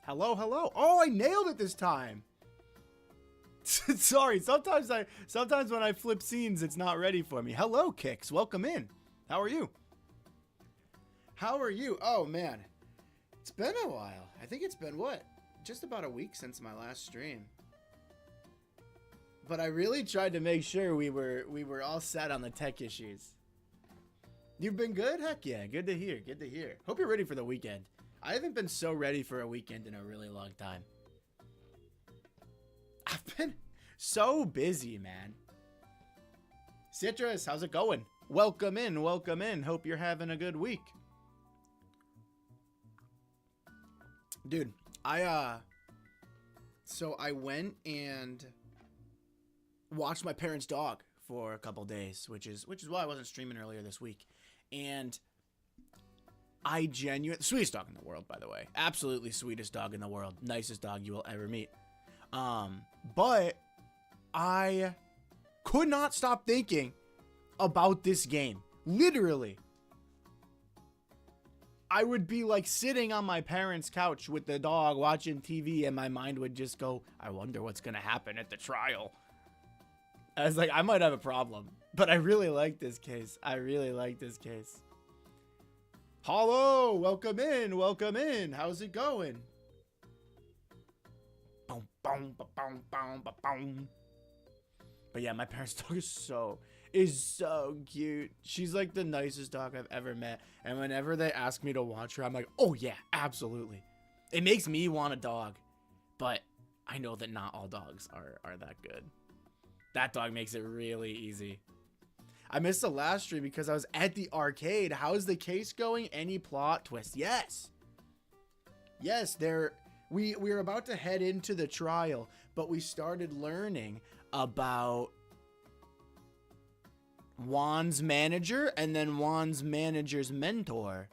Hello, hello. Oh, I nailed it this time. Sorry, sometimes when I flip scenes, it's not ready for me. Hello, Kix. Welcome in. How are you? How are you? Oh, man. It's been a while. I think it's been, what? Just about a week since my last stream. But I really tried to make sure we were all set on the tech issues. You've been good? Heck yeah. Good to hear. Good to hear. Hope you're ready for the weekend. I haven't been so ready for a weekend in a really long time. I've been so busy, man. Citrus, how's it going? Welcome in. Welcome in. Hope you're having a good week. Dude, so I went and watched my parents' dog for a couple days, which is why I wasn't streaming earlier this week. And I genuinely, sweetest dog in the world, by the way. Absolutely sweetest dog in the world. Nicest dog you will ever meet. But I could not stop thinking about this game. Literally. I would be like sitting on my parents' couch with the dog watching TV and my mind would just go, I wonder what's going to happen at the trial. I was like, I might have a problem, but I really like this case. I really like this case. Hello, welcome in, welcome in. How's it going? Boom, boom, boom, boom, boom. But yeah, my parents' dog is so cute. She's like the nicest dog I've ever met. And whenever they ask me to watch her, I'm like, oh yeah, absolutely. It makes me want a dog. But I know that not all dogs are that good. That dog makes it really easy. I missed the last stream because I was at the arcade. How's the case going? Any plot twist? Yes. Yes, we're about to head into the trial, but we started learning about Juan's manager and then Juan's manager's mentor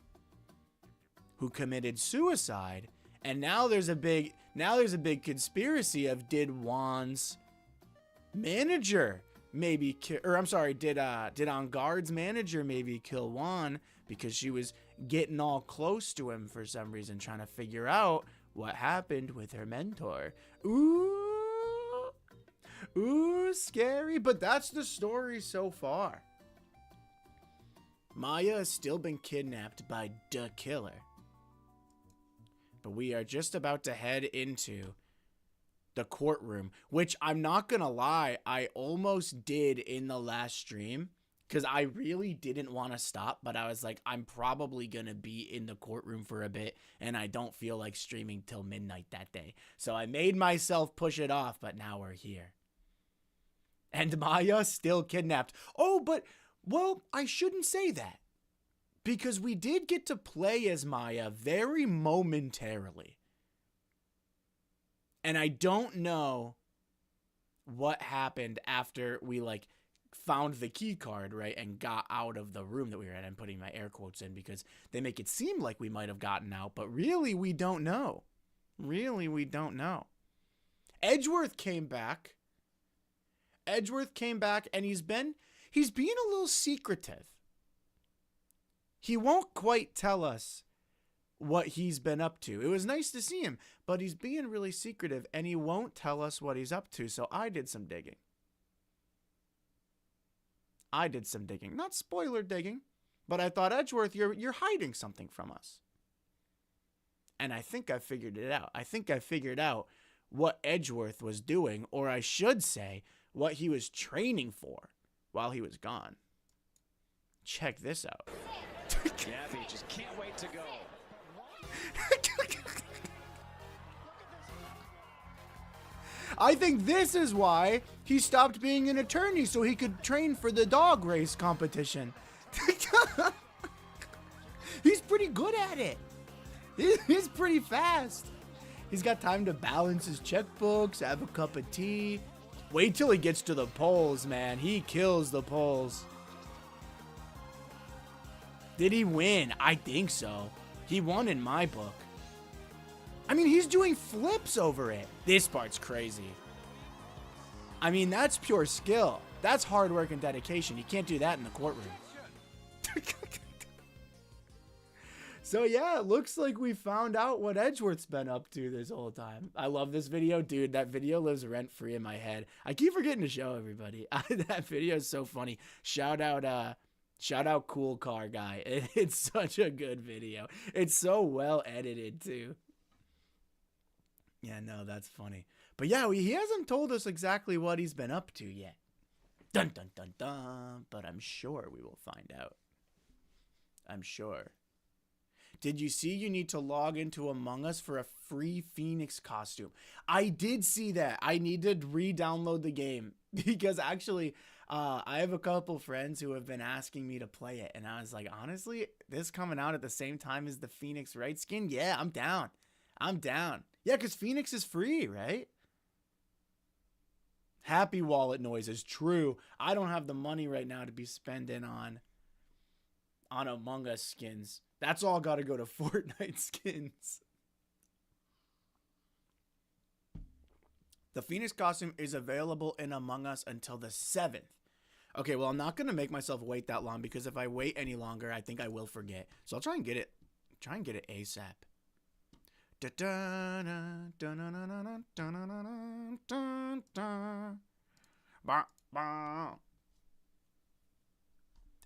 who committed suicide. And now there's a big conspiracy of did Juan's manager maybe kill, or I'm sorry, did On Guard's manager maybe kill Juan because she was getting all close to him for some reason, trying to figure out what happened with her mentor. Ooh, scary, but that's the story so far. Maya has still been kidnapped by the killer. But we are just about to head into the courtroom, which I'm not gonna lie, I almost did in the last stream because I really didn't want to stop, but I was like, I'm probably gonna be in the courtroom for a bit and I don't feel like streaming till midnight that day. So I made myself push it off, but now we're here. And Maya still kidnapped. Oh, but, well, I shouldn't say that. Because we did get to play as Maya very momentarily. And I don't know what happened after we, like, found the key card, right, and got out of the room that we were in. I'm putting my air quotes in because they make it seem like we might have gotten out, but really we don't know. Really, we don't know. Edgeworth came back. And he's being a little secretive. He won't quite tell us what he's been up to. It was nice to see him, but he's being really secretive and he won't tell us what he's up to. So I did some digging. Not spoiler digging, but I thought, Edgeworth, you're hiding something from us. And I think I figured it out. I think I figured out what Edgeworth was doing, or I should say, what he was training for while he was gone. Check this out. Jaffe just can't wait to go. I think this is why he stopped being an attorney, so he could train for the dog race competition. He's pretty good at it. He's pretty fast. He's got time to balance his checkbooks, have a cup of tea. Wait till he gets to the polls, man. He kills the polls. Did he win? I think so. He won in my book. I mean, he's doing flips over it. This part's crazy. I mean, that's pure skill. That's hard work and dedication. You can't do that in the courtroom. So yeah, it looks like we found out what Edgeworth's been up to this whole time. I love this video, dude. That video lives rent free in my head. I keep forgetting to show everybody. That video is so funny. Shout out Cool Car Guy. It's such a good video. It's so well edited too. Yeah, no, that's funny. But yeah, he hasn't told us exactly what he's been up to yet. Dun dun dun dun. But I'm sure we will find out. I'm sure. Did you see you need to log into Among Us for a free Phoenix costume? I did see that. I need to re-download the game because actually I have a couple friends who have been asking me to play it. And I was like, honestly, this coming out at the same time as the Phoenix Wright skin? Yeah, I'm down. I'm down. Yeah, because Phoenix is free, right? Happy wallet noises. True. I don't have the money right now to be spending on Among Us skins. That's all got to go to Fortnite skins. The Phoenix costume is available in Among Us until the 7th. Okay, well, I'm not going to make myself wait that long because if I wait any longer, I think I will forget. So I'll try and get it. ASAP.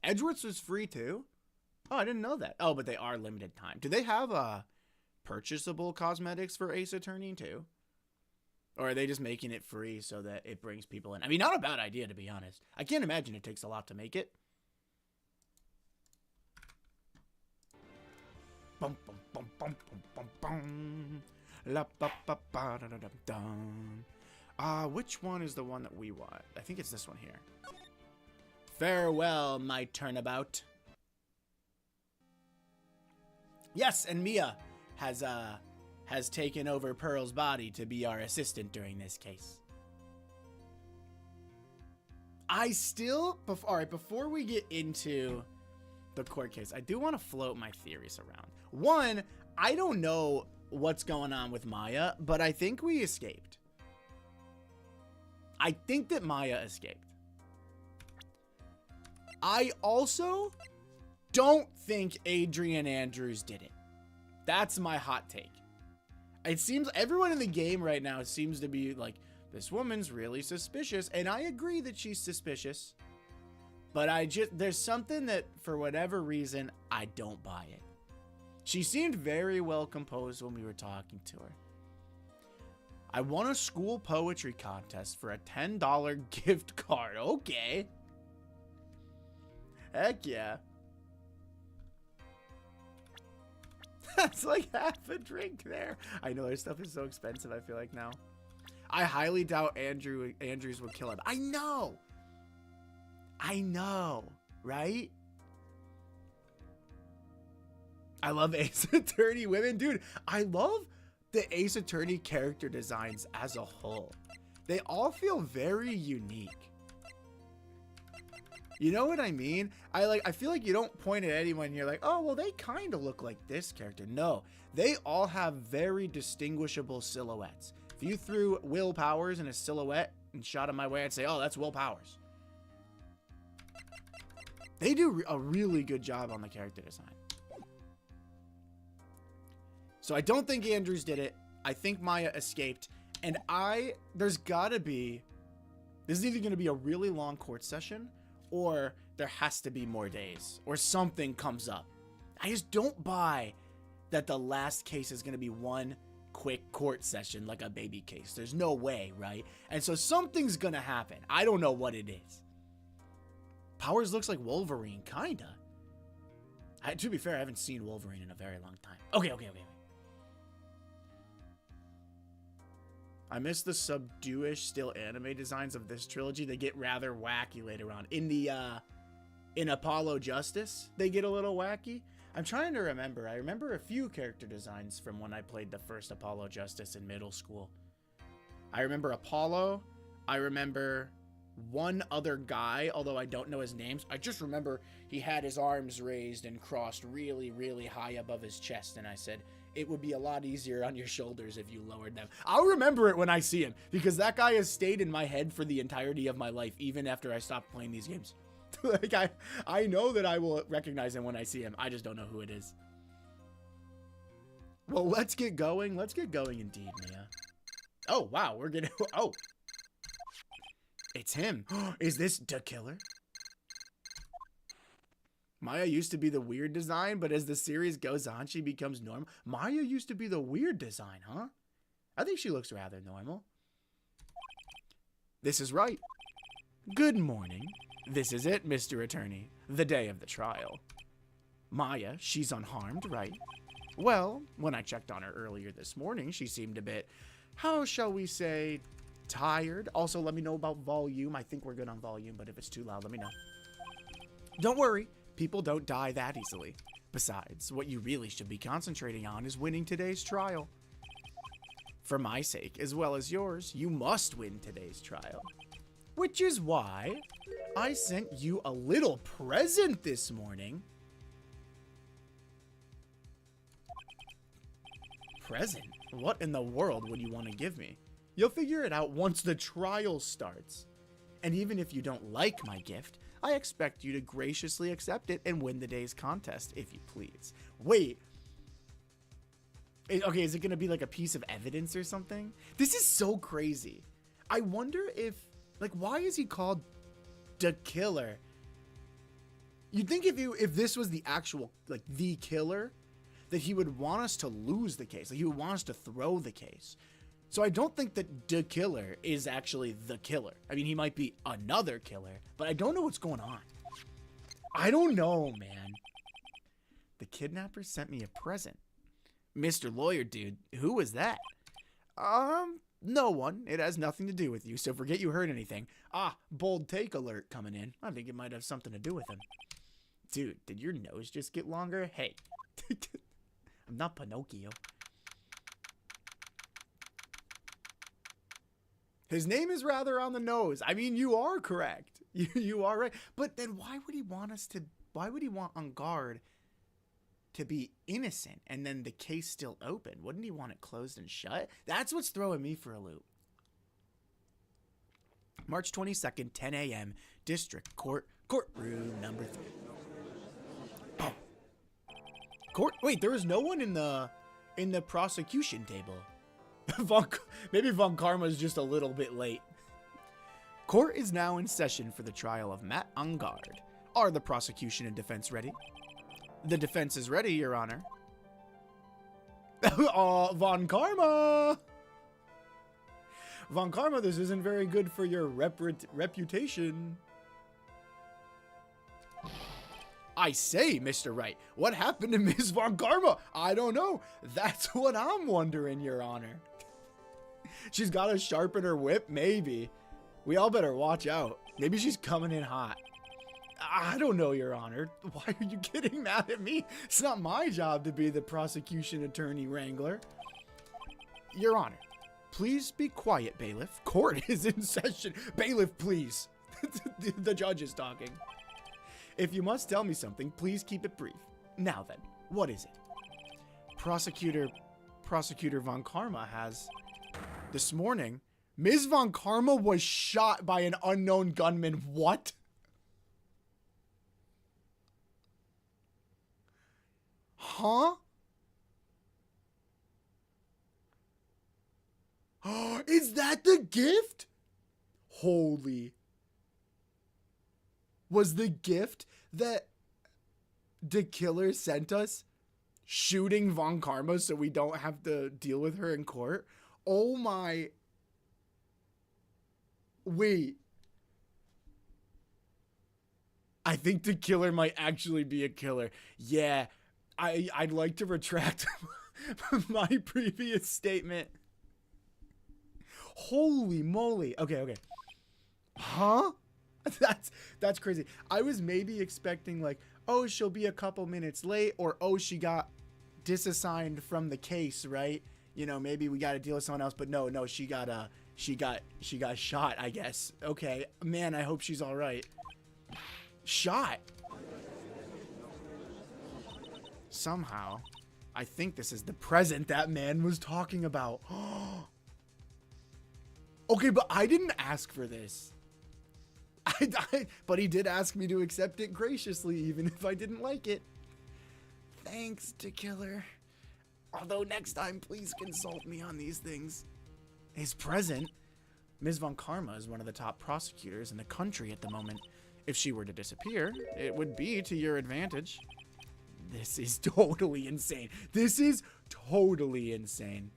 Edgeworth's is free too? Oh, I didn't know that. Oh, but they are limited time. Do they have purchasable cosmetics for Ace Attorney too? Or are they just making it free so that it brings people in? I mean, not a bad idea, to be honest. I can't imagine it takes a lot to make it. Bum, bum, bum, bum, bum, bum, bum. La, ba, ba, ba, da, da, da, da. Which one is the one that we want? I think it's this one here. Farewell, my turnabout. Yes, and Mia has taken over Pearl's body to be our assistant during this case. All right, before we get into the court case, I do want to float my theories around. One, I don't know what's going on with Maya, but I think we escaped. I think that Maya escaped. I also don't think Adrian Andrews did it. That's my hot take. It seems everyone in the game right now seems to be like, this woman's really suspicious. And I agree that she's suspicious. But there's something that for whatever reason, I don't buy it. She seemed very well composed when we were talking to her. I won a school poetry contest for a $10 gift card. Okay. Heck yeah. That's like half a drink there. I know their stuff is so expensive, I feel like now. I highly doubt Andrews would kill him. I know, right? I love Ace Attorney women. Dude, I love the Ace Attorney character designs as a whole. They all feel very unique. You know what I mean? I feel like you don't point at anyone and you're like, oh, well, they kind of look like this character. No, they all have very distinguishable silhouettes. If you threw Will Powers in a silhouette and shot him my way, I'd say, oh, that's Will Powers. They do a really good job on the character design. So I don't think Andrews did it. I think Maya escaped. And this is either going to be a really long court session, or there has to be more days, or something comes up. I just don't buy that the last case is going to be one quick court session like a baby case. There's no way, right? And so something's going to happen. I don't know what it is. Powers looks like Wolverine, kind of. To be fair, I haven't seen Wolverine in a very long time. Okay. I miss the subdue-ish still anime designs of this trilogy. They get rather wacky later on. In Apollo Justice, they get a little wacky. I'm trying to remember. I remember a few character designs from when I played the first Apollo Justice in middle school. I remember Apollo. I remember one other guy, although I don't know his names. I just remember he had his arms raised and crossed really, really high above his chest. And I said, it would be a lot easier on your shoulders if you lowered them. I'll remember it when I see him, because that guy has stayed in my head for the entirety of my life, even after I stopped playing these games. Like I know that I will recognize him when I see him. I just don't know who it is. Well, let's get going. Let's get going indeed, Mia. Oh, wow. We're gonna... Oh. It's him. Is this the killer? Maya used to be the weird design, but as the series goes on, she becomes normal. Maya used to be the weird design, huh? I think she looks rather normal. This is right. Good morning. This is it, Mr. Attorney. The day of the trial. Maya, she's unharmed, right? Well, when I checked on her earlier this morning, she seemed a bit, how shall we say, tired. Also, let me know about volume. I think we're good on volume, but if it's too loud, let me know. Don't worry. People don't die that easily. Besides, what you really should be concentrating on is winning today's trial. For my sake, as well as yours, you must win today's trial. Which is why I sent you a little present this morning. Present? What in the world would you want to give me? You'll figure it out once the trial starts. And even if you don't like my gift, I expect you to graciously accept it and win the day's contest, if you please. Wait. Okay, is it going to be like a piece of evidence or something? This is so crazy. I wonder if, like, why is he called the killer? You'd think if this was the actual, like, the killer, that he would want us to lose the case. Like, he would want us to throw the case. So I don't think that the killer is actually the killer. I mean, he might be another killer, but I don't know what's going on. I don't know, man. The kidnapper sent me a present. Mr. Lawyer dude, who was that? No one. It has nothing to do with you, so forget you heard anything. Ah, bold take alert coming in. I think it might have something to do with him. Dude, did your nose just get longer? Hey. I'm not Pinocchio. His name is rather on the nose. I mean, you are correct. You are right. But then why would he want On Guard to be innocent and then the case still open? Wouldn't he want it closed and shut? That's what's throwing me for a loop. March 22nd, 10 a.m., District Court, courtroom number 3. Oh. Wait, there was no one in the prosecution table. Maybe Von Karma's just a little bit late. Court is now in session for the trial of Matt On Guard. Are the prosecution and defense ready? The defense is ready, Your Honor. Von Karma! Von Karma, this isn't very good for your reputation. I say, Mr. Wright, what happened to Ms. Von Karma? I don't know. That's what I'm wondering, Your Honor. She's got to sharpen her whip? Maybe. We all better watch out. Maybe she's coming in hot. I don't know, Your Honor. Why are you getting mad at me? It's not my job to be the prosecution attorney wrangler. Your Honor, please be quiet, bailiff. Court is in session. Bailiff, please. The judge is talking. If you must tell me something, please keep it brief. Now then, what is it? Prosecutor Von Karma has... This morning, Ms. Von Karma was shot by an unknown gunman. What? Huh? Is that the gift? Holy. Was the gift that the killer sent us shooting Von Karma so we don't have to deal with her in court? Oh my. Wait. I think the killer might actually be a killer. Yeah, I'd like to retract my previous statement. Holy moly. Okay. Huh? That's crazy. I was maybe expecting like, oh, she'll be a couple minutes late, or oh, she got disassigned from the case, right? You know, maybe we got to deal with someone else, but no, she got shot, I guess. Okay, man, I hope she's all right. Shot. Somehow, I think this is the present that man was talking about. Okay, but I didn't ask for this. But he did ask me to accept it graciously, even if I didn't like it. Thanks, to killer. Although next time, please consult me on these things. Is present. Ms. Von Karma is one of the top prosecutors in the country at the moment. If she were to disappear, it would be to your advantage. This is totally insane. This is totally insane.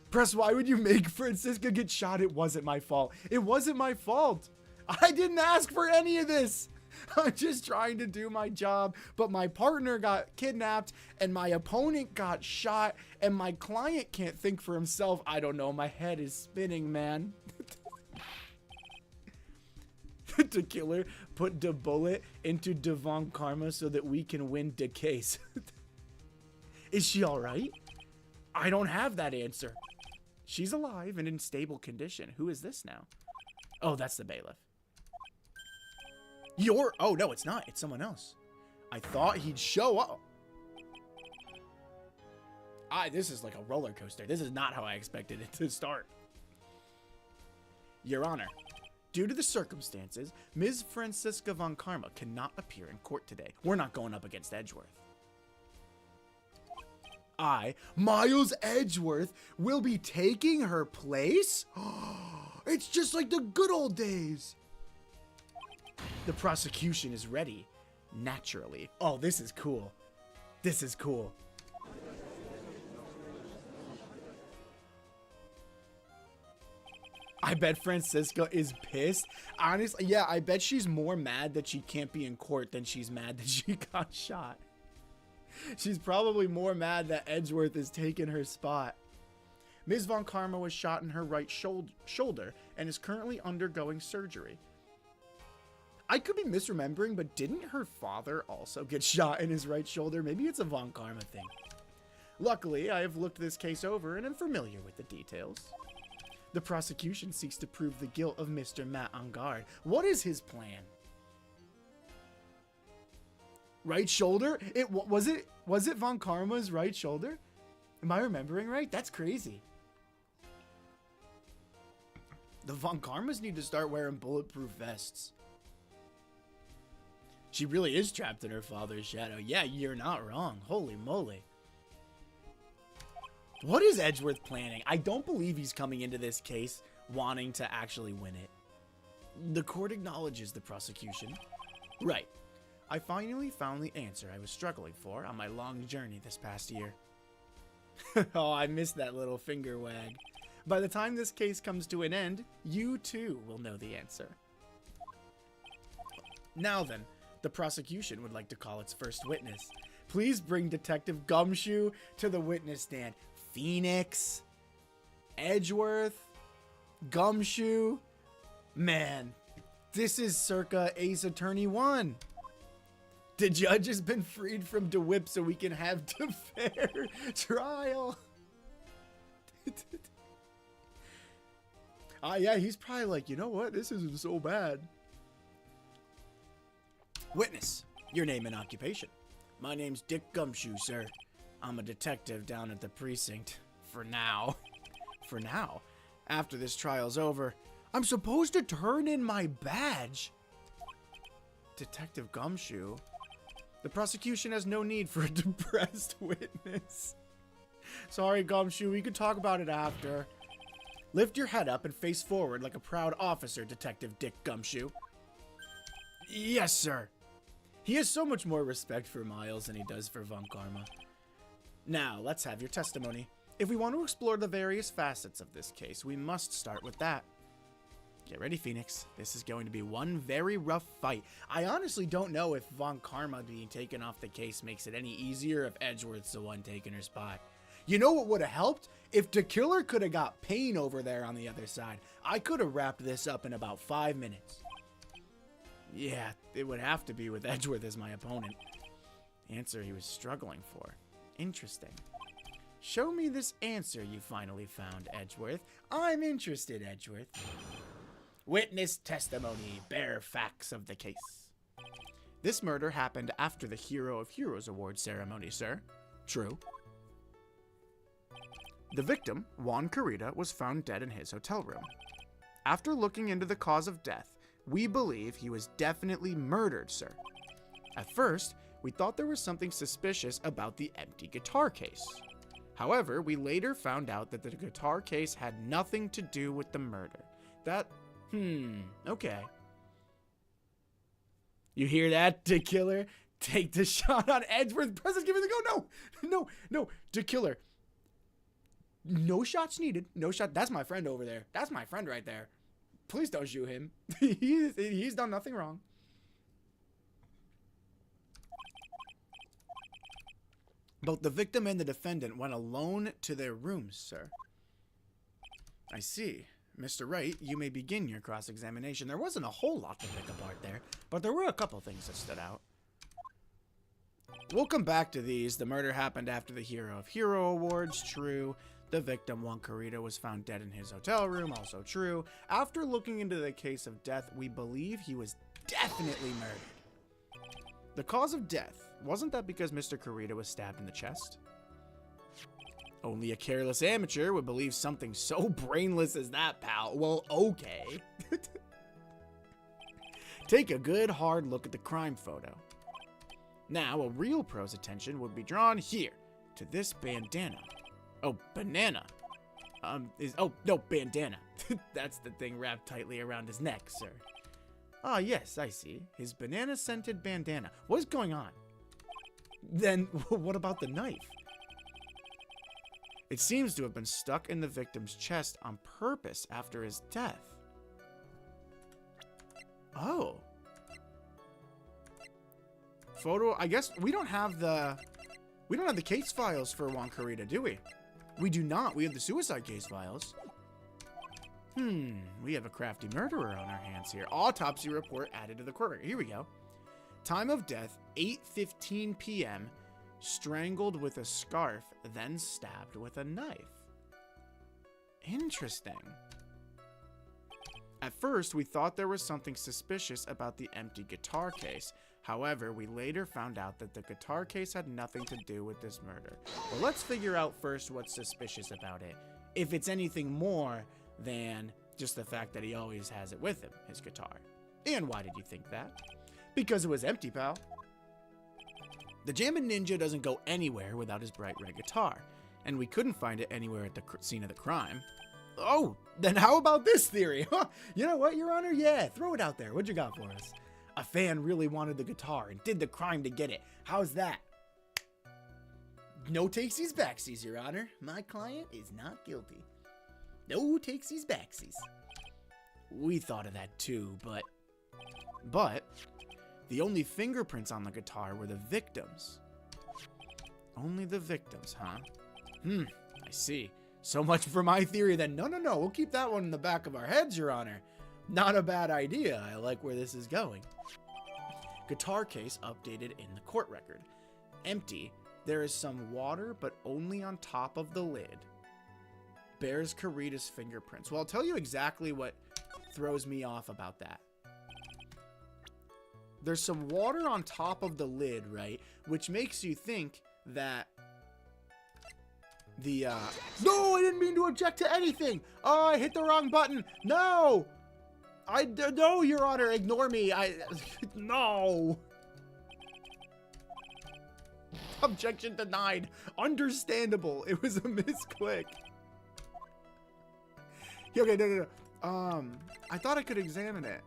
Press, why would you make Francisca get shot? It wasn't my fault. It wasn't my fault. I didn't ask for any of this. I'm just trying to do my job, but my partner got kidnapped and my opponent got shot and my client can't think for himself. I don't know. My head is spinning, man. The killer put the bullet into Devon Karma so that we can win the case. Is she all right? I don't have that answer. She's alive and in stable condition. Who is this now? Oh, that's the bailiff. Oh, no, it's not. It's someone else. I thought he'd show up. This is like a roller coaster. This is not how I expected it to start. Your Honor, due to the circumstances, Ms. Francisca Von Karma cannot appear in court today. We're not going up against Edgeworth. Miles Edgeworth, will be taking her place? It's just like the good old days. The prosecution is ready, naturally. Oh, this is cool. This is cool. I bet Francisca is pissed. Honestly, yeah, I bet she's more mad that she can't be in court than she's mad that she got shot. She's probably more mad that Edgeworth is taking her spot. Ms. Von Karma was shot in her right shoulder and is currently undergoing surgery. I could be misremembering, but didn't her father also get shot in his right shoulder? Maybe it's a Von Karma thing. Luckily, I have looked this case over and am familiar with the details. The prosecution seeks to prove the guilt of Mr. Matt Angard. What is his plan? Right shoulder? Was it Von Karma's right shoulder? Am I remembering right? That's crazy. The Von Karmas need to start wearing bulletproof vests. She really is trapped in her father's shadow. Yeah, you're not wrong. Holy moly. What is Edgeworth planning? I don't believe he's coming into this case wanting to actually win it. The court acknowledges the prosecution. Right. I finally found the answer I was struggling for on my long journey this past year. Oh, I missed that little finger wag. By the time this case comes to an end, you too will know the answer. Now then, the prosecution would like to call its first witness. Please bring Detective Gumshoe to the witness stand. Phoenix, Edgeworth, Gumshoe. Man, this is circa Ace Attorney 1. The judge has been freed from DeWitt so we can have the fair trial. Yeah, he's probably like, you know what? This isn't so bad. Witness, your name and occupation. My name's Dick Gumshoe, sir. I'm a detective down at the precinct. For now. For now. After this trial's over, I'm supposed to turn in my badge. Detective Gumshoe. The prosecution has no need for a depressed witness. Sorry, Gumshoe, we can talk about it after. Lift your head up and face forward like a proud officer, Detective Dick Gumshoe. Yes, sir. He has so much more respect for Miles than he does for Von Karma. Now, let's have your testimony. If we want to explore the various facets of this case, we must start with that. Get ready, Phoenix. This is going to be one very rough fight. I honestly don't know if Von Karma being taken off the case makes it any easier if Edgeworth's the one taking her spot. You know what would have helped? If the killer could have got Payne over there on the other side, I could have wrapped this up in about 5 minutes. Yeah, it would have to be with Edgeworth as my opponent. Answer he was struggling for. Interesting. Show me this answer you finally found, Edgeworth. I'm interested, Edgeworth. Witness testimony. Bare facts of the case. This murder happened after the Hero of Heroes Award ceremony, sir. True. The victim, Juan Carita, was found dead in his hotel room. After looking into the cause of death, we believe he was definitely murdered, sir. At first, we thought there was something suspicious about the empty guitar case. However, we later found out that the guitar case had nothing to do with the murder. Okay. You hear that, The Killer? Take the shot on Edgeworth. Preston's giving the go. No, The Killer. No shots needed. No shot. That's my friend over there. That's my friend right there. Please don't shoot him. He's done nothing wrong. Both the victim and the defendant went alone to their rooms, sir. I see. Mr. Wright, you may begin your cross-examination. There wasn't a whole lot to pick apart there, but there were a couple things that stood out. We'll come back to these. The murder happened after the Hero of Hero Awards. True. The victim, Juan Carrita, was found dead in his hotel room. Also true. After looking into the case of death, we believe he was definitely murdered. The cause of death, wasn't that because Mr. Carrita was stabbed in the chest? Only a careless amateur would believe something so brainless as that, pal. Well, okay. Take a good hard look at the crime photo. Now, a real pro's attention would be drawn here to this bandana. Oh, banana. Bandana. That's the thing wrapped tightly around his neck, sir. Ah, yes, I see. His banana-scented bandana. What is going on? Then, what about the knife? It seems to have been stuck in the victim's chest on purpose after his death. Oh. Photo, I guess we don't have the case files for Juan Carrita, do we? We do not. We have the suicide case files. We have a crafty murderer on our hands here. Autopsy report added to the court record. Here we go. Time of death, 8:15 p.m. Strangled with a scarf, then stabbed with a knife. Interesting. At first, we thought there was something suspicious about the empty guitar case. However, we later found out that the guitar case had nothing to do with this murder. Well, let's figure out first what's suspicious about it. If it's anything more than just the fact that he always has it with him, his guitar. And why did you think that? Because it was empty, pal. The Jammin' Ninja doesn't go anywhere without his bright red guitar, and we couldn't find it anywhere at the scene of the crime. Oh, then how about this theory? You know what, Your Honor? Yeah, throw it out there. What you got for us? A fan really wanted the guitar and did the crime to get it. How's that? No takesies backsies, Your Honor. My client is not guilty. No takesies backsies. We thought of that too, but the only fingerprints on the guitar were the victims. Only the victims, huh? I see. So much for my theory then. No, we'll keep that one in the back of our heads, Your Honor. Not a bad idea. I like where this is going. Guitar case updated in the court record. Empty. There is some water, but only on top of the lid. Bears Carrita's fingerprints. Well, I'll tell you exactly what throws me off about that. There's some water on top of the lid, right? Which makes you think that the, No, I didn't mean to object to anything! Oh, I hit the wrong button! No! No, Your Honor, ignore me. No! Objection denied. Understandable. It was a misclick. Okay, no. I thought I could examine it.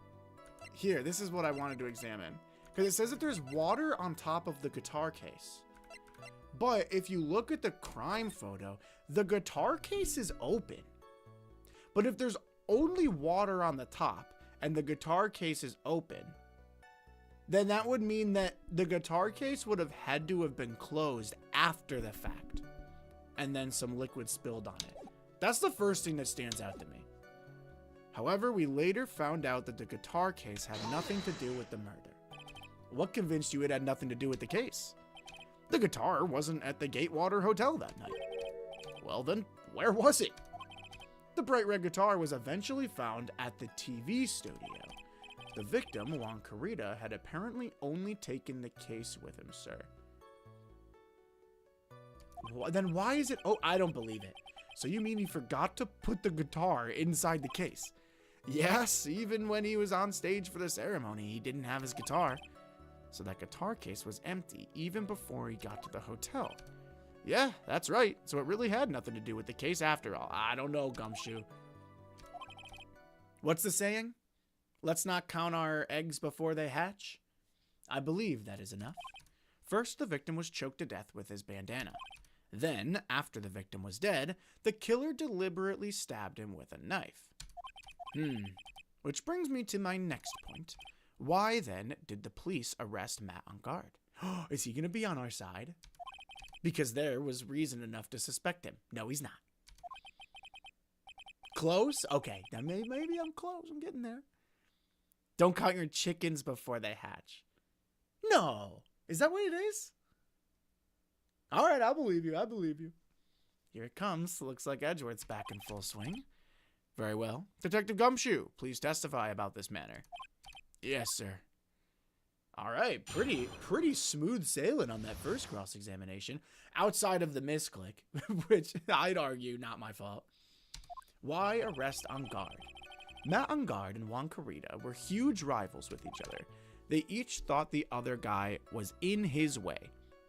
Here, this is what I wanted to examine. Because it says that there's water on top of the guitar case. But if you look at the crime photo, the guitar case is open. But if there's only water on the top and the guitar case is open, then that would mean that the guitar case would have had to have been closed after the fact. And then some liquid spilled on it. That's the first thing that stands out to me. However, we later found out that the guitar case had nothing to do with the murder. What convinced you it had nothing to do with the case? The guitar wasn't at the Gatewater Hotel that night. Well then, where was it? The bright red guitar was eventually found at the TV studio. The victim, Juan Carrita, had apparently only taken the case with him, sir. Then why is it... Oh, I don't believe it. So you mean he forgot to put the guitar inside the case? Yes, even when he was on stage for the ceremony, he didn't have his guitar. so that guitar case was empty even before he got to the hotel. Yeah, that's right. So it really had nothing to do with the case after all. I don't know, Gumshoe. What's the saying? Let's not count our eggs before they hatch. I believe that is enough. First, the victim was choked to death with his bandana. Then, after the victim was dead, the killer deliberately stabbed him with a knife. Which brings me to my next point. Why, then, did the police arrest Matt on guard? Is he going to be on our side? Because there was reason enough to suspect him. No, he's not. Close? Okay, now maybe I'm close. I'm getting there. Don't count your chickens before they hatch. No. Is that what it is? All right, I believe you. I believe you. Here it comes. Looks like Edgeworth's back in full swing. Very well. Detective Gumshoe, please testify about this matter. Yes, sir. All right, pretty smooth sailing on that first cross-examination, outside of the misclick, which I'd argue not my fault. Why arrest on guard? Matt on guard and Juan Carita were huge rivals with each other. They each thought the other guy was in his way.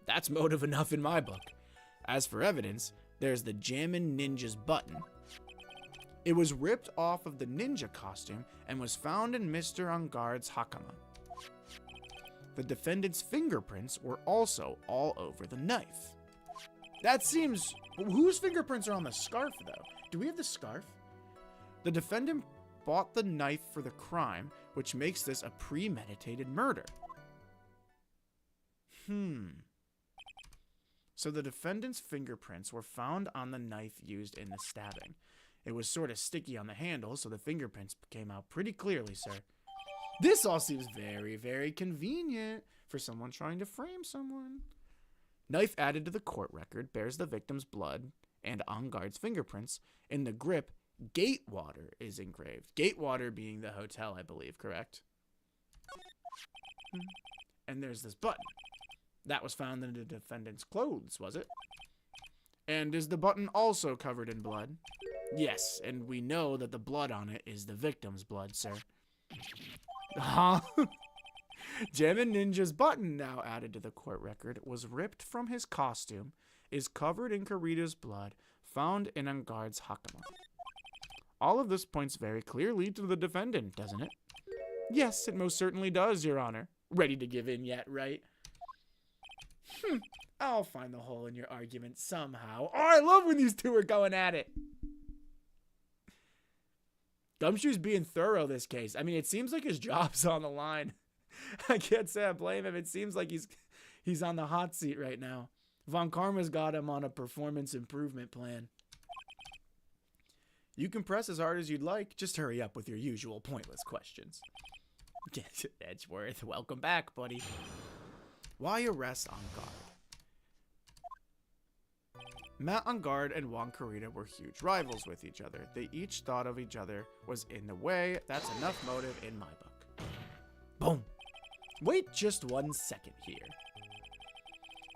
That's motive enough in my book. As for evidence, there's the Jammin' Ninja's button. It was ripped off of the ninja costume and was found in Mr. On guard's hakama. The defendant's fingerprints were also all over the knife. That seems... Whose fingerprints are on the scarf, though? Do we have the scarf? The defendant bought the knife for the crime, which makes this a premeditated murder. So the defendant's fingerprints were found on the knife used in the stabbing. It was sort of sticky on the handle, so the fingerprints came out pretty clearly, sir. This all seems very, very convenient for someone trying to frame someone. Knife added to the court record bears the victim's blood and on guard's fingerprints. In the grip, Gatewater is engraved. Gatewater being the hotel, I believe, correct? And there's this button. That was found in the defendant's clothes, was it? And is the button also covered in blood? Yes, and we know that the blood on it is the victim's blood, sir. Huh? Jammin' Ninja's button, now added to the court record, was ripped from his costume, is covered in Carita's blood, found in on guard's hakama. All of this points very clearly to the defendant, doesn't it? Yes, it most certainly does, Your Honor. Ready to give in yet, right? I'll find the hole in your argument somehow. Oh, I love when these two are going at it. Gumshoe's being thorough this case. I mean, it seems like his job's on the line. I can't say I blame him. It seems like he's on the hot seat right now. Von Karma's got him on a performance improvement plan. You can press as hard as you'd like. Just hurry up with your usual pointless questions. Edgeworth, welcome back, buddy. Why arrest on guard? Matt on guard and Juan Carita were huge rivals with each other. They each thought of each other was in the way. That's enough motive in my book. Boom. Wait just 1 second here.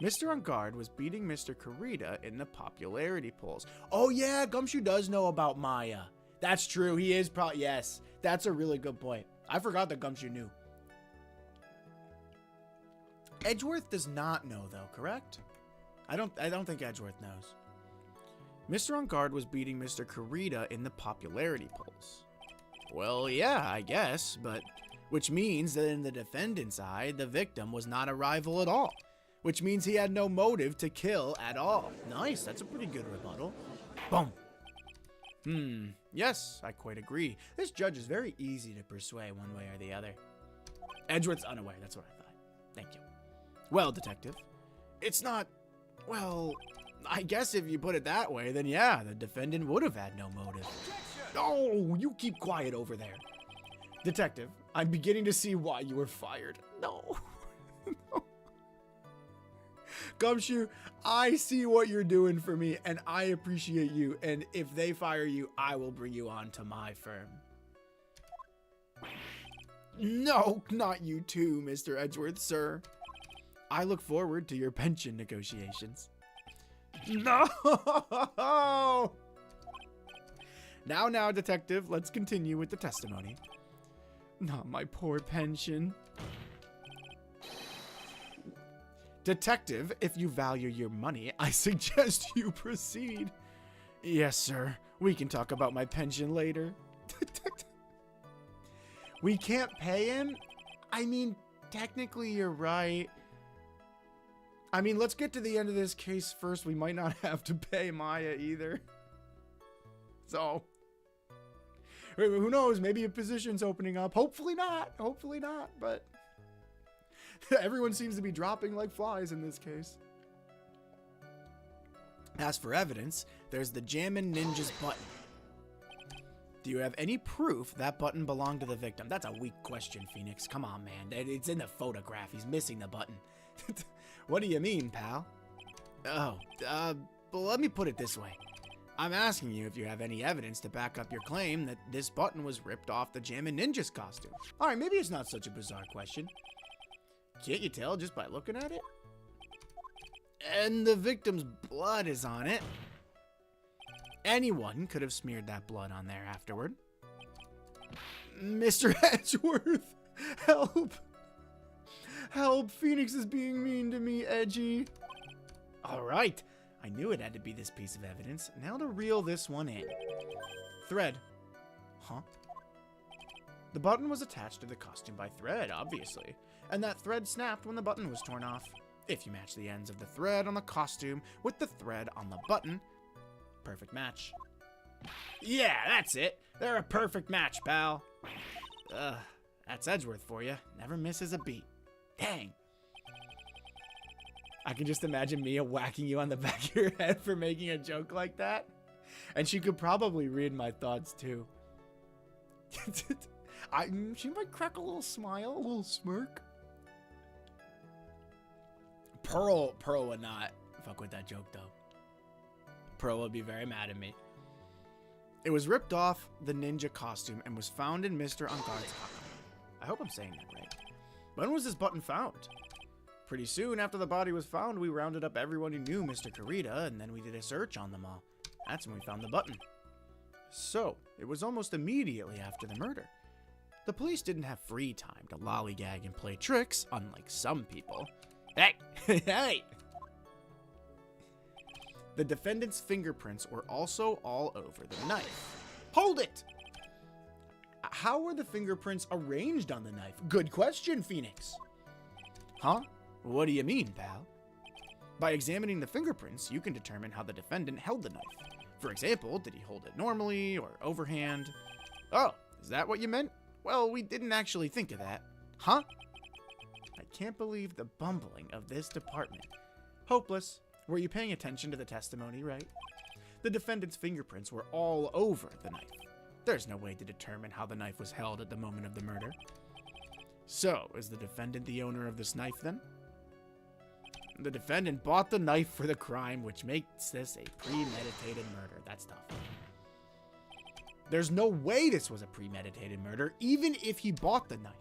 Mr. On guard was beating Mr. Carita in the popularity polls. Oh yeah, Gumshoe does know about Maya. That's true. He is probably, yes. That's a really good point. I forgot that Gumshoe knew. Edgeworth does not know though, correct? I don't think Edgeworth knows. Mr. On guard was beating Mr. Carita in the popularity polls. Well, yeah, I guess, but which means that in the defendant's eye, the victim was not a rival at all, which means he had no motive to kill at all. Nice, that's a pretty good rebuttal. Boom. Yes, I quite agree. This judge is very easy to persuade one way or the other. Edgeworth's unaware, that's what I thought. Thank you. Well, detective, it's not... Well, I guess if you put it that way, then yeah, the defendant would have had no motive. Oh, you keep quiet over there. Detective, I'm beginning to see why you were fired. No. No. Gumshoe, I see what you're doing for me, and I appreciate you, and if they fire you, I will bring you on to my firm. No, not you too, Mr. Edgeworth, sir. I look forward to your pension negotiations. No! Now, detective, let's continue with the testimony. Not my poor pension. Detective, if you value your money, I suggest you proceed. Yes, sir. We can talk about my pension later. We can't pay him? I mean, technically you're right. I mean, let's get to the end of this case first. We might not have to pay Maya either. So, who knows? Maybe a position's opening up. Hopefully not. Hopefully not, but everyone seems to be dropping like flies in this case. As for evidence, there's the Jammin' Ninjas button. Do you have any proof that button belonged to the victim? That's a weak question, Phoenix. Come on, man. It's in the photograph. He's missing the button. What do you mean, pal? Oh, well, let me put it this way. I'm asking you if you have any evidence to back up your claim that this button was ripped off the Jammin' Ninjas costume. Alright, maybe it's not such a bizarre question. Can't you tell just by looking at it? And the victim's blood is on it. Anyone could have smeared that blood on there afterward. Mr. Edgeworth, help! Help, Phoenix is being mean to me, Edgy. Alright, I knew it had to be this piece of evidence. Now to reel this one in. Thread. Huh? The button was attached to the costume by thread, obviously. And that thread snapped when the button was torn off. If you match the ends of the thread on the costume with the thread on the button, perfect match. Yeah, that's it. They're a perfect match, pal. That's Edgeworth for you. Never misses a beat. Dang. I can just imagine Mia whacking you on the back of your head for making a joke like that. And she could probably read my thoughts too. She might crack a little smile, a little smirk. Pearl would not fuck with that joke though. Pearl would be very mad at me. It was ripped off the ninja costume and was found in Mr. Ungard's pocket. I hope I'm saying that right. When was this button found? Pretty soon after the body was found, we rounded up everyone who knew Mr. Kurita, and then we did a search on them all. That's when we found the button. So, it was almost immediately after the murder. The police didn't have free time to lollygag and play tricks, unlike some people. Hey! Hey! The defendant's fingerprints were also all over the knife. Hold it! How were the fingerprints arranged on the knife? Good question, Phoenix. Huh? What do you mean, pal? By examining the fingerprints, you can determine how the defendant held the knife. For example, did he hold it normally or overhand? Oh, is that what you meant? Well, we didn't actually think of that. Huh? I can't believe the bumbling of this department. Hopeless. Were you paying attention to the testimony, right? The defendant's fingerprints were all over the knife. There's no way to determine how the knife was held at the moment of the murder. So, is the defendant the owner of this knife then? The defendant bought the knife for the crime, which makes this a premeditated murder. That's tough. There's no way this was a premeditated murder, even if he bought the knife.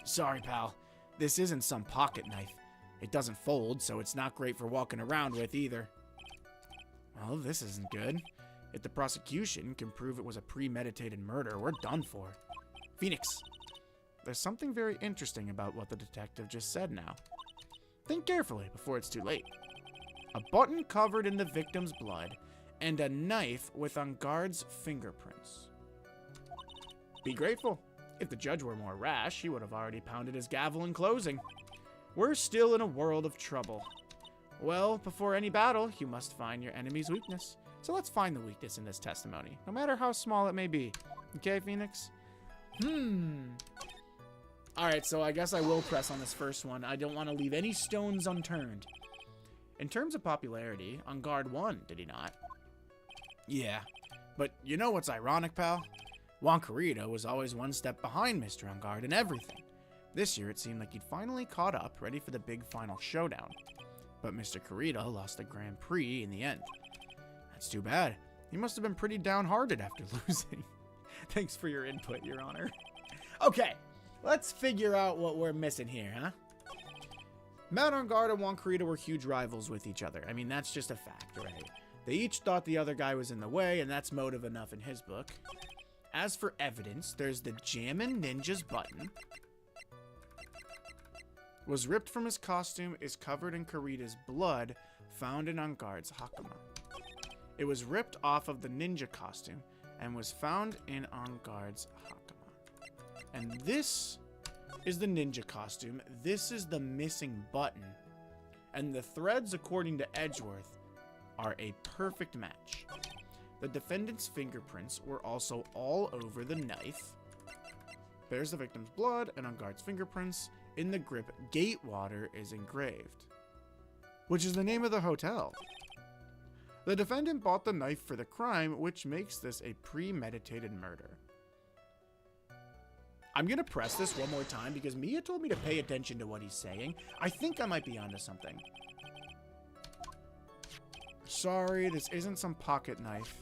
Sorry, pal. This isn't some pocket knife. It doesn't fold, so it's not great for walking around with either. Well, this isn't good. If the prosecution can prove it was a premeditated murder, we're done for. Phoenix, there's something very interesting about what the detective just said now. Think carefully before it's too late. A button covered in the victim's blood and a knife with Ungard's fingerprints. Be grateful. If the judge were more rash, he would have already pounded his gavel in closing. We're still in a world of trouble. Well, before any battle, you must find your enemy's weakness. So let's find the weakness in this testimony, no matter how small it may be. Okay, Phoenix? Alright, so I guess I will press on this first one. I don't want to leave any stones unturned. In terms of popularity, Ungard won, did he not? Yeah, but you know what's ironic, pal? Juan Carrito was always one step behind Mr. Ungard in everything. This year, it seemed like he'd finally caught up, ready for the big final showdown. But Mr. Carrito lost the Grand Prix in the end. That's too bad. He must have been pretty downhearted after losing. Thanks for your input, Your Honor. Okay, let's figure out what we're missing here, huh? Matt Ungard and Juan Carrito were huge rivals with each other. I mean, that's just a fact, right? They each thought the other guy was in the way, and that's motive enough in his book. As for evidence, there's the Jammin' Ninjas button. was ripped from his costume, is covered in Kurita's blood found in Angard's Hakama. It was ripped off of the ninja costume and was found in Angard's Hakama. And this is the ninja costume. This is the missing button. And the threads, according to Edgeworth, are a perfect match. The defendant's fingerprints were also all over the knife. There's the victim's blood and Angard's fingerprints. In the grip, Gatewater is engraved, which is the name of the hotel. The defendant bought the knife for the crime, which makes this a premeditated murder. I'm going to press this one more time because Mia told me to pay attention to what he's saying. I think I might be onto something. Sorry, this isn't some pocket knife.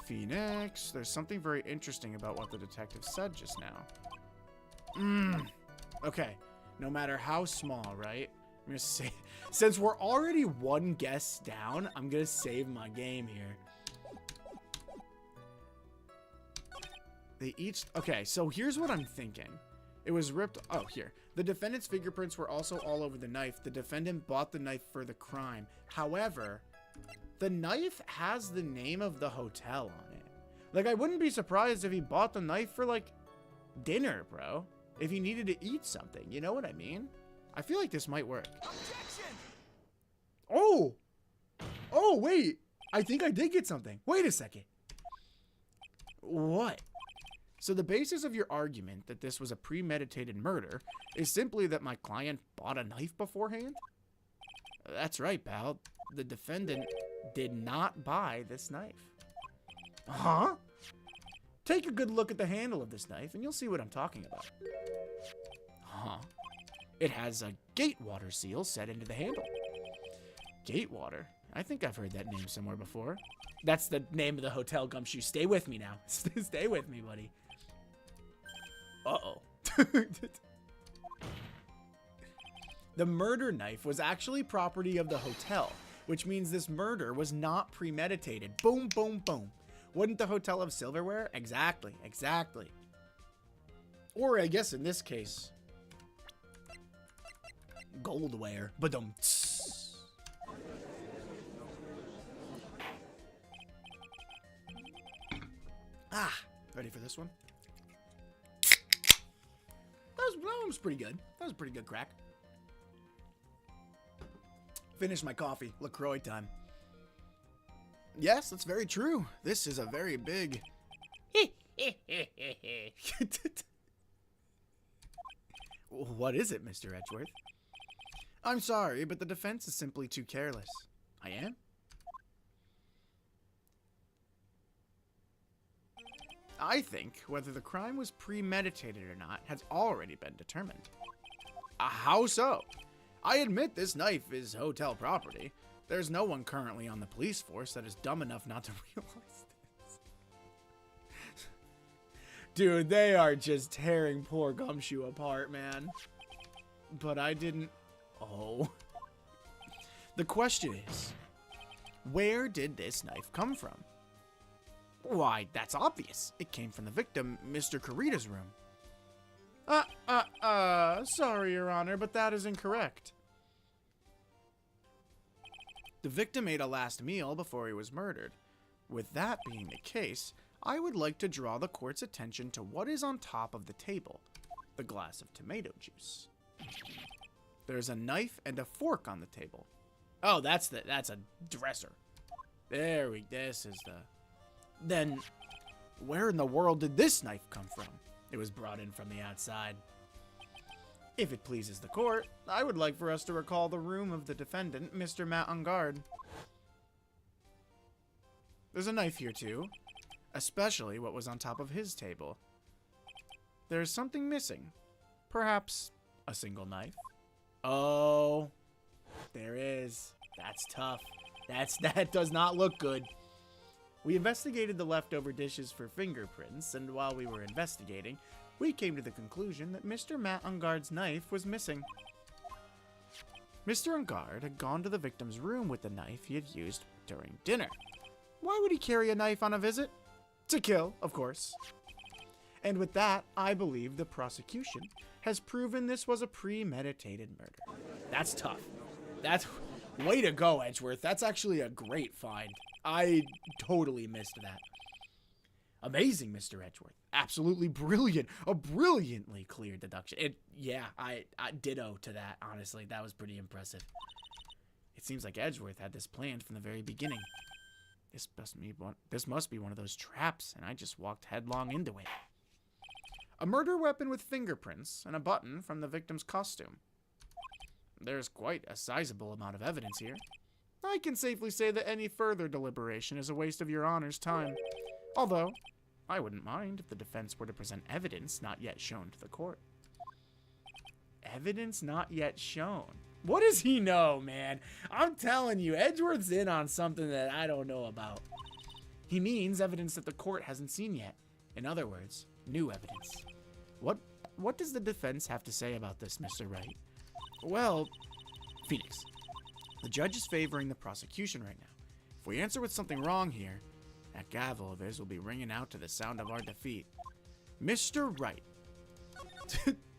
Phoenix, there's something very interesting about what the detective said just now. Okay, no matter how small, right? I'm gonna say, since we're already one guess down, I'm gonna save my game here. They each, okay, so here's what I'm thinking. It was ripped, oh, here. The defendant's fingerprints were also all over the knife. The defendant bought the knife for the crime. However, the knife has the name of the hotel on it. Like, I wouldn't be surprised if he bought the knife for, like, dinner, bro. If he needed to eat something, you know what I mean? I feel like this might work. Objection! Oh! Oh, wait. I think I did get something. Wait a second. What? So the basis of your argument that this was a premeditated murder is simply that my client bought a knife beforehand? That's right, pal. The defendant did not buy this knife. Huh? Take a good look at the handle of this knife and you'll see what I'm talking about. Huh? It has a Gatewater seal set into the handle. Gatewater? I think I've heard that name somewhere before. That's the name of the hotel, Gumshoe. Stay with me now. Stay with me, buddy. Uh-oh. The murder knife was actually property of the hotel, which means this murder was not premeditated. Boom, boom, boom. Wouldn't the hotel have silverware? Exactly, exactly. Or I guess in this case, goldware. Ba-dum. Ah, ready for this one? That was pretty good. That was a pretty good crack. Finish my coffee. LaCroix time. Yes, that's very true. This is a very big... What is it, Mr. Edgeworth? I'm sorry, but the defense is simply too careless. I am? I think whether the crime was premeditated or not has already been determined. How so? I admit this knife is hotel property. There's no one currently on the police force that is dumb enough not to realize this. Dude, they are just tearing poor Gumshoe apart, man. But I didn't... Oh. The question is, where did this knife come from? Why, that's obvious. It came from the victim, Mr. Kurita's room. Sorry, Your Honor, but that is incorrect. The victim ate a last meal before he was murdered. With that being the case, I would like to draw the court's attention to what is on top of the table. The glass of tomato juice. There's a knife and a fork on the table. Oh, that's a dresser. This is the... Then, where in the world did this knife come from? It was brought in from the outside. If it pleases the court, I would like for us to recall the room of the defendant, Mr. Matt Angard. There's a knife here too, especially what was on top of his table. There's something missing. Perhaps a single knife. Oh, there is. That's tough. That does not look good. We investigated the leftover dishes for fingerprints, and while we were investigating, we came to the conclusion that Mr. Matt Angard's knife was missing. Mr. Angard had gone to the victim's room with the knife he had used during dinner. Why would he carry a knife on a visit? To kill, of course. And with that, I believe the prosecution has proven this was a premeditated murder. That's tough. That's way to go, Edgeworth. That's actually a great find. I totally missed that. Amazing, Mr. Edgeworth. Absolutely brilliant. A brilliantly clear deduction. I ditto to that, honestly. That was pretty impressive. It seems like Edgeworth had this planned from the very beginning. This must be one of those traps, and I just walked headlong into it. A murder weapon with fingerprints and a button from the victim's costume. There's quite a sizable amount of evidence here. I can safely say that any further deliberation is a waste of your Honor's time. Although, I wouldn't mind if the defense were to present evidence not yet shown to the court. Evidence not yet shown? What does he know, man? I'm telling you, Edgeworth's in on something that I don't know about. He means evidence that the court hasn't seen yet. In other words, new evidence. What does the defense have to say about this, Mr. Wright? Well, Phoenix, the judge is favoring the prosecution right now. If we answer with something wrong here, that gavel of his will be ringing out to the sound of our defeat. Mr. Wright,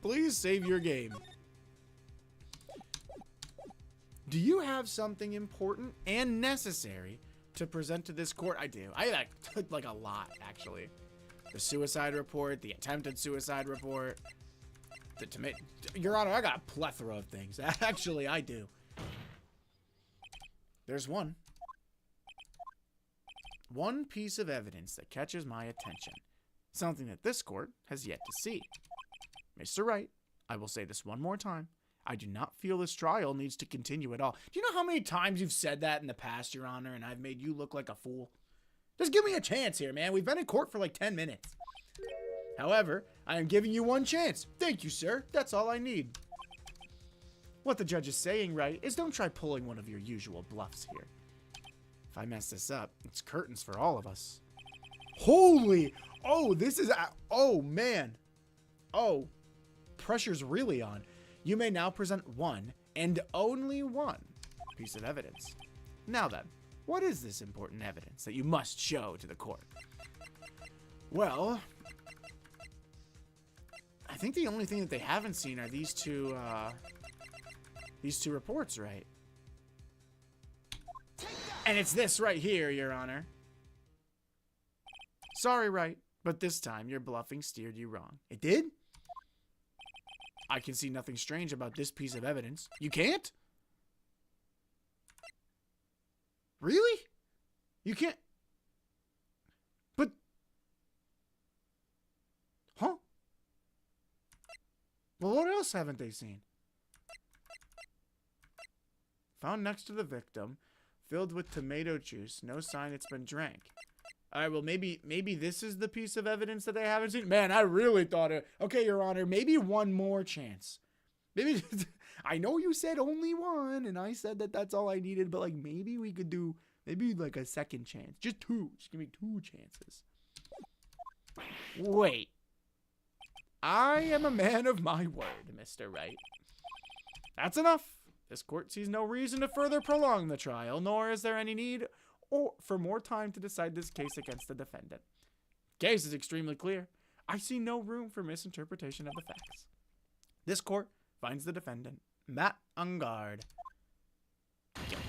please save your game. Do you have something important and necessary to present to this court? I do. I like a lot, actually. The suicide report, the attempted suicide report, the tomato. Your Honor, I got a plethora of things. Actually, I do. There's one. One piece of evidence that catches my attention. Something that this court has yet to see. Mr. Wright, I will say this one more time. I do not feel this trial needs to continue at all. Do you know how many times you've said that in the past, Your Honor, and I've made you look like a fool? Just give me a chance here, man. We've been in court for like 10 minutes. However, I am giving you one chance. Thank you, sir. That's all I need. What the judge is saying, Wright, is don't try pulling one of your usual bluffs here. If I mess this up, it's curtains for all of us. Holy! Oh, this is... Oh, man. Oh, pressure's really on. You may now present one, and only one, piece of evidence. Now then, what is this important evidence that you must show to the court? Well, I think the only thing that they haven't seen are these two reports, right? And it's this right here, Your Honor. Sorry, Wright, but this time your bluffing steered you wrong. It did? I can see nothing strange about this piece of evidence. You can't? Really? You can't? But... Huh? Well, what else haven't they seen? Found next to the victim, filled with tomato juice. No sign it's been drank. All right, well, maybe this is the piece of evidence that they haven't seen. Man, I really thought it. Okay, Your Honor, maybe one more chance. Maybe I know you said only one, and I said that that's all I needed, but like maybe we could do maybe like a second chance. Just two. Just give me 2 chances. Wait. I am a man of my word, Mr. Wright. That's enough. This court sees no reason to further prolong the trial, nor is there any need or for more time to decide this case against the defendant. Case is extremely clear. I see no room for misinterpretation of the facts. This court finds the defendant, Matt Ungard, guilty.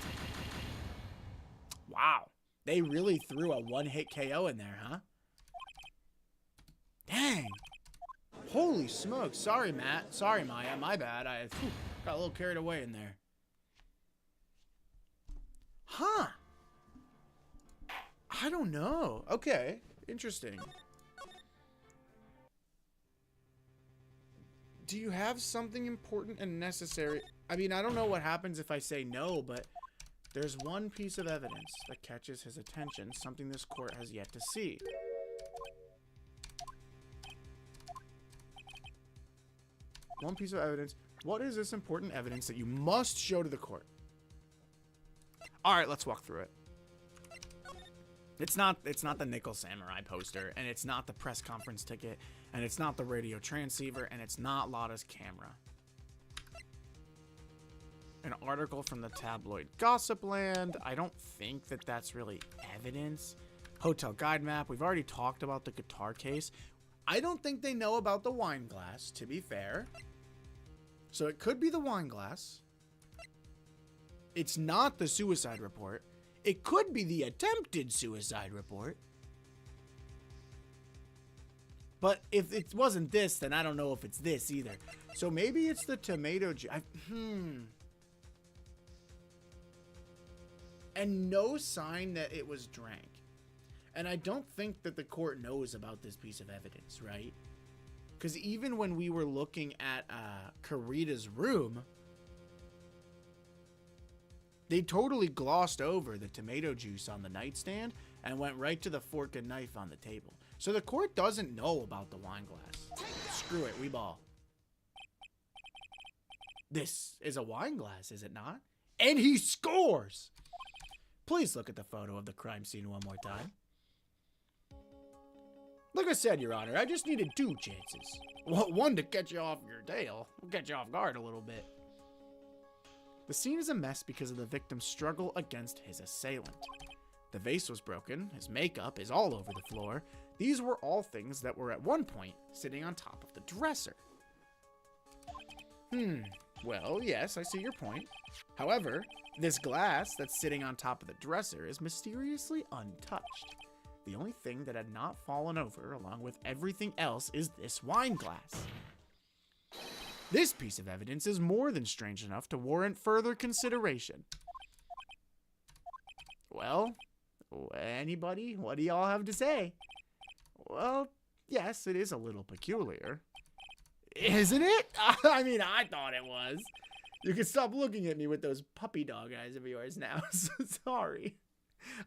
Wow. They really threw a one-hit KO in there, huh? Dang. Holy smokes. Sorry, Matt. Sorry, Maya. My bad. I got a little carried away in there. Huh. I don't know. Okay. Interesting. Do you have something important and necessary? I mean, I don't know what happens if I say no, but there's one piece of evidence that catches his attention, something this court has yet to see. One piece of evidence. What is this important evidence that you must show to the court? All right, let's walk through it. It's not the Nickel Samurai poster, and it's not the press conference ticket, and it's not the radio transceiver, and it's not Lotta's camera. An article from the tabloid Gossipland. I don't think that that's really evidence. Hotel guide map. We've already talked about the guitar case. I don't think they know about the wine glass, to be fair. So it could be the wine glass. It's not the suicide report. It could be the attempted suicide report. But if it wasn't this, then I don't know if it's this either. So maybe it's the tomato juice. And no sign that it was drank. And I don't think that the court knows about this piece of evidence, right? Because even when we were looking at Karita's room, they totally glossed over the tomato juice on the nightstand and went right to the fork and knife on the table. So the court doesn't know about the wine glass. Screw it, we ball. This is a wine glass, is it not? And he scores! Please look at the photo of the crime scene one more time. Like I said, Your Honor, I just needed 2 chances. Well, one to catch you off your tail. We'll catch you off guard a little bit. The scene is a mess because of the victim's struggle against his assailant. The vase was broken, his makeup is all over the floor. These were all things that were at one point sitting on top of the dresser. Well, yes, I see your point. However, this glass that's sitting on top of the dresser is mysteriously untouched. The only thing that had not fallen over, along with everything else, is this wine glass. This piece of evidence is more than strange enough to warrant further consideration. Well, anybody? What do y'all have to say? Well, yes, it is a little peculiar. Isn't it? I mean, I thought it was. You can stop looking at me with those puppy dog eyes of yours now. So sorry.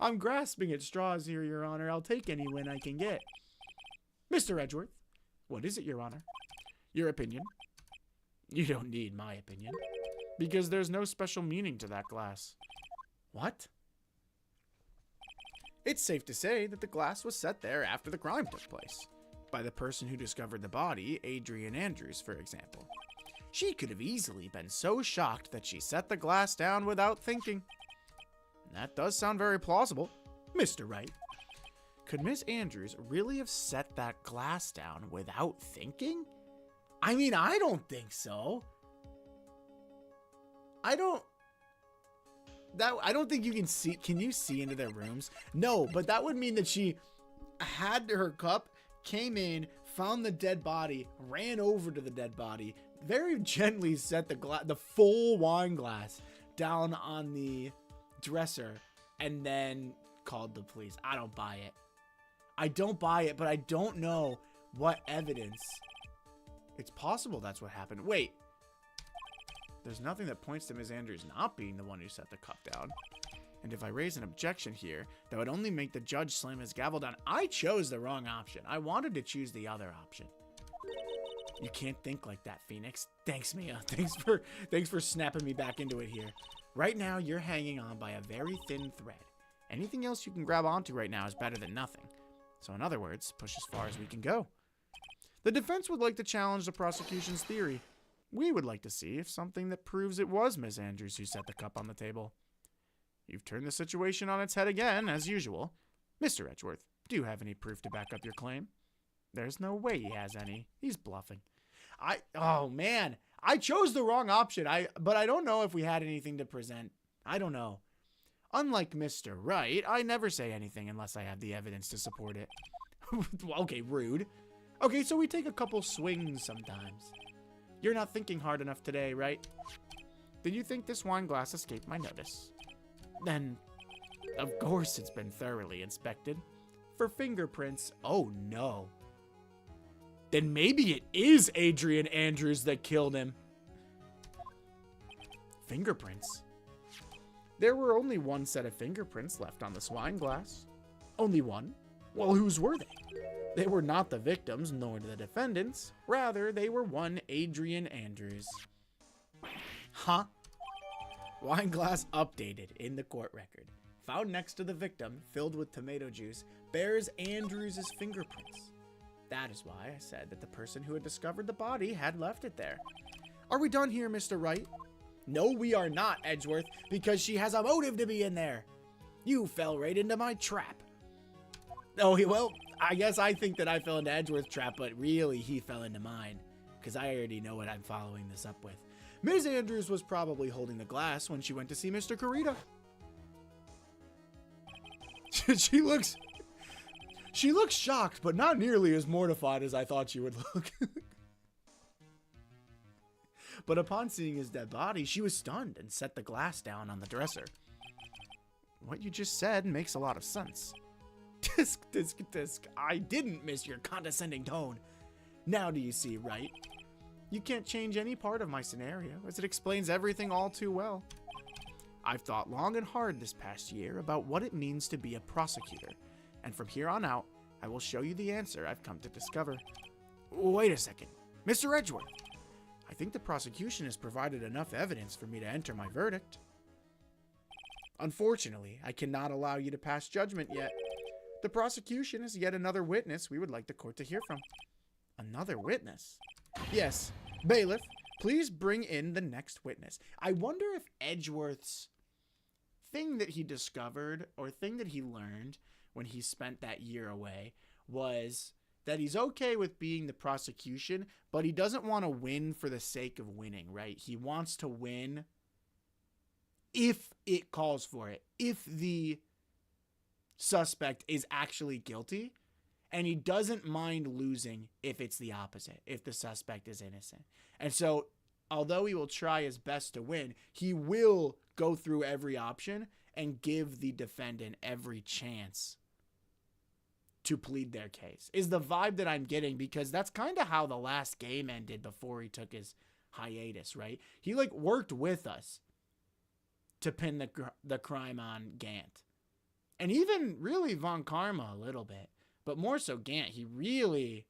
I'm grasping at straws here, Your Honor. I'll take any win I can get. Mr. Edgeworth, what is it, Your Honor? Your opinion? You don't need my opinion, because there's no special meaning to that glass. What? It's safe to say that the glass was set there after the crime took place. By the person who discovered the body, Adrian Andrews, for example. She could have easily been so shocked that she set the glass down without thinking. That does sound very plausible, Mr. Wright. Could Miss Andrews really have set that glass down without thinking? I mean, I don't think so. I don't think you can see. Can you see into their rooms? No, but that would mean that she had her cup, came in, found the dead body, ran over to the dead body, very gently set the full wine glass down on the dresser, and then called the police. I don't buy it. I don't buy it, but I don't know what evidence. It's possible that's what happened. Wait. There's nothing that points to Ms. Andrews not being the one who set the cup down. And if I raise an objection here, that would only make the judge slam his gavel down. I chose the wrong option. I wanted to choose the other option. You can't think like that, Phoenix. Thanks, Mia. Thanks for snapping me back into it here. Right now, you're hanging on by a very thin thread. Anything else you can grab onto right now is better than nothing. So in other words, push as far as we can go. The defense would like to challenge the prosecution's theory. We would like to see if something that proves it was Ms. Andrews who set the cup on the table. You've turned the situation on its head again, as usual. Mr. Edgeworth, do you have any proof to back up your claim? There's no way he has any. He's bluffing. Oh man, I chose the wrong option. But I don't know if we had anything to present. I don't know. Unlike Mr. Wright, I never say anything unless I have the evidence to support it. Okay, rude. Okay, so we take a couple swings sometimes. You're not thinking hard enough today, right? Did you think this wine glass escaped my notice? Then, of course it's been thoroughly inspected. For fingerprints, oh no. Then maybe it is Adrian Andrews that killed him. Fingerprints? There were only one set of fingerprints left on this wine glass. Only one? Well, whose were they? They were not the victims, nor the defendants. Rather, they were one Adrian Andrews. Huh? Wine glass updated in the court record. Found next to the victim, filled with tomato juice, bears Andrews' fingerprints. That is why I said that the person who had discovered the body had left it there. Are we done here, Mr. Wright? No, we are not, Edgeworth, because she has a motive to be in there. You fell right into my trap. Oh, well, I guess I think that I fell into Edgeworth's trap, but really he fell into mine. Because I already know what I'm following this up with. Ms. Andrews was probably holding the glass when she went to see Mr. Carita. She looks shocked, but not nearly as mortified as I thought she would look. But upon seeing his dead body, she was stunned and set the glass down on the dresser. What you just said makes a lot of sense. Tisk, tisk, tisk. I didn't miss your condescending tone. Now do you see, right? You can't change any part of my scenario, as it explains everything all too well. I've thought long and hard this past year about what it means to be a prosecutor, and from here on out, I will show you the answer I've come to discover. Wait a second. Mr. Edgeworth, I think the prosecution has provided enough evidence for me to enter my verdict. Unfortunately, I cannot allow you to pass judgment yet. The prosecution is yet another witness we would like the court to hear from. Another witness? Yes. Bailiff, please bring in the next witness. I wonder if Edgeworth's thing that he discovered or thing that he learned when he spent that year away was that he's okay with being the prosecution, but he doesn't want to win for the sake of winning, right? He wants to win if it calls for it, if the suspect is actually guilty, and he doesn't mind losing if it's the opposite, if the suspect is innocent. And so, although he will try his best to win, he will go through every option and give the defendant every chance to plead their case, is the vibe that I'm getting, because that's kind of how the last game ended before he took his hiatus, right? He like worked with us to pin the crime on Gant. And even really Von Karma a little bit, but more so Gant. He really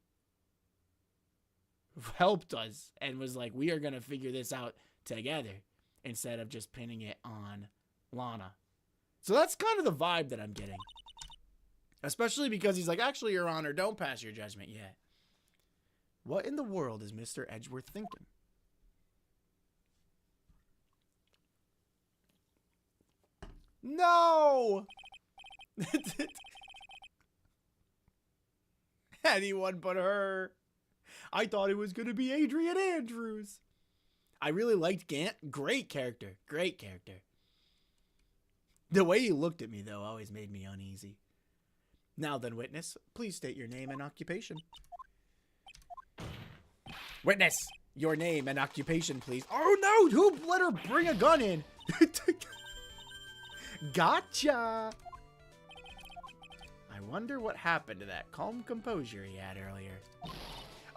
helped us and was like, we are going to figure this out together instead of just pinning it on Lana. So that's kind of the vibe that I'm getting. Especially because he's like, actually, Your Honor, don't pass your judgment yet. What in the world is Mr. Edgeworth thinking? No! Anyone but her. I thought it was going to be Adrian Andrews. I really liked Gant. Great character. Great character. The way he looked at me, though, always made me uneasy. Now then, witness, please state your name and occupation. Witness, your name and occupation, please. Oh, no! Who let her bring a gun in? Gotcha! I wonder what happened to that calm composure he had earlier.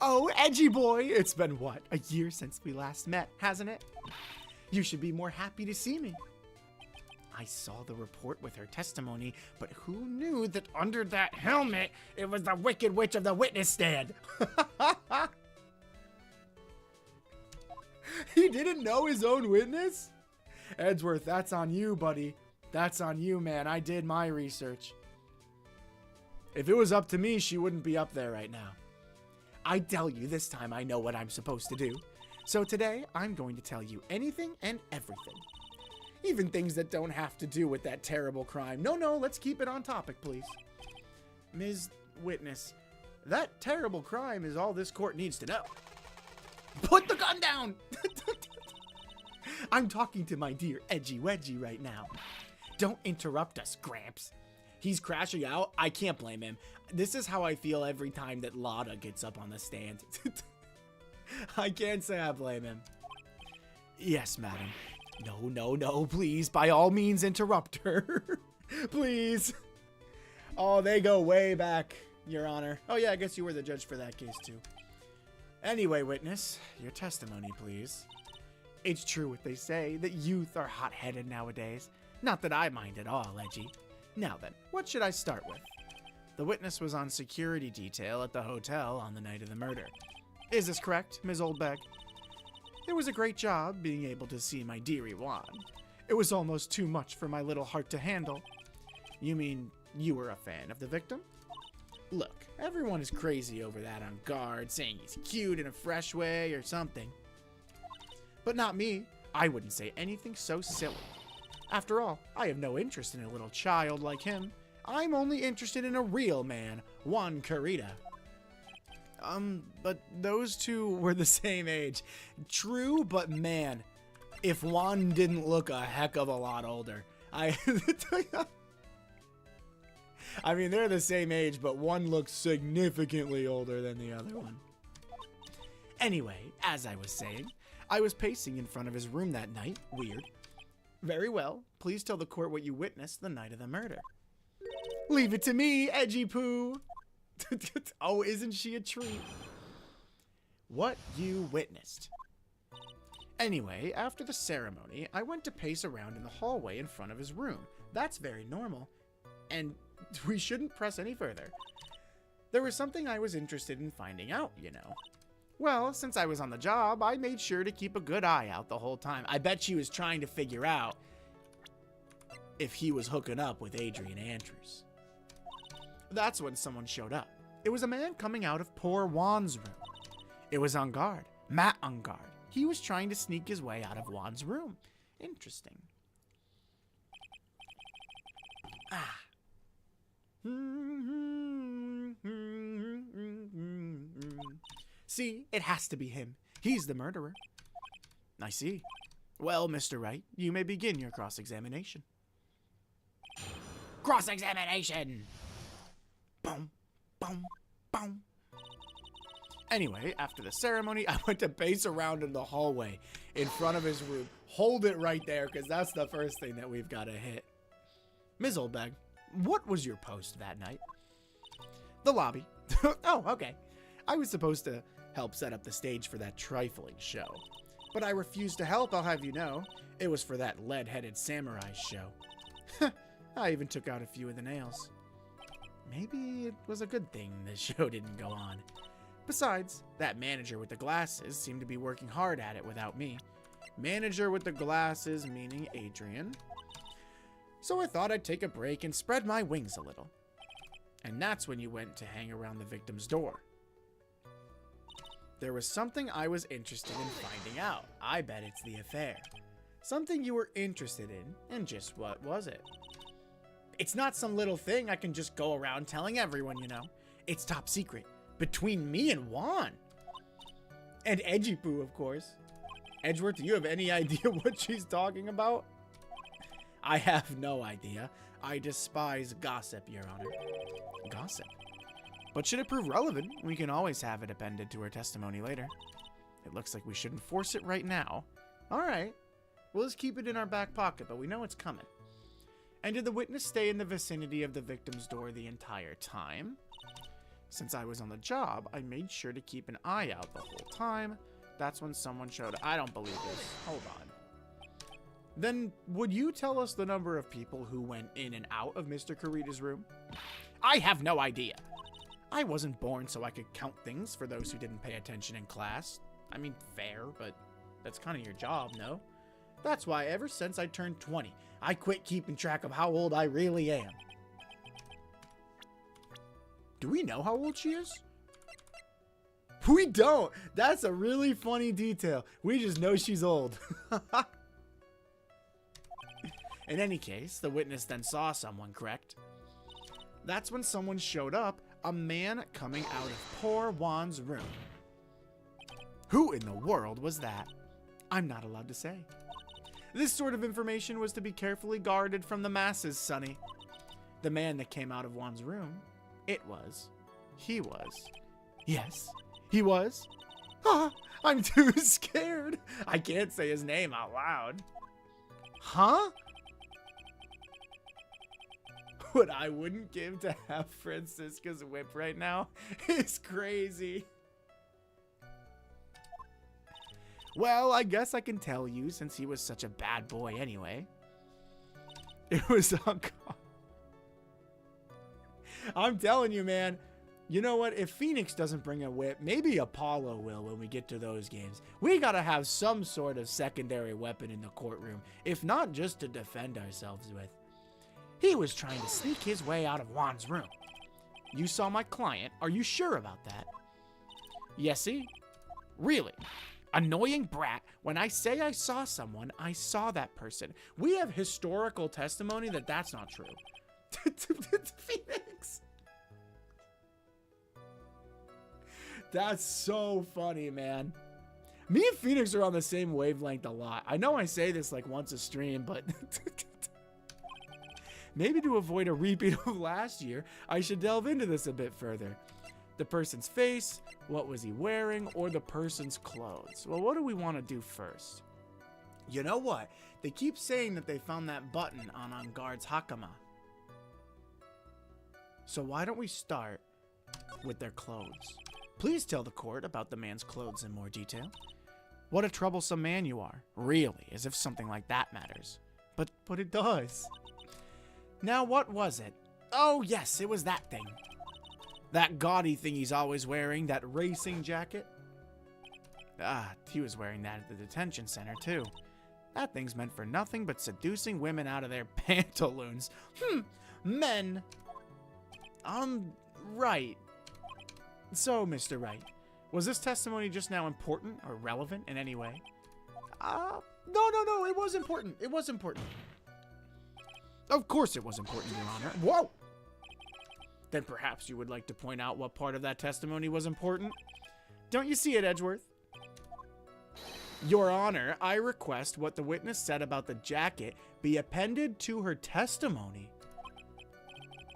Oh, edgy boy! It's been, what, a year since we last met, hasn't it? You should be more happy to see me. I saw the report with her testimony, but who knew that under that helmet, it was the Wicked Witch of the witness stand? He didn't know his own witness? Edgeworth, that's on you, buddy. That's on you, man. I did my research. If it was up to me, she wouldn't be up there right now. I tell you, this time I know what I'm supposed to do. So today, I'm going to tell you anything and everything. Even things that don't have to do with that terrible crime. No, let's keep it on topic, please. Ms. Witness, that terrible crime is all this court needs to know. Put the gun down! I'm talking to my dear Edgy Wedgie right now. Don't interrupt us, Gramps. He's crashing out. I can't blame him. This is how I feel every time that Lada gets up on the stand. I can't say I blame him. Yes, madam. No, please. By all means, interrupt her. Please. Oh, they go way back, Your Honor. Oh, yeah, I guess you were the judge for that case, too. Anyway, witness, your testimony, please. It's true what they say, that youth are hot-headed nowadays. Not that I mind at all, Edgy. Now then, what should I start with? The witness was on security detail at the hotel on the night of the murder. Is this correct, Ms. Oldbeg? It was a great job being able to see my dearie Juan. It was almost too much for my little heart to handle. You mean you were a fan of the victim? Look, everyone is crazy over that on guard, saying he's cute in a fresh way or something. But not me. I wouldn't say anything so silly. After all, I have no interest in a little child like him, I'm only interested in a real man, Juan Carita. But those two were the same age. True, but man, if Juan didn't look a heck of a lot older. I mean, they're the same age, but one looks significantly older than the other one. Anyway, as I was saying, I was pacing in front of his room that night. Weird. Very well. Please tell the court what you witnessed the night of the murder. Leave it to me, Edgy Poo. Oh, isn't she a treat? What you witnessed. Anyway, after the ceremony, I went to pace around in the hallway in front of his room. That's very normal. And we shouldn't press any further. There was something I was interested in finding out, you know. Well, since I was on the job, I made sure to keep a good eye out the whole time. I bet she was trying to figure out if he was hooking up with Adrian Andrews. That's when someone showed up. It was a man coming out of poor Juan's room. It was on guard. Matt on guard. He was trying to sneak his way out of Juan's room. Interesting. See, it has to be him. He's the murderer. I see. Well, Mr. Wright, you may begin your cross-examination. Cross-examination! Boom, boom, boom. Anyway, after the ceremony, I went to pace around in the hallway in front of his room. Hold it right there, because that's the first thing that we've got to hit. Ms. Oldbag, what was your post that night? The lobby. Oh, okay. I was supposed to help set up the stage for that trifling show. But I refused to help, I'll have you know. It was for that lead-headed samurai show. I even took out a few of the nails. Maybe it was a good thing the show didn't go on. Besides, that manager with the glasses seemed to be working hard at it without me. Manager with the glasses meaning Adrian. So I thought I'd take a break and spread my wings a little. And that's when you went to hang around the victim's door. There was something I was interested in finding out. I bet it's the affair. Something you were interested in, and just what was it? It's not some little thing I can just go around telling everyone, you know. It's top secret. Between me and Juan. And Edgy Poo, of course. Edgeworth, do you have any idea what she's talking about? I have no idea. I despise gossip, Your Honor. Gossip? But should it prove relevant, we can always have it appended to her testimony later. It looks like we shouldn't force it right now. Alright. We'll just keep it in our back pocket, but we know it's coming. And did the witness stay in the vicinity of the victim's door the entire time? Since I was on the job, I made sure to keep an eye out the whole time. That's when someone showed up. I don't believe this. Hold on. Then, would you tell us the number of people who went in and out of Mr. Carita's room? I have no idea. I wasn't born so I could count things for those who didn't pay attention in class. I mean, fair, but that's kind of your job, no? That's why ever since I turned 20, I quit keeping track of how old I really am. Do we know how old she is? We don't. That's a really funny detail. We just know she's old. In any case, the witness then saw someone, correct? That's when someone showed up, a man coming out of poor Juan's room. Who in the world was that? I'm not allowed to say. This sort of information was to be carefully guarded from the masses, Sonny. The man that came out of Juan's room, he was. Yes, he was. Ah, I'm too scared. I can't say his name out loud. Huh? What I wouldn't give to have Francisca's whip right now is crazy. Well, I guess I can tell you since he was such a bad boy anyway. It was Uncle. I'm telling you, man. You know what? If Phoenix doesn't bring a whip, maybe Apollo will when we get to those games. We gotta have some sort of secondary weapon in the courtroom, if not just to defend ourselves with. He was trying to sneak his way out of Juan's room. You saw my client. Are you sure about that? Yesy? Really? Annoying brat. When I say I saw someone, I saw that person. We have historical testimony that that's not true. Phoenix. That's so funny, man. Me and Phoenix are on the same wavelength a lot. I know I say this like once a stream, but maybe to avoid a repeat of last year, I should delve into this a bit further. The person's face, what was he wearing, or the person's clothes? Well, what do we want to do first? You know what? They keep saying that they found that button on guard's hakama. So why don't we start with their clothes? Please tell the court about the man's clothes in more detail. What a troublesome man you are. Really, as if something like that matters. But it does. Now, what was it? Oh, yes, it was that thing. That gaudy thing he's always wearing, that racing jacket. Ah, he was wearing that at the detention center, too. That thing's meant for nothing but seducing women out of their pantaloons. Men. Right. So, Mr. Wright, was this testimony just now important or relevant in any way? No, it was important. It was important. Of course it was important, Your Honor. Whoa! Then perhaps you would like to point out what part of that testimony was important? Don't you see it, Edgeworth? Your Honor, I request what the witness said about the jacket be appended to her testimony.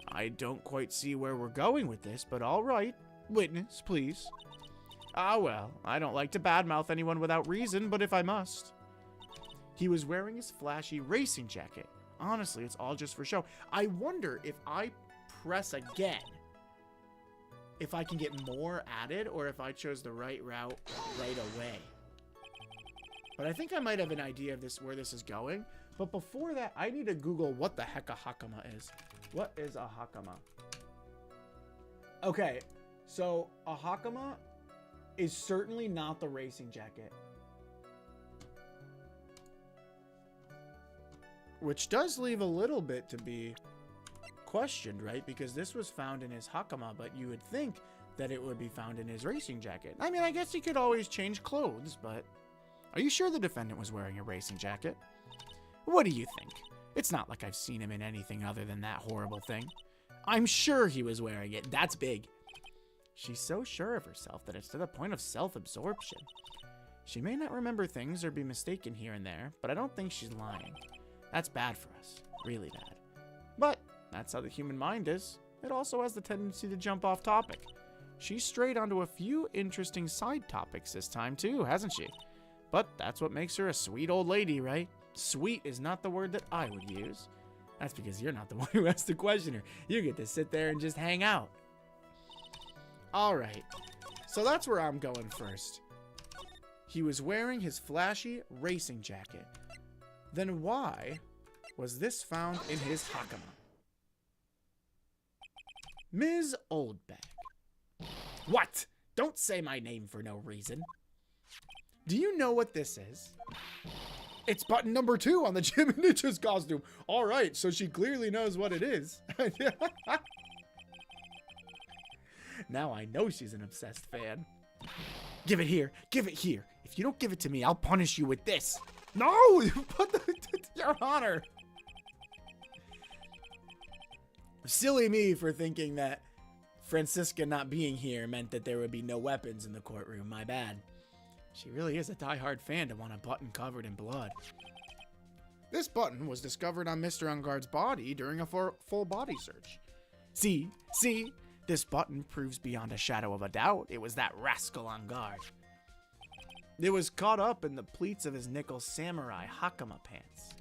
I don't quite see where we're going with this, but all right. Witness, please. Ah, well, I don't like to badmouth anyone without reason, but if I must. He was wearing his flashy racing jacket. Honestly, it's all just for show. I wonder if I press again, if I can get more added, or if I chose the right route right away. But I think I might have an idea of this, where this is going. But before that, I need to Google what the heck a hakama is. What is a hakama? Okay, so a hakama is certainly not the racing jacket. Which does leave a little bit to be questioned, right? Because this was found in his hakama, but you would think that it would be found in his racing jacket. I mean, I guess he could always change clothes, but... Are you sure the defendant was wearing a racing jacket? What do you think? It's not like I've seen him in anything other than that horrible thing. I'm sure he was wearing it. That's big. She's so sure of herself that it's to the point of self-absorption. She may not remember things or be mistaken here and there, but I don't think she's lying. That's bad for us. Really bad. But that's how the human mind is. It also has the tendency to jump off topic. She's strayed onto a few interesting side topics this time too, hasn't she? But that's what makes her a sweet old lady, right? Sweet is not the word that I would use. That's because you're not the one who asked the questioner. You get to sit there and just hang out. Alright, so that's where I'm going first. He was wearing his flashy racing jacket. Then why was this found in his hakama? Ms. Oldbag. What? Don't say my name for no reason. Do you know what this is? It's button number 2 on the Jimmy Ninja's costume. All right, so she clearly knows what it is. Now I know she's an obsessed fan. Give it here. Give it here. If you don't give it to me, I'll punish you with this. No! Your Honor. Silly me for thinking that Francisca not being here meant that there would be no weapons in the courtroom. My bad. She really is a die-hard fan to want a button covered in blood. This button was discovered on Mr. Ungard's body during a full body search. See? This button proves beyond a shadow of a doubt it was that rascal Ungard. It was caught up in the pleats of his nickel samurai hakama pants.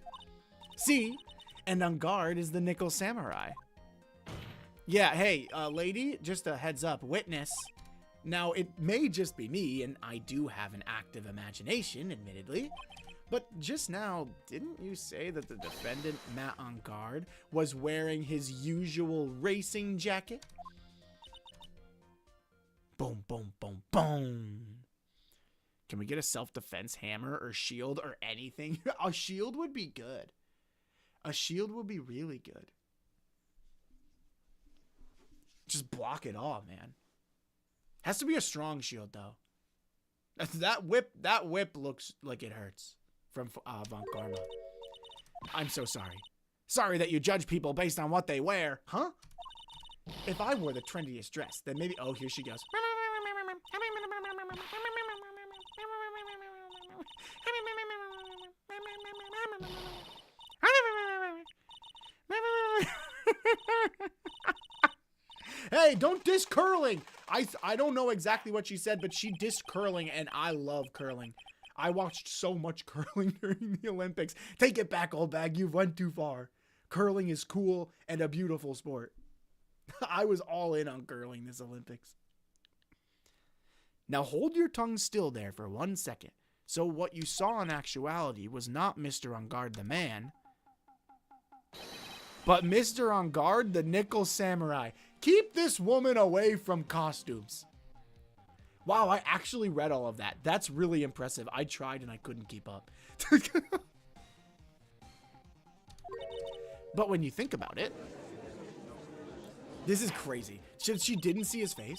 See? And Ungard is the nickel samurai. Yeah, hey, lady, just a heads up, witness. Now, it may just be me, and I do have an active imagination, admittedly, but just now, didn't you say that the defendant, Matt Ungard, was wearing his usual racing jacket? Boom, boom, boom, boom. Can we get a self-defense hammer or shield or anything? A shield would be good. A shield would be really good. Just block it all, man. Has to be a strong shield, though. That whip looks like it hurts from Von Karma. I'm so sorry. Sorry that you judge people based on what they wear. Huh? If I wore the trendiest dress, then maybe... Oh, here she goes. Hey, don't diss curling. I don't know exactly what she said, but she dissed curling, and I love curling. I watched so much curling during the Olympics. Take it back, old bag. You've went too far. Curling is cool and a beautiful sport. I was all in on curling this Olympics. Now hold your tongue still there for 1 second. So what you saw in actuality was not Mr. On Guard the man, but Mr. On Guard the Nickel Samurai. Keep this woman away from costumes. Wow, I actually read all of that. That's really impressive. I tried and I couldn't keep up. But when you think about it, this is crazy. She didn't see his face.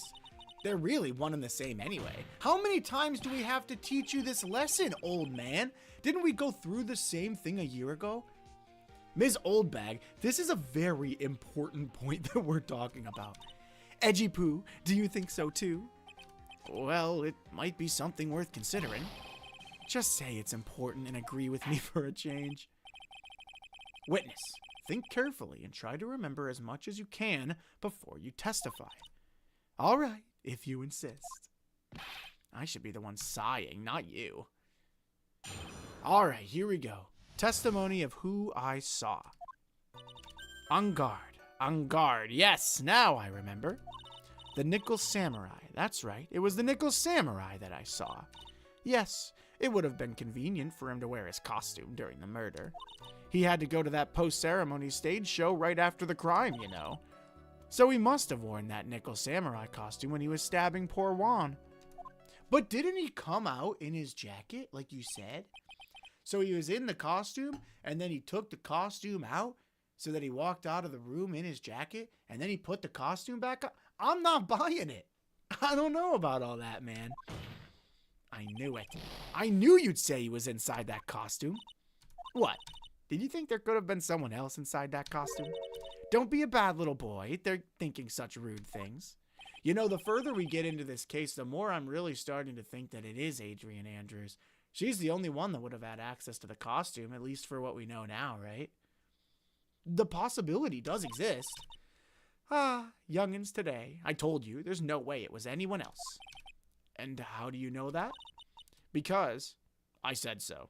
They're really one and the same anyway. How many times do we have to teach you this lesson, old man? Didn't we go through the same thing a year ago? Ms. Oldbag, this is a very important point that we're talking about. Edgy Poo, do you think so too? Well, it might be something worth considering. Just say it's important and agree with me for a change. Witness, think carefully and try to remember as much as you can before you testify. All right, if you insist. I should be the one sighing, not you. All right, here we go. Testimony of who I saw. On guard, yes, now I remember. The Nickel Samurai, that's right, it was the Nickel Samurai that I saw. Yes, it would have been convenient for him to wear his costume during the murder. He had to go to that post-ceremony stage show right after the crime, you know. So he must have worn that Nickel Samurai costume when he was stabbing poor Juan. But didn't he come out in his jacket, like you said? So he was in the costume, and then he took the costume out, so that he walked out of the room in his jacket, and then he put the costume back on? I'm not buying it. I don't know about all that, man. I knew it. I knew you'd say he was inside that costume. What? Did you think there could have been someone else inside that costume? Don't be a bad little boy. They're thinking such rude things. You know, the further we get into this case, the more I'm really starting to think that it is Adrienne Andrews. She's the only one that would have had access to the costume, at least for what we know now, right? The possibility does exist. Ah, youngins today. I told you, there's no way it was anyone else. And how do you know that? Because I said so.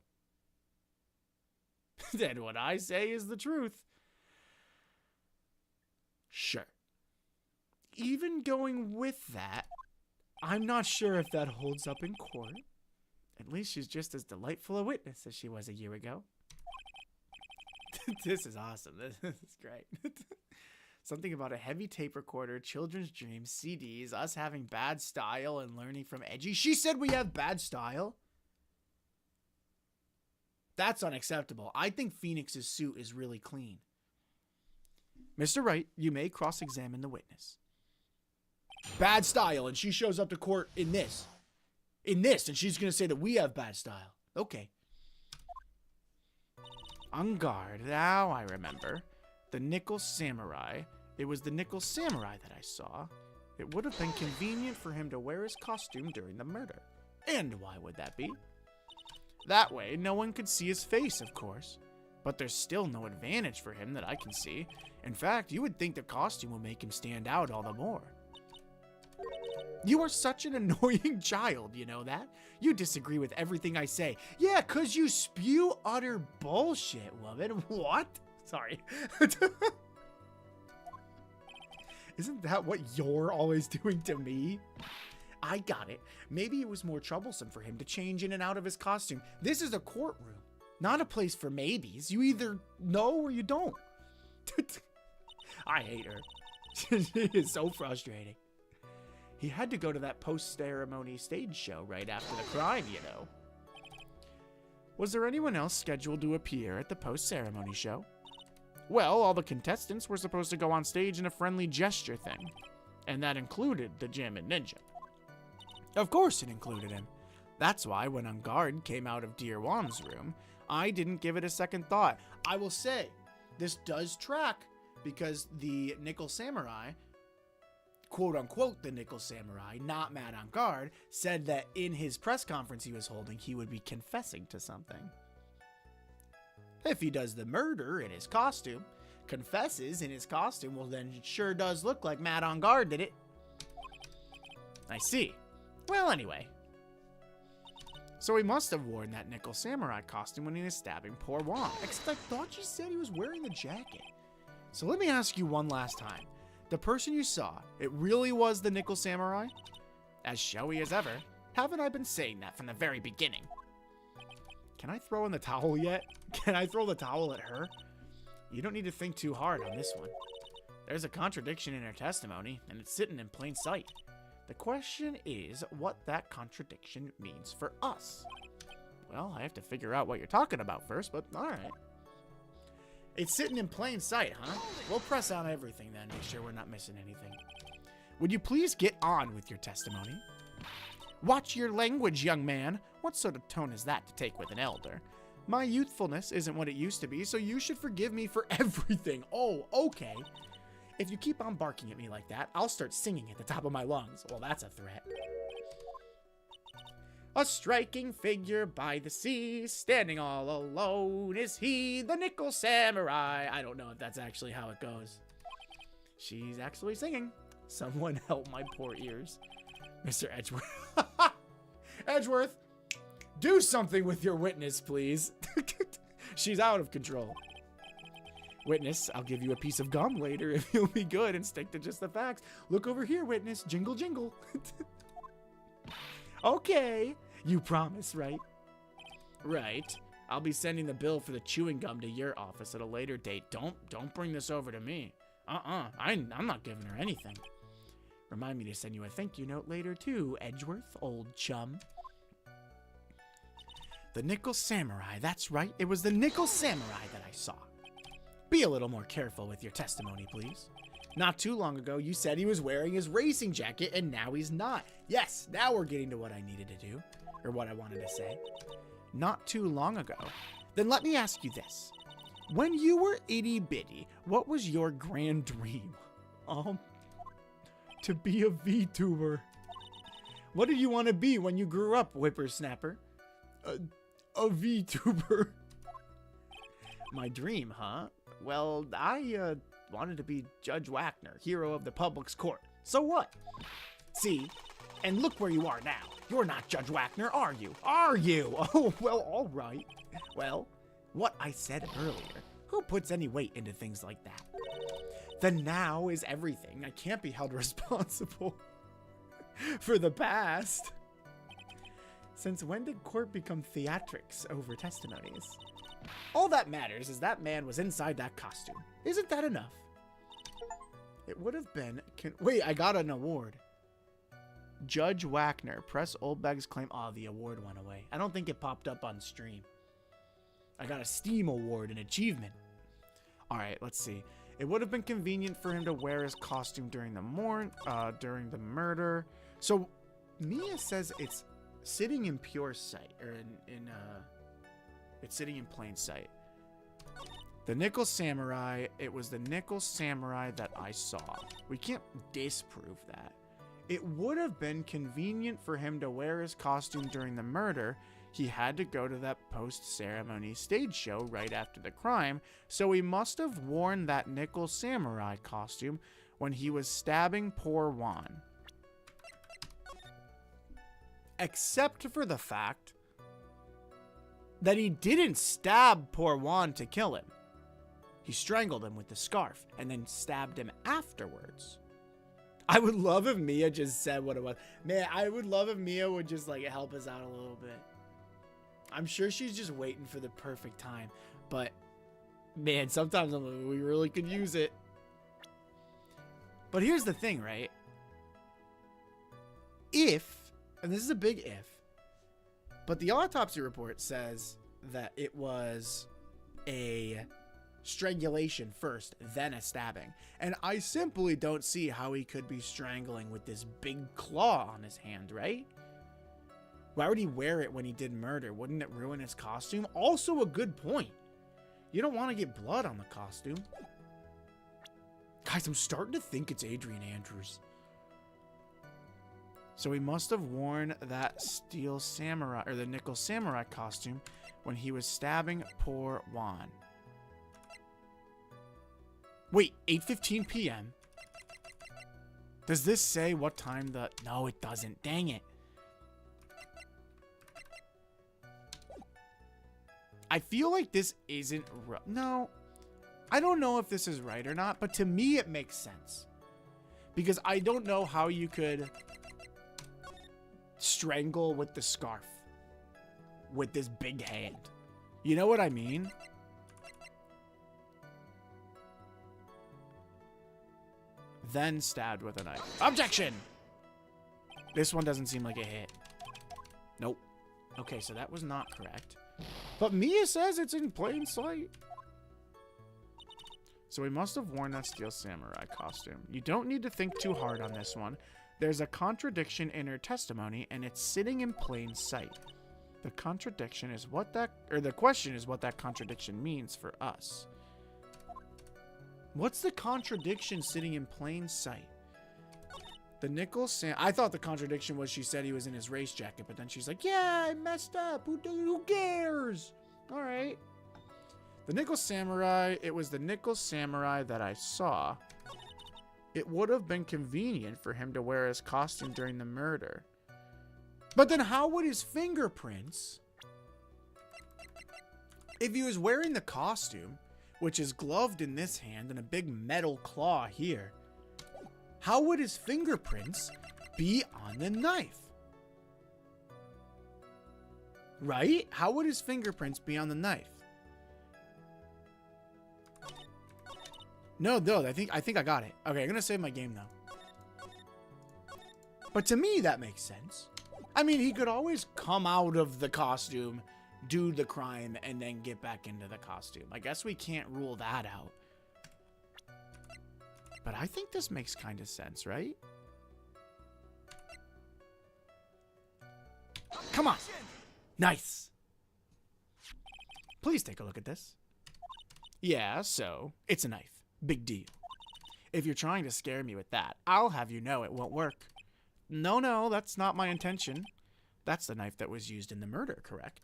Then what I say is the truth. Sure. Even going with that, I'm not sure if that holds up in court. At least she's just as delightful a witness as she was a year ago. This is awesome. This is great. Something about a heavy tape recorder, children's dreams, CDs, us having bad style and learning from Edgy. She said we have bad style? That's unacceptable. I think Phoenix's suit is really clean. Mr. Wright, you may cross-examine the witness. Bad style, and she shows up to court in this. And she's going to say that we have bad style. Okay. On guard, now I remember. The Nickel Samurai. It was the Nickel Samurai that I saw. It would have been convenient for him to wear his costume during the murder. And why would that be? That way, no one could see his face, of course. But there's still no advantage for him that I can see. In fact, you would think the costume would make him stand out all the more. You are such an annoying child, you know that? You disagree with everything I say. Yeah, 'cause you spew utter bullshit, woman. What? Sorry. Isn't that what you're always doing to me? I got it. Maybe it was more troublesome for him to change in and out of his costume. This is a courtroom, not a place for maybes. You either know or you don't. I hate her. She is so frustrating. He had to go to that post-ceremony stage show right after the crime, you know. Was there anyone else scheduled to appear at the post-ceremony show? Well, all the contestants were supposed to go on stage in a friendly gesture thing. And that included the Jammin' Ninja. Of course it included him. That's why when On Guard came out of Dear Juan's room, I didn't give it a second thought. I will say, this does track because the Nickel Samurai, quote unquote, the Nickel Samurai, not Matt on guard, said that in his press conference he was holding, he would be confessing to something. If he does the murder in his costume, confesses in his costume, well then it sure does look like Matt on guard did it. I see. Well, anyway. So he must have worn that Nickel Samurai costume when he was stabbing poor Juan. Except I thought you said he was wearing the jacket. So let me ask you one last time. The person you saw, it really was the Nickel Samurai? As showy as ever, haven't I been saying that from the very beginning? Can I throw in the towel yet? Can I throw the towel at her? You don't need to think too hard on this one. There's a contradiction in her testimony, and it's sitting in plain sight. The question is what that contradiction means for us. Well, I have to figure out what you're talking about first, but alright. It's sitting in plain sight, huh? We'll press on everything then, make sure we're not missing anything. Would you please get on with your testimony? Watch your language, young man. What sort of tone is that to take with an elder? My youthfulness isn't what it used to be, so you should forgive me for everything. Oh, okay. If you keep on barking at me like that, I'll start singing at the top of my lungs. Well, that's a threat. A striking figure by the sea, standing all alone is he, the Nickel Samurai. I don't know if that's actually how it goes. She's actually singing. Someone help my poor ears. Mr. Edgeworth. Edgeworth, do something with your witness, please. She's out of control. Witness, I'll give you a piece of gum later if you'll be good and stick to just the facts. Look over here, witness. Jingle, jingle. Okay. You promise, right? Right. I'll be sending the bill for the chewing gum to your office at a later date. Don't bring this over to me. I'm not giving her anything. Remind me to send you a thank you note later too, Edgeworth, old chum. The Nickel Samurai, that's right. It was the Nickel Samurai that I saw. Be a little more careful with your testimony, please. Not too long ago, you said he was wearing his racing jacket, and now he's not. Yes, now we're getting to what I needed to do, or what I wanted to say. Not too long ago. Then let me ask you this. When you were itty-bitty, what was your grand dream? To be a VTuber. What did you want to be when you grew up, whippersnapper? A VTuber. My dream, huh? Well, I wanted to be Judge Wagner, hero of the public's court. So what? See? And look where you are now. You're not Judge Wagner, are you? Are you? Oh, well, all right. Well, what I said earlier. Who puts any weight into things like that? The now is everything. I can't be held responsible for the past. Since when did court become theatrics over testimonies? All that matters is that man was inside that costume. Isn't that enough? It would have been... Wait, I got an award. Judge Wagner. Press Oldbag's claim. Oh, the award went away. I don't think it popped up on stream. I got a Steam award, an achievement. Alright, let's see. It would have been convenient for him to wear his costume during the during the murder. So, Mia says it's sitting in pure sight, or it's sitting in plain sight. The Nickel Samurai, it was the Nickel Samurai that I saw. We can't disprove that. It would have been convenient for him to wear his costume during the murder. He had to go to that post-ceremony stage show right after the crime, so he must have worn that Nickel Samurai costume when he was stabbing poor Juan. Except for the fact that he didn't stab poor Juan to kill him. He strangled him with the scarf and then stabbed him afterwards. I would love if Mia just said what it was. Man, I would love if Mia would just like help us out a little bit. I'm sure she's just waiting for the perfect time. But, man, sometimes I'm like, we really could use it. But here's the thing, right? If, and this is a big if, but the autopsy report says that it was a strangulation first, then a stabbing. And I simply don't see how he could be strangling with this big claw on his hand, right? Why would he wear it when he did murder? Wouldn't it ruin his costume? Also a good point. You don't want to get blood on the costume. Guys, I'm starting to think it's Adrian Andrews. So he must have worn that steel samurai, or the nickel samurai costume when he was stabbing poor Juan. Wait, 8:15 p.m.? Does this say what time the... No, it doesn't. Dang it. I feel like this isn't... No. I don't know if this is right or not, but to me it makes sense. Because I don't know how you could strangle with the scarf. With this big hand. You know what I mean? Then stabbed with a knife. Objection! This one doesn't seem like a hit. Nope. Okay, so that was not correct. But Mia says it's in plain sight. So he must have worn that steel samurai costume. You don't need to think too hard on this one. There's a contradiction in her testimony, and it's sitting in plain sight. The contradiction is what that... Or the question is what that contradiction means for us. What's the contradiction sitting in plain sight? The nickel sam... I thought the contradiction was she said he was in his race jacket, but then she's like, yeah, I messed up. Who cares? All right. The nickel samurai, it was the nickel samurai that I saw. It would have been convenient for him to wear his costume during the murder. But then how would his fingerprints... If he was wearing the costume, which is gloved in this hand and a big metal claw here, how would his fingerprints be on the knife? Right? How would his fingerprints be on the knife? No, I think I got it. Okay, I'm gonna save my game though. But to me, that makes sense. I mean, he could always come out of the costume, do the crime, and then get back into the costume. I guess we can't rule that out. But I think this makes kind of sense, right? Come on. Nice. Please take a look at this. Yeah, so it's a knife. Big deal. If you're trying to scare me with that, I'll have you know it won't work. No, that's not my intention. That's the knife that was used in the murder, correct?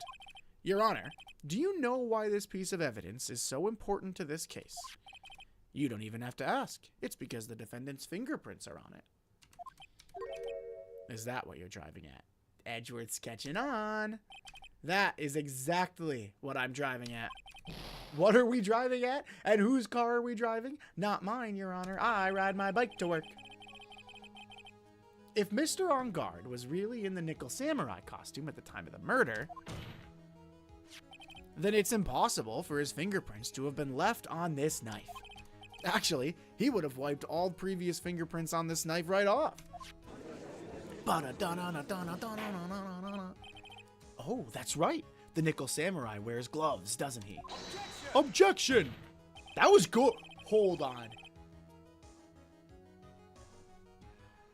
Your Honor, do you know why this piece of evidence is so important to this case? You don't even have to ask. It's because the defendant's fingerprints are on it. Is that what you're driving at? Edgeworth's catching on. That is exactly what I'm driving at. What are we driving at? And whose car are we driving? Not mine, Your Honor. I ride my bike to work. If Mr. On Guard was really in the nickel samurai costume at the time of the murder, then it's impossible for his fingerprints to have been left on this knife. Actually, he would have wiped all previous fingerprints on this knife right off. Oh, that's right. The nickel samurai wears gloves, doesn't he? Objection! That was good. Hold on.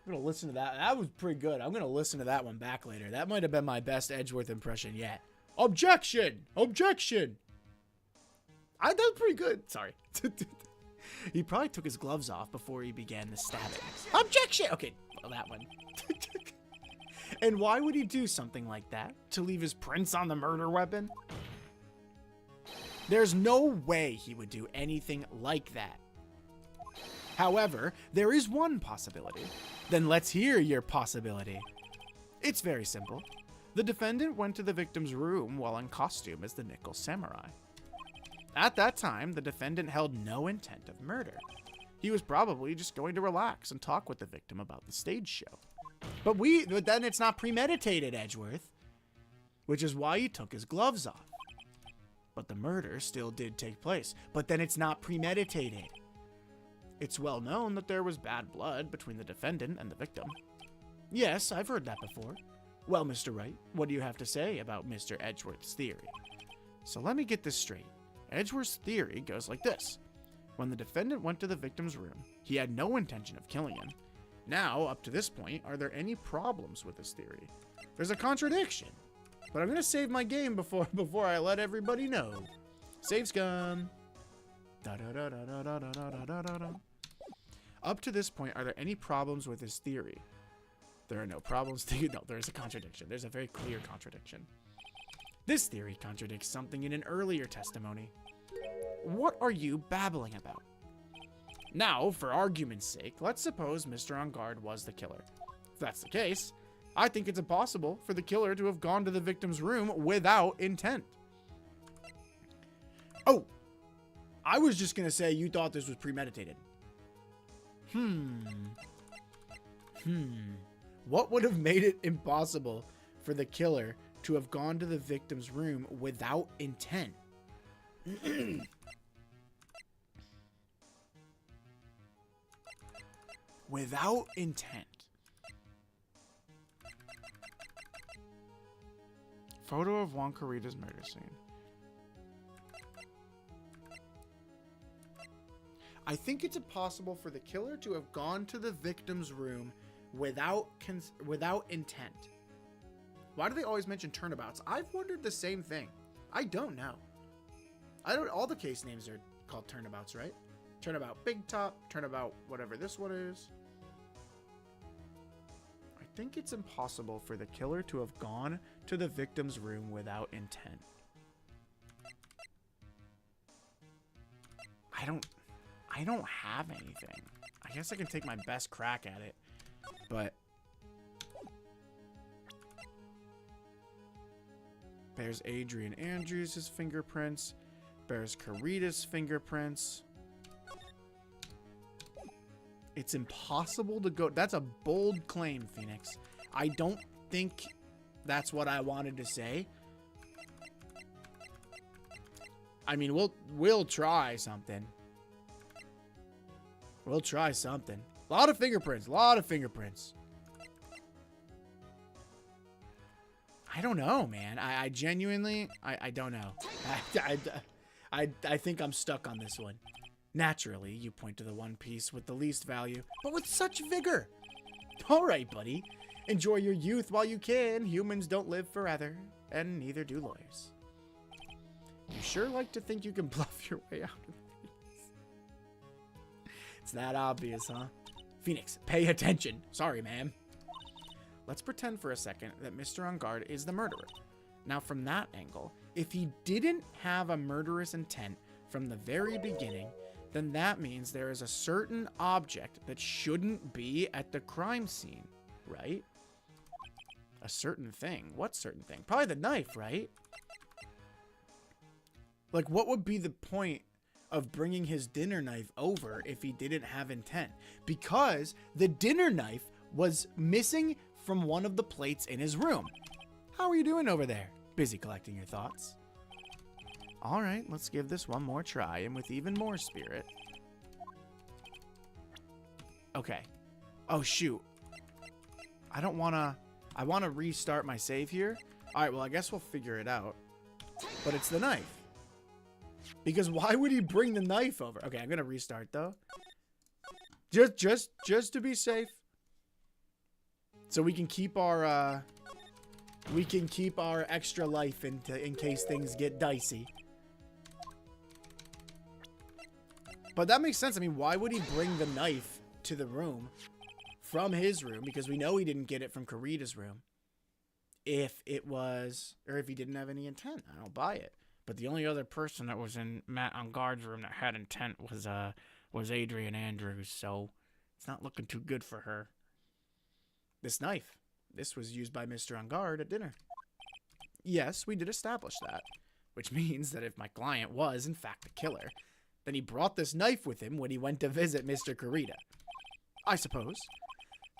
I'm going to listen to that. That was pretty good. I'm going to listen to that one back later. That might have been my best Edgeworth impression yet. Objection! Objection! That was pretty good. Sorry. He probably took his gloves off before he began the stabbing. Objection! Okay, well, that one. And why would he do something like that? To leave his prints on the murder weapon? There's no way he would do anything like that. However, there is one possibility. Then let's hear your possibility. It's very simple. The defendant went to the victim's room while in costume as the nickel samurai. At that time, the defendant held no intent of murder. He was probably just going to relax and talk with the victim about the stage show. But then it's not premeditated, Edgeworth. Which is why he took his gloves off. But the murder still did take place. But then it's not premeditated. It's well known that there was bad blood between the defendant and the victim. Yes, I've heard that before. Well, Mr. Wright, what do you have to say about Mr. Edgeworth's theory? So let me get this straight. Edgeworth's theory goes like this. When the defendant went to the victim's room, he had no intention of killing him. Now, up to this point, are there any problems with this theory? There's a contradiction. But I'm going to save my game before I let everybody know. Save scum. Da-da-da-da-da-da-da-da-da-da. Up to this point, are there any problems with his theory? There are no problems. No, there's a contradiction. There's a very clear contradiction. This theory contradicts something in an earlier testimony. What are you babbling about? Now, for argument's sake, let's suppose Mr. On Guard was the killer. If that's the case, I think it's impossible for the killer to have gone to the victim's room without intent. Oh, I was just going to say you thought this was premeditated. What would have made it impossible for the killer to have gone to the victim's room without intent? Without intent. Photo of Juan Carita's murder scene. I think it's impossible for the killer to have gone to the victim's room without intent. Why do they always mention turnabouts? I've wondered the same thing. I don't know. All the case names are called turnabouts, right? Turnabout Big Top, turnabout whatever this one is. I think it's impossible for the killer to have gone to the victim's room without intent. I don't have anything. I guess I can take my best crack at it, but bears Adrian Andrews' fingerprints, bears Carita's fingerprints. It's impossible to go. That's a bold claim, Phoenix. I don't think that's what I wanted to say. I mean, we'll try something. We'll try something. A lot of fingerprints. A lot of fingerprints. I don't know, man. I genuinely, I don't know. I think I'm stuck on this one. Naturally, you point to the one piece with the least value, but with such vigor. All right, buddy. Enjoy your youth while you can. Humans don't live forever, and neither do lawyers. You sure like to think you can bluff your way out of things. It's that obvious, huh? Phoenix, pay attention. Sorry, ma'am. Let's pretend for a second that Mr. On Guard is the murderer. Now, from that angle, if he didn't have a murderous intent from the very beginning, then that means there is a certain object that shouldn't be at the crime scene, right? A certain thing. What certain thing? Probably the knife, right? Like, what would be the point of bringing his dinner knife over if he didn't have intent? Because the dinner knife was missing from one of the plates in his room. How are you doing over there? Busy collecting your thoughts. All right, let's give this one more try, and with even more spirit. Okay. Oh, shoot. I want to restart my save here. All right, well, I guess we'll figure it out. But it's the knife. Because why would he bring the knife over? Okay, I'm going to restart, though. Just to be safe. So we can keep our extra life in case things get dicey. But that makes sense. I mean, why would he bring the knife to the room from his room? Because we know he didn't get it from Carita's room. If he didn't have any intent, I don't buy it. But the only other person that was in Matt On Guard's room that had intent was Adrian Andrews. So it's not looking too good for her. This knife. This was used by Mr. On Guard at dinner. Yes, we did establish that. Which means that if my client was, in fact, the killer, then he brought this knife with him when he went to visit Mr. Carita. I suppose.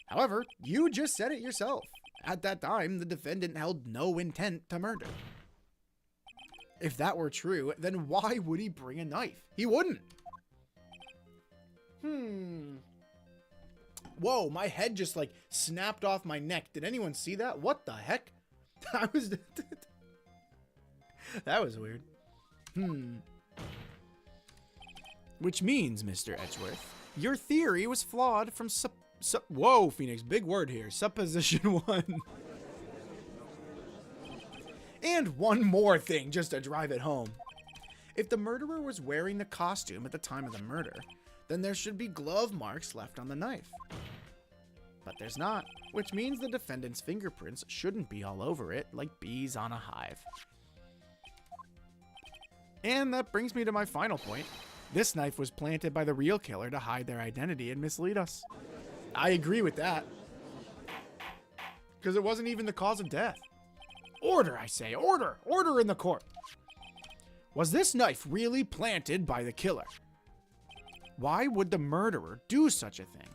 However, you just said it yourself. At that time, the defendant held no intent to murder. If that were true, then why would he bring a knife? He wouldn't. Whoa, my head just like snapped off my neck. Did anyone see that? What the heck? That was weird. Which means, Mr. Edgeworth, your theory was flawed from whoa, Phoenix, big word here. Supposition 1. And one more thing, just to drive it home. If the murderer was wearing the costume at the time of the murder, then there should be glove marks left on the knife. But there's not, which means the defendant's fingerprints shouldn't be all over it like bees on a hive. And that brings me to my final point. This knife was planted by the real killer to hide their identity and mislead us. I agree with that. Because it wasn't even the cause of death. Order, I say, order! Order in the court! Was this knife really planted by the killer? Why would the murderer do such a thing?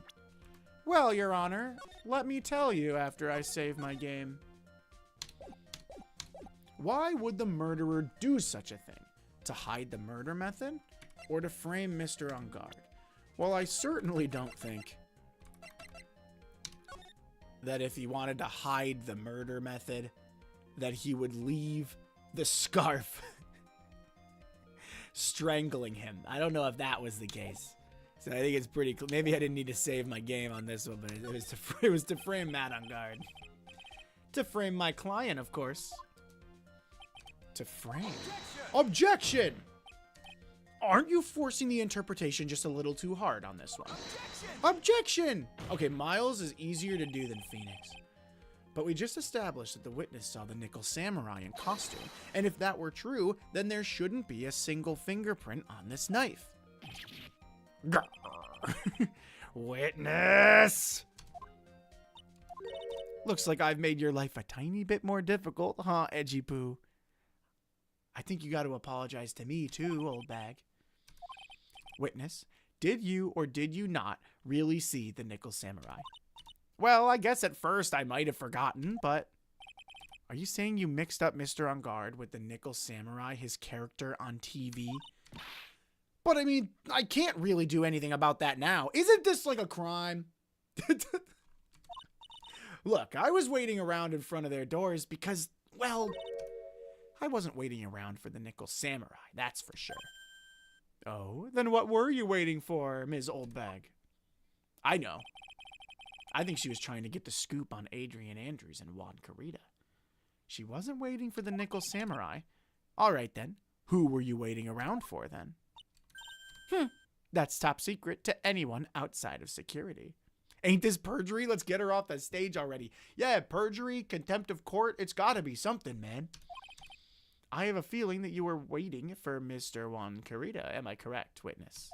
Well, Your Honor, let me tell you after I save my game. Why would the murderer do such a thing? To hide the murder method? Or to frame Mr. On Guard? Well, I certainly don't think that if he wanted to hide the murder method, that he would leave the scarf strangling him. I don't know if that was the case. So I think it's pretty clear. Maybe I didn't need to save my game on this one, but it was to frame Matt On Guard. To frame my client, of course. To frame. Objection! Aren't you forcing the interpretation just a little too hard on this one? Objection! Okay, Miles is easier to do than Phoenix. But we just established that the witness saw the Nickel Samurai in costume, and if that were true, then there shouldn't be a single fingerprint on this knife. Witness! Looks like I've made your life a tiny bit more difficult, huh, Edgy Poo? I think you got to apologize to me too, old bag. Witness, did you or did you not really see the Nickel Samurai? Well, I guess at first I might have forgotten, but... Are you saying you mixed up Mr. On Guard with the Nickel Samurai, his character on TV? But I mean, I can't really do anything about that now. Isn't this like a crime? Look, I was waiting around in front of their doors because, well, I wasn't waiting around for the Nickel Samurai, that's for sure. Oh, then what were you waiting for, Ms. Oldbag? I know. I think she was trying to get the scoop on Adrian Andrews and Juan Carita. She wasn't waiting for the Nickel Samurai. All right, then. Who were you waiting around for, then? That's top secret to anyone outside of security. Ain't this perjury? Let's get her off the stage already. Yeah, perjury, contempt of court, it's gotta be something, man. I have a feeling that you were waiting for Mr. Juan Carita. Am I correct, witness?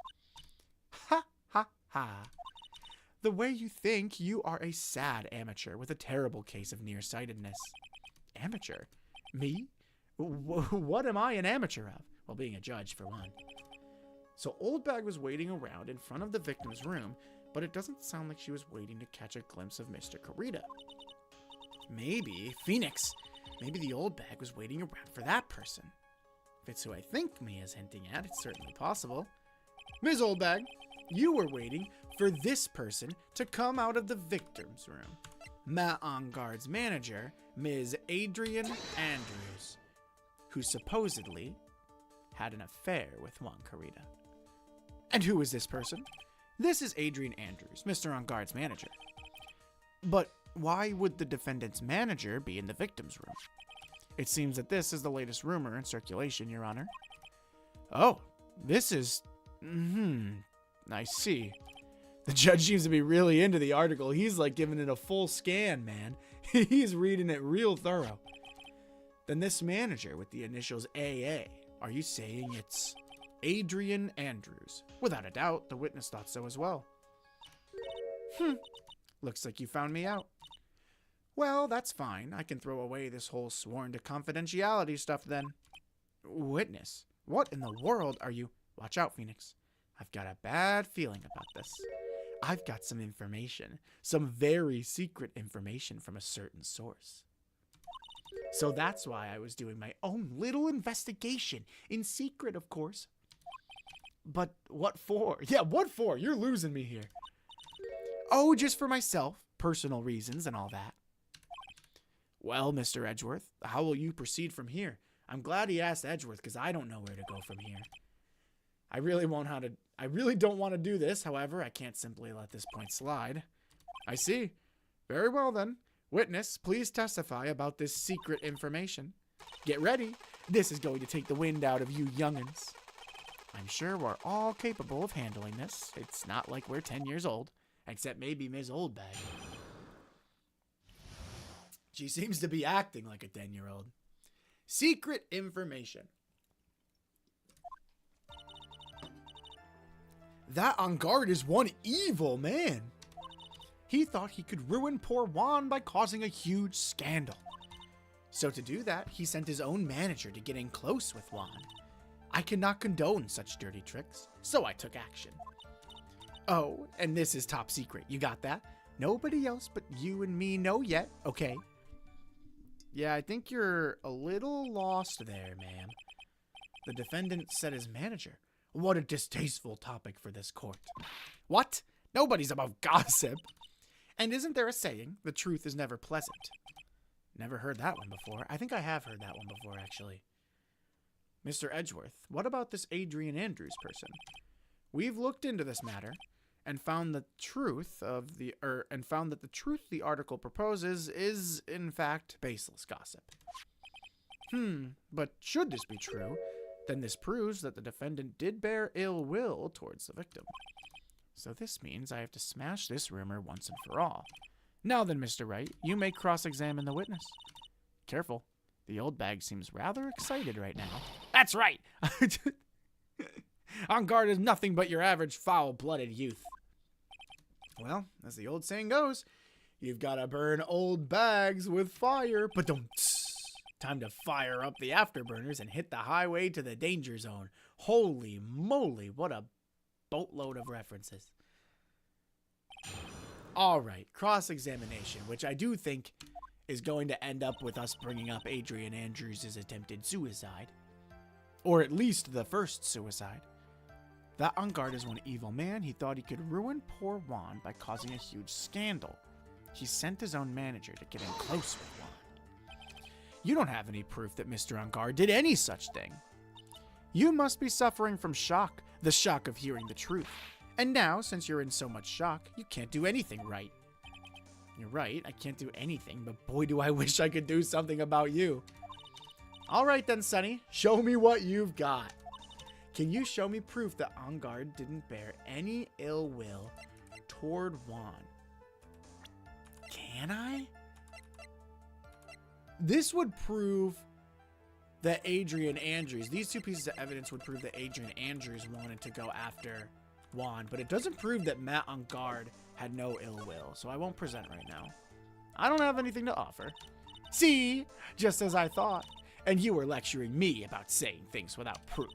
Ha, ha, ha. The way you think, you are a sad amateur with a terrible case of nearsightedness. Amateur? Me? What am I an amateur of? Well, being a judge, for one. So Oldbag was waiting around in front of the victim's room, but it doesn't sound like she was waiting to catch a glimpse of Mr. Carita. Maybe Phoenix. Maybe the Oldbag was waiting around for that person. If it's who I think Mia's hinting at, it's certainly possible. Ms. Oldbag, you were waiting for this person to come out of the victim's room. Matt On Guard's manager, Ms. Adrian Andrews, who supposedly had an affair with Juan Carita. And who is this person? This is Adrian Andrews, Mr. On Guard's manager. But why would the defendant's manager be in the victim's room? It seems that this is the latest rumor in circulation, Your Honor. Oh, this is... I see. The judge seems to be really into the article. He's like giving it a full scan, man. He's reading it real thorough. Then this manager with the initials AA, are you saying it's Adrian Andrews? Without a doubt, the witness thought so as well. Looks like you found me out. Well, that's fine. I can throw away this whole sworn to confidentiality stuff then. Witness, what in the world are you... Watch out, Phoenix. I've got a bad feeling about this. I've got some information, some very secret information from a certain source. So that's why I was doing my own little investigation, in secret, of course. But what for? Yeah, what for? You're losing me here. Oh, just for myself, personal reasons and all that. Well, Mr. Edgeworth, how will you proceed from here? I'm glad he asked Edgeworth because I don't know where to go from here. I really don't want to do this. However, I can't simply let this point slide. I see. Very well then. Witness, please testify about this secret information. Get ready. This is going to take the wind out of you young'uns. I'm sure we're all capable of handling this. It's not like we're 10 years old, except maybe Ms. Oldbag. She seems to be acting like a 10-year-old. Secret information. That on guard is one evil man. He thought he could ruin poor Juan by causing a huge scandal. So to do that, he sent his own manager to get in close with Juan. I cannot condone such dirty tricks, so I took action. Oh, and this is top secret. You got that? Nobody else but you and me know yet, okay? Yeah, I think you're a little lost there, ma'am. The defendant said his manager. What a distasteful topic for this court. What? Nobody's above gossip. And isn't there a saying, the truth is never pleasant? Never heard that one before. I think I have heard that one before, actually. Mr. Edgeworth, what about this Adrian Andrews person? We've looked into this matter and found that the truth the article proposes is, in fact, baseless gossip. But should this be true, then this proves that the defendant did bear ill will towards the victim. So this means I have to smash this rumor once and for all. Now then, Mr. Wright, you may cross-examine the witness. Careful. The old bag seems rather excited right now. That's right! On guard is nothing but your average foul-blooded youth. Well, as the old saying goes, you've got to burn old bags with fire. But don't. Time to fire up the afterburners and hit the highway to the danger zone. Holy moly, what a boatload of references. All right, cross-examination, which I do think is going to end up with us bringing up Adrian Andrews' attempted suicide. Or at least the first suicide. That on guard is one evil man. He thought he could ruin poor Juan by causing a huge scandal. He sent his own manager to get in close with Juan. You don't have any proof that Mr. On Guard did any such thing. You must be suffering from shock, the shock of hearing the truth. And now, since you're in so much shock, you can't do anything right. You're right, I can't do anything, but boy do I wish I could do something about you. All right then, Sonny, show me what you've got. Can you show me proof that On Guard didn't bear any ill will toward Juan? Can I? This would prove that Adrian Andrews, these two pieces of evidence would prove that Adrian Andrews wanted to go after Juan, but it doesn't prove that Matt On Guard had no ill will, so I won't present right now. I don't have anything to offer. See, just as I thought, and you were lecturing me about saying things without proof.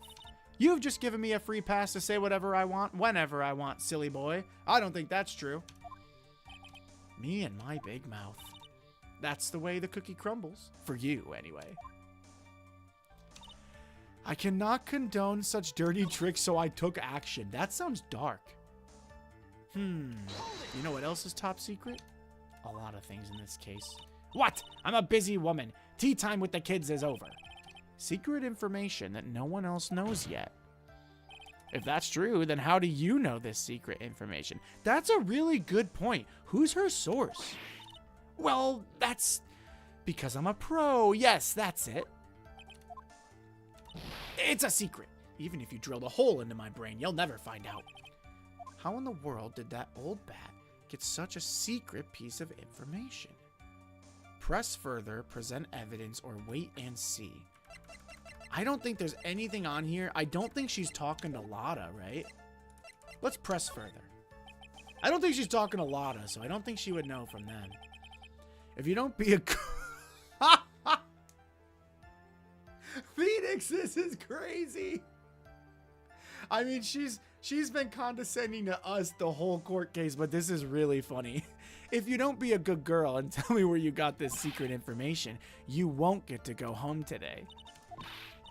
You've just given me a free pass to say whatever I want, whenever I want, silly boy. I don't think that's true. Me and my big mouth. That's the way the cookie crumbles. For you, anyway. I cannot condone such dirty tricks, so I took action. That sounds dark. You know what else is top secret? A lot of things in this case. What? I'm a busy woman. Tea time with the kids is over. Secret information that no one else knows yet. If that's true, then how do you know this secret information? That's a really good point. Who's her source? Well, that's because I'm a pro. Yes, that's it. It's a secret. Even if you drilled a hole into my brain, you'll never find out. How in the world did that old bat get such a secret piece of information? Press further, present evidence, or wait and see. I don't think there's anything on here. I don't think she's talking to Lotta, right? Let's press further. I don't think she's talking to Lotta, so I don't think she would know from them. If you don't be a... Phoenix, this is crazy. I mean, she's been condescending to us the whole court case, but this is really funny. If you don't be a good girl and tell me where you got this secret information, you won't get to go home today.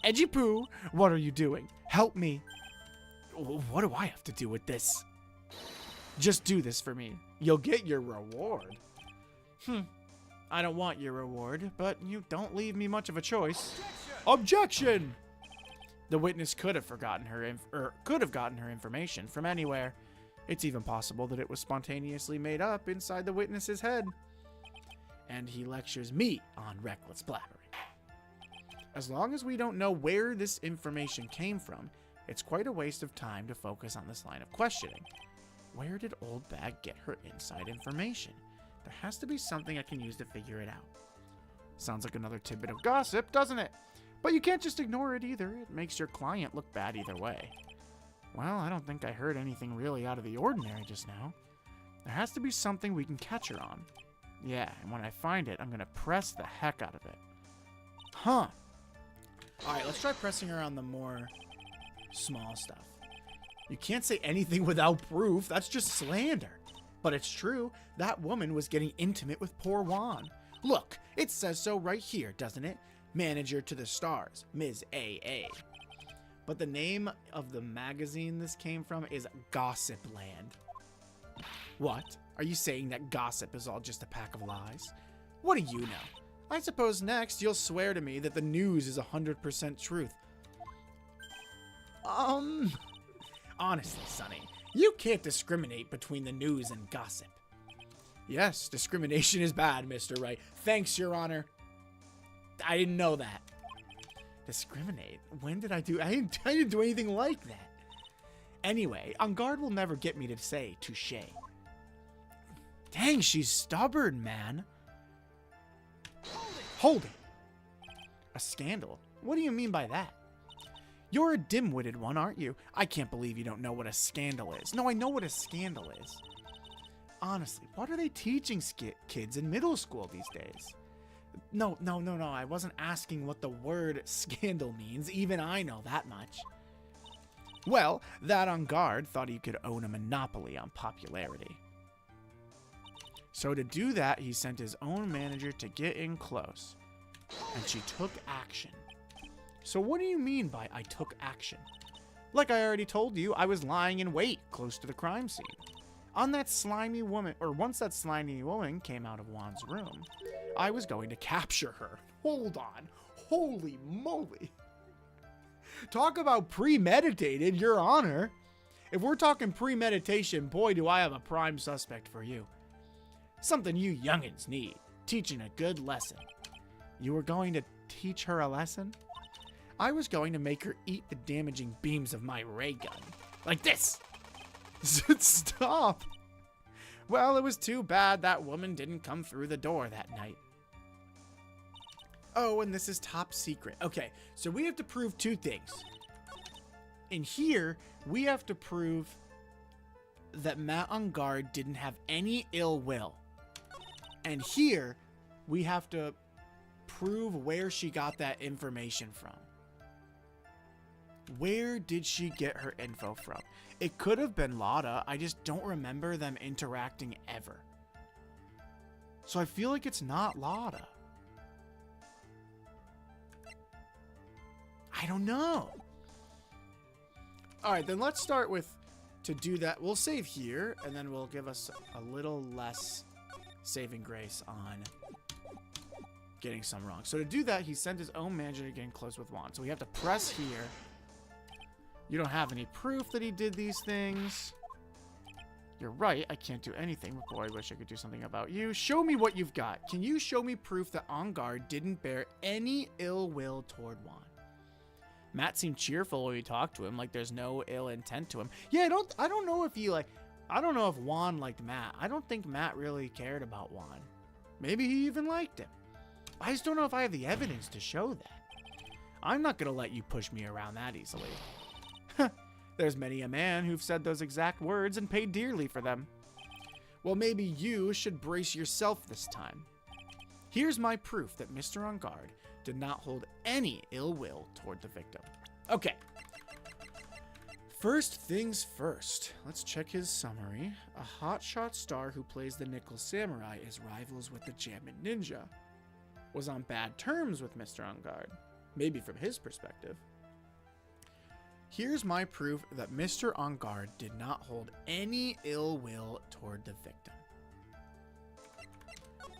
Edgy Poo, what are you doing? Help me. What do I have to do with this? Just do this for me. You'll get your reward. I don't want your reward, but you don't leave me much of a choice. Objection! The witness could have gotten her information from anywhere. It's even possible that it was spontaneously made up inside the witness's head. And he lectures me on reckless blabbering. As long as we don't know where this information came from, it's quite a waste of time to focus on this line of questioning. Where did Old Bag get her inside information? There has to be something I can use to figure it out. Sounds like another tidbit of gossip, doesn't it? But you can't just ignore it either. It makes your client look bad either way. Well, I don't think I heard anything really out of the ordinary just now. There has to be something we can catch her on. Yeah, and when I find it, I'm going to press the heck out of it. Huh. Alright, let's try pressing her on the more small stuff. You can't say anything without proof. That's just slander. But it's true. That woman was getting intimate with poor Juan. Look, it says so right here, doesn't it? Manager to the stars, Ms. A.A. But the name of the magazine this came from is Gossip Land. What? Are you saying that gossip is all just a pack of lies? What do you know? I suppose next you'll swear to me that the news is 100% truth. Honestly, Sonny, you can't discriminate between the news and gossip. Yes, discrimination is bad, Mr. Wright. Thanks, Your Honor. I didn't know that. Discriminate? When did I do? I didn't do anything like that. Anyway, On Guard will never get me to say touche. Dang, she's stubborn, man. Hold it. A scandal? What do you mean by that? You're a dim-witted one, aren't you? I can't believe you don't know what a scandal is. No, I know what a scandal is. Honestly, what are they teaching kids in middle school these days? No. I wasn't asking what the word scandal means. Even I know that much. Well, that On Guard thought he could own a monopoly on popularity. So to do that, he sent his own manager to get in close. And she took action. So what do you mean by I took action? Like I already told you, I was lying in wait close to the crime scene. Once that slimy woman came out of Juan's room, I was going to capture her. Hold on. Holy moly. Talk about premeditated, Your Honor. If we're talking premeditation, boy, do I have a prime suspect for you. Something you youngins need. Teaching a good lesson. You were going to teach her a lesson? I was going to make her eat the damaging beams of my ray gun. Like this. Stop. Well, it was too bad that woman didn't come through the door that night. Oh, and this is top secret. Okay, so we have to prove two things. In here, we have to prove that Matt On Guard didn't have any ill will. And here, we have to prove where she got that information from. Where did she get her info from? It could have been Lotta. I just don't remember them interacting ever. So I feel like it's not Lotta. I don't know. All right, then let's start with, to do that, we'll save here, and then we'll give us a little less saving grace on getting some wrong. So to do that, he sent his own manager to get in close with Juan. So we have to press here. You don't have any proof that he did these things. You're right, I can't do anything, but boy, I wish I could do something about you. Show me what you've got. Can you show me proof that On Guard didn't bear any ill will toward Juan? Matt seemed cheerful when we talked to him, like there's no ill intent to him. Yeah, I don't know if I don't know if Juan liked Matt. I don't think Matt really cared about Juan. Maybe he even liked him. I just don't know if I have the evidence to show that. I'm not gonna let you push me around that easily. There's many a man who've said those exact words and paid dearly for them. Well, maybe you should brace yourself this time. Here's my proof that Mr. On Guard did not hold any ill will toward the victim. Okay. First things first. Let's check his summary. A hotshot star who plays the Nickel Samurai is rivals with the Jammin' Ninja. Was on bad terms with Mr. On Guard. Maybe from his perspective. Here's my proof that Mr. On Guard did not hold any ill will toward the victim.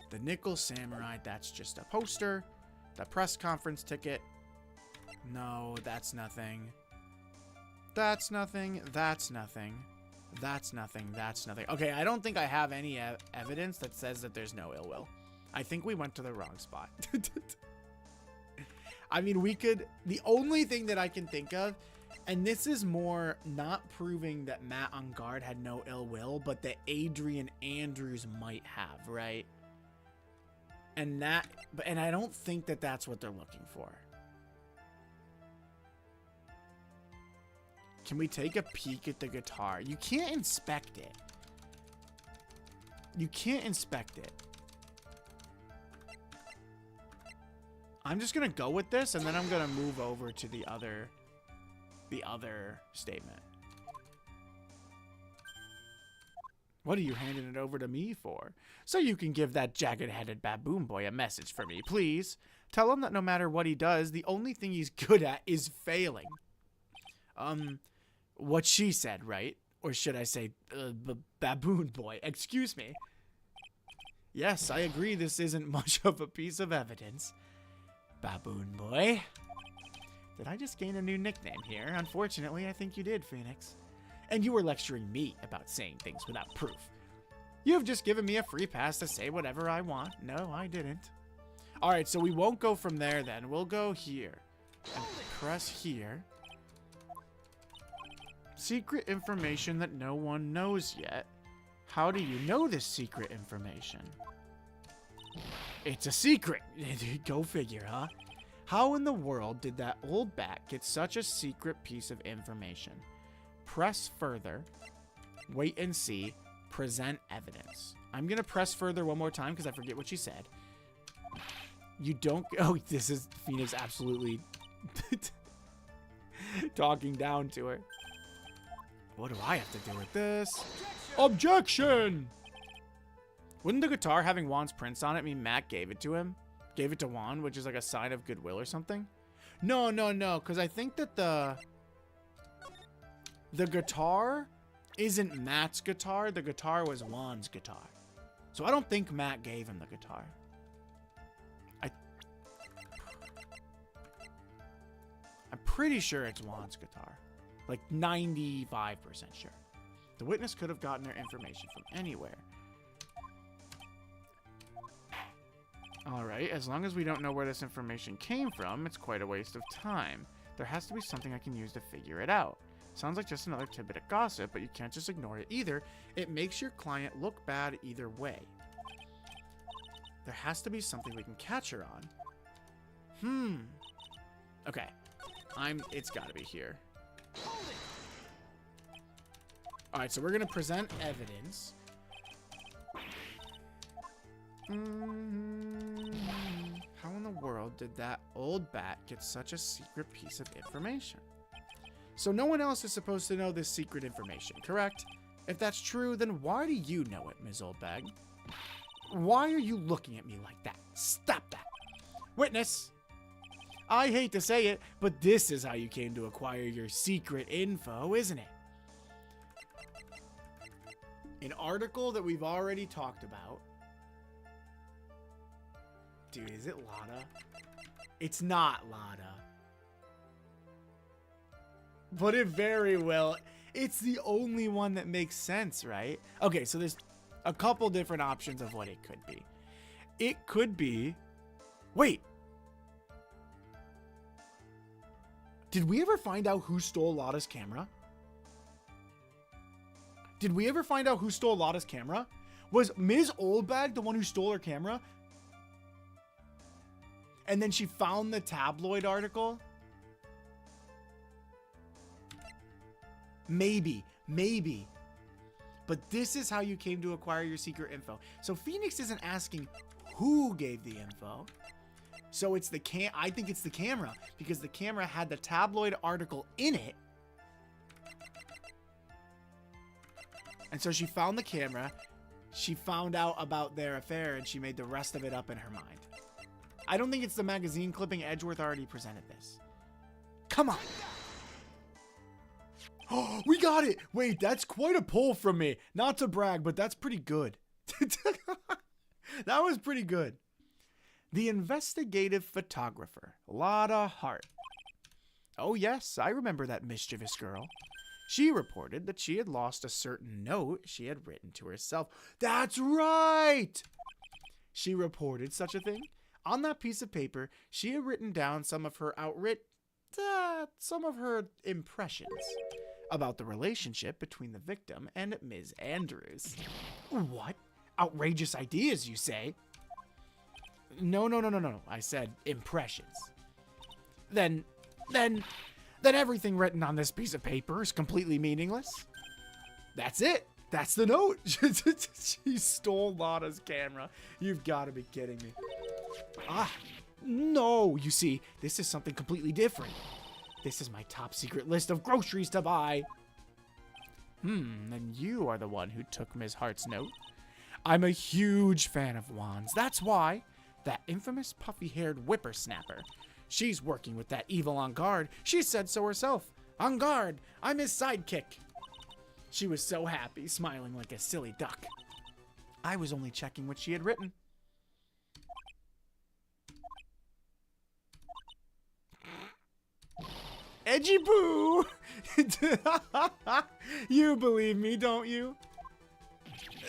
The Nickel Samurai, that's just a poster. The press conference ticket. No, that's nothing. That's nothing. That's nothing. That's nothing. That's nothing. Okay, I don't think I have any evidence that says that there's no ill will. I think we went to the wrong spot. I mean, we could, the only thing that I can think of, and this is more not proving that Matt on guard had no ill will, but that Adrian Andrews might have, right? And I don't think that that's what they're looking for. Can we take a peek at the guitar? You can't inspect it. You can't inspect it. I'm just going to go with this, and then I'm going to move over to the other statement. What are you handing it over to me for? So you can give that jagged-headed baboon boy a message for me, please. Tell him that no matter what he does, the only thing he's good at is failing. What she said, right? Or should I say, baboon boy? Excuse me. Yes, I agree this isn't much of a piece of evidence. Baboon boy. Did I just gain a new nickname here? Unfortunately, I think you did, Phoenix. And you were lecturing me about saying things without proof. You have just given me a free pass to say whatever I want. No, I didn't. Alright, so we won't go from there then. We'll go here. And press here. Secret information that no one knows yet. How do you know this secret information? It's a secret. Go figure, huh? How in the world did that old bat get such a secret piece of information? Press further. Wait and see. Present evidence. I'm going to press further one more time because I forget what she said. You don't... Oh, this is Phoenix absolutely talking down to her. What do I have to do with this? Objection! Wouldn't the guitar having Juan's prints on it mean Matt gave it to him? Gave it to Juan, which is like a sign of goodwill or something? No, because I think that the guitar isn't Matt's guitar. The guitar was Juan's guitar. So I don't think Matt gave him the guitar. I'm pretty sure it's Juan's guitar. Like 95% sure. The witness could have gotten their information from anywhere. Alright, as long as we don't know where this information came from, it's quite a waste of time. There has to be something I can use to figure it out. Sounds like just another tidbit of gossip, but you can't just ignore it either. It makes your client look bad either way. There has to be something we can catch her on. Okay. It's gotta be here. Alright, so we're gonna present evidence. How in the world did that old bat get such a secret piece of information? So no one else is supposed to know this secret information, correct? If that's true, then why do you know it, Ms. Oldbag? Why are you looking at me like that? Stop that! Witness! I hate to say it, but this is how you came to acquire your secret info, isn't it? An article that we've already talked about. Dude, is it Lada? It's not Lada. But it very well... It's the only one that makes sense, right? Okay, so there's a couple different options of what it could be. It could be... Wait! Did we ever find out who stole Lada's camera? Did we ever find out who stole Lada's camera? Was Ms. Oldbag the one who stole her camera? And then she found the tabloid article? Maybe. But this is how you came to acquire your secret info. So Phoenix isn't asking who gave the info. So it's I think it's the camera, because the camera had the tabloid article in it. And so she found the camera, she found out about their affair, and she made the rest of it up in her mind. I don't think it's the magazine clipping. Edgeworth already presented this. Come on. Oh, we got it. Wait, that's quite a pull from me. Not to brag, but that's pretty good. That was pretty good. The investigative photographer, Lada Hart. Oh yes, I remember that mischievous girl. She reported that she had lost a certain note she had written to herself. That's right! She reported such a thing. On that piece of paper, she had written down some of her impressions about the relationship between the victim and Ms. Andrews. What? Outrageous ideas, you say? No. I said impressions. Then everything written on this piece of paper is completely meaningless? That's it. That's the note. She stole Lotta's camera. You've got to be kidding me. No. You see, this is something completely different. This is my top secret list of groceries to buy. Then you are the one who took Ms. Hart's note. I'm a huge fan of wands. That's why that infamous puffy-haired whippersnapper. She's working with that evil on guard. She said so herself. On guard, I'm his sidekick. She was so happy, smiling like a silly duck. I was only checking what she had written. Edgy Boo! You believe me, don't you?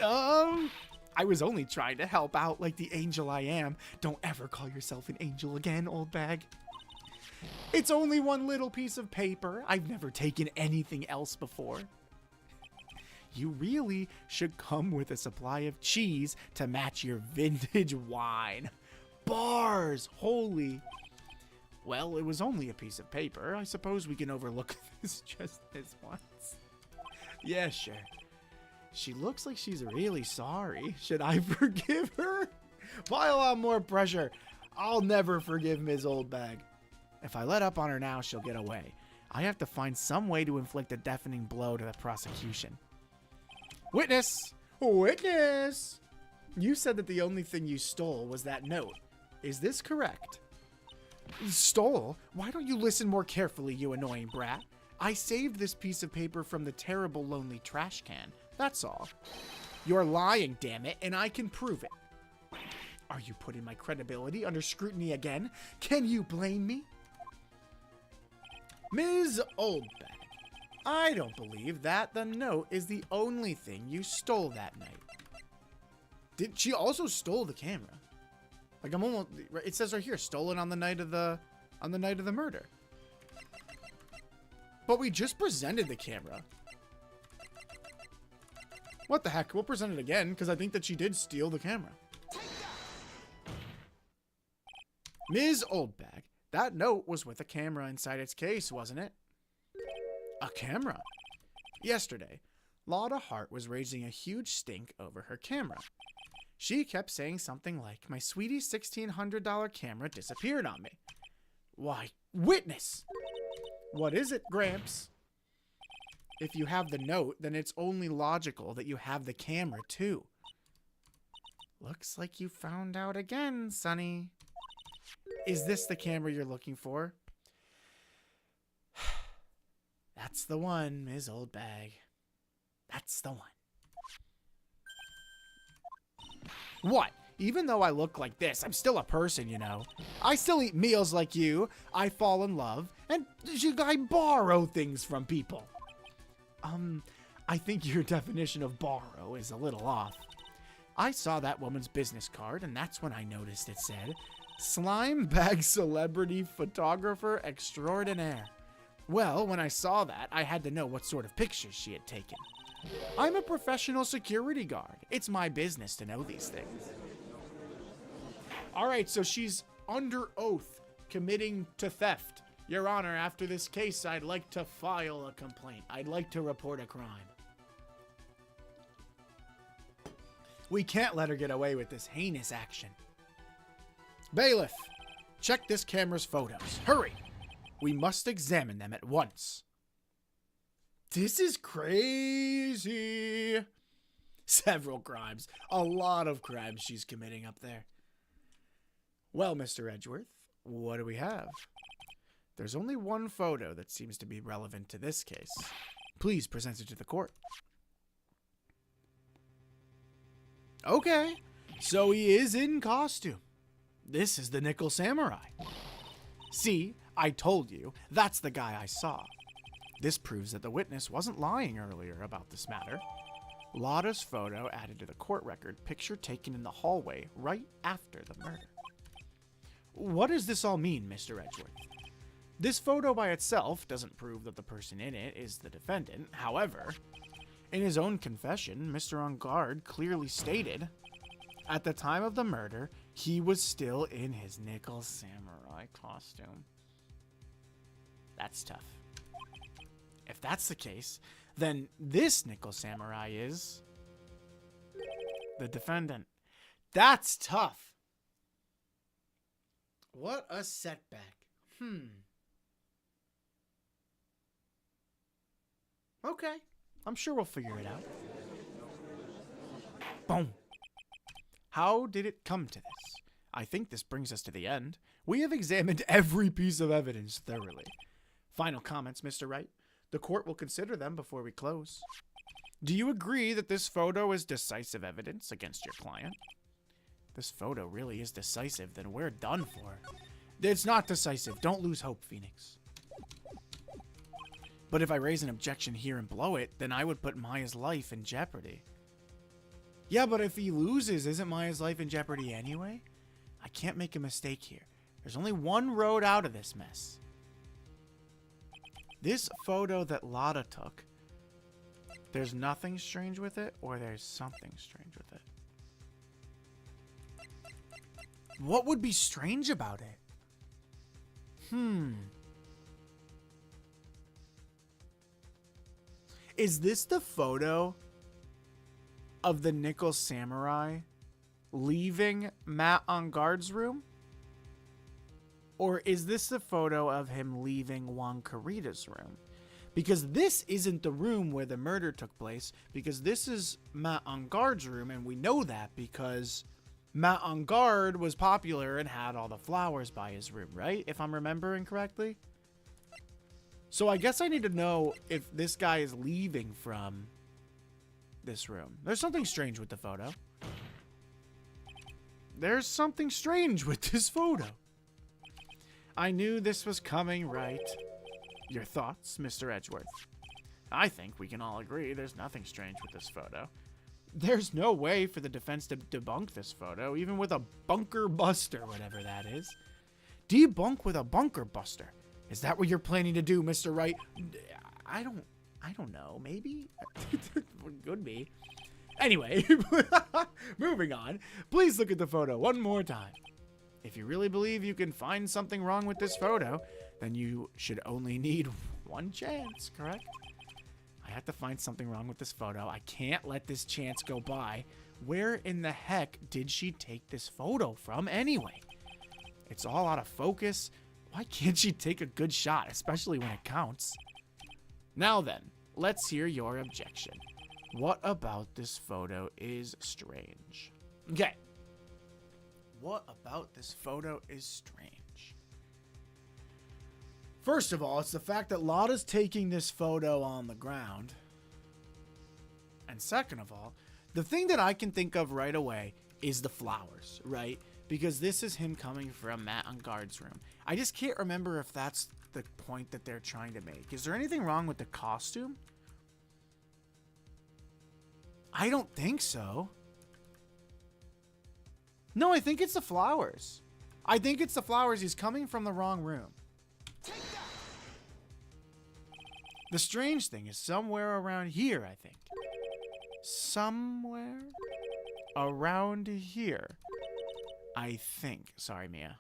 I was only trying to help out like the angel I am. Don't ever call yourself an angel again, old bag. It's only one little piece of paper. I've never taken anything else before. You really should come with a supply of cheese to match your vintage wine. Bars! Holy. Well, it was only a piece of paper. I suppose we can overlook this just this once. Yeah, sure. She looks like she's really sorry. Should I forgive her? Pile on more pressure. I'll never forgive Ms. Oldbag. If I let up on her now, she'll get away. I have to find some way to inflict a deafening blow to the prosecution. Witness! Witness! You said that the only thing you stole was that note. Is this correct? Stole? Why don't you listen more carefully, you annoying brat? I saved this piece of paper from the terrible lonely trash can. That's all. You're lying, damn it, and I can prove it. Are you putting my credibility under scrutiny again? Can you blame me? Ms. Oldbag, I don't believe that the note is the only thing you stole that night. Did she also stole the camera? Like I'm almost, it says right here, stolen on the night of the murder. But we just presented the camera. What the heck? We'll present it again because I think that she did steal the camera. Ms. Oldbag, that note was with a camera inside its case, wasn't it? A camera? Yesterday, Lotta Hart was raising a huge stink over her camera. She kept saying something like, my sweetie $1,600 camera disappeared on me. Why, witness! What is it, Gramps? If you have the note, then it's only logical that you have the camera, too. Looks like you found out again, Sonny. Is this the camera you're looking for? That's the one, Ms. Oldbag. That's the one. What? Even though I look like this, I'm still a person, you know. I still eat meals like you. I fall in love. And I borrow things from people. I think your definition of borrow is a little off. I saw that woman's business card, and that's when I noticed it said, Slime Bag Celebrity Photographer Extraordinaire. Well, when I saw that, I had to know what sort of pictures she had taken. I'm a professional security guard. It's my business to know these things. All right, so she's under oath committing to theft. Your Honor, after this case, I'd like to file a complaint. I'd like to report a crime. We can't let her get away with this heinous action. Bailiff, check this camera's photos. Hurry! We must examine them at once. This is crazy. Several crimes. A lot of crimes she's committing up there. Well, Mr. Edgeworth, what do we have? There's only one photo that seems to be relevant to this case. Please present it to the court. Okay, so he is in costume. This is the Nickel Samurai. See, I told you, that's the guy I saw. This proves that the witness wasn't lying earlier about this matter. Lotta's photo added to the court record, picture taken in the hallway right after the murder. What does this all mean, Mr. Edgeworth? This photo by itself doesn't prove that the person in it is the defendant. However, in his own confession, Mr. On Guard clearly stated, at the time of the murder, he was still in his nickel samurai costume. That's tough. If that's the case, then this nickel samurai is the defendant. That's tough. What a setback. Okay. I'm sure we'll figure it out. Boom. How did it come to this? I think this brings us to the end. We have examined every piece of evidence thoroughly. Final comments, Mr. Wright? The court will consider them before we close. Do you agree that this photo is decisive evidence against your client? This photo really is decisive, then we're done for. It's not decisive. Don't lose hope, Phoenix. But if I raise an objection here and blow it, then I would put Maya's life in jeopardy. Yeah, but if he loses, isn't Maya's life in jeopardy anyway? I can't make a mistake here. There's only one road out of this mess. This photo that Lotta took, there's nothing strange with it, or there's something strange with it. What would be strange about it? Is this the photo of the nickel samurai leaving Matt On Guard's room? Or is this the photo of him leaving Juan Carita's room? Because this isn't the room where the murder took place, because this is Matt On Guard's room, and we know that because Matt On Guard was popular and had all the flowers by his room, right? If I'm remembering correctly. So I guess I need to know if this guy is leaving from this room. There's something strange with the photo. There's something strange with this photo. I knew this was coming, right? Your thoughts, Mr. Edgeworth? I think we can all agree there's nothing strange with this photo. There's no way for the defense to debunk this photo, even with a bunker buster, whatever that is. Debunk with a bunker buster. Is that what you're planning to do, Mr. Wright? I don't know. Maybe? Could be. Anyway, moving on. Please look at the photo one more time. If you really believe you can find something wrong with this photo, then you should only need one chance, correct? I have to find something wrong with this photo. I can't let this chance go by. Where in the heck did she take this photo from anyway? It's all out of focus. Why can't she take a good shot, especially when it counts? Now then, let's hear your objection. What about this photo is strange? Okay. What about this photo is strange? First of all, it's the fact that Lotta's taking this photo on the ground. And second of all, the thing that I can think of right away is the flowers, right? Because this is him coming from Matt On Guard's room. I just can't remember if that's the point that they're trying to make. Is there anything wrong with the costume? I don't think so. No, I think it's the flowers. I think it's the flowers. He's coming from the wrong room. The strange thing is somewhere around here, I think. Somewhere around here, I think. Sorry, Mia.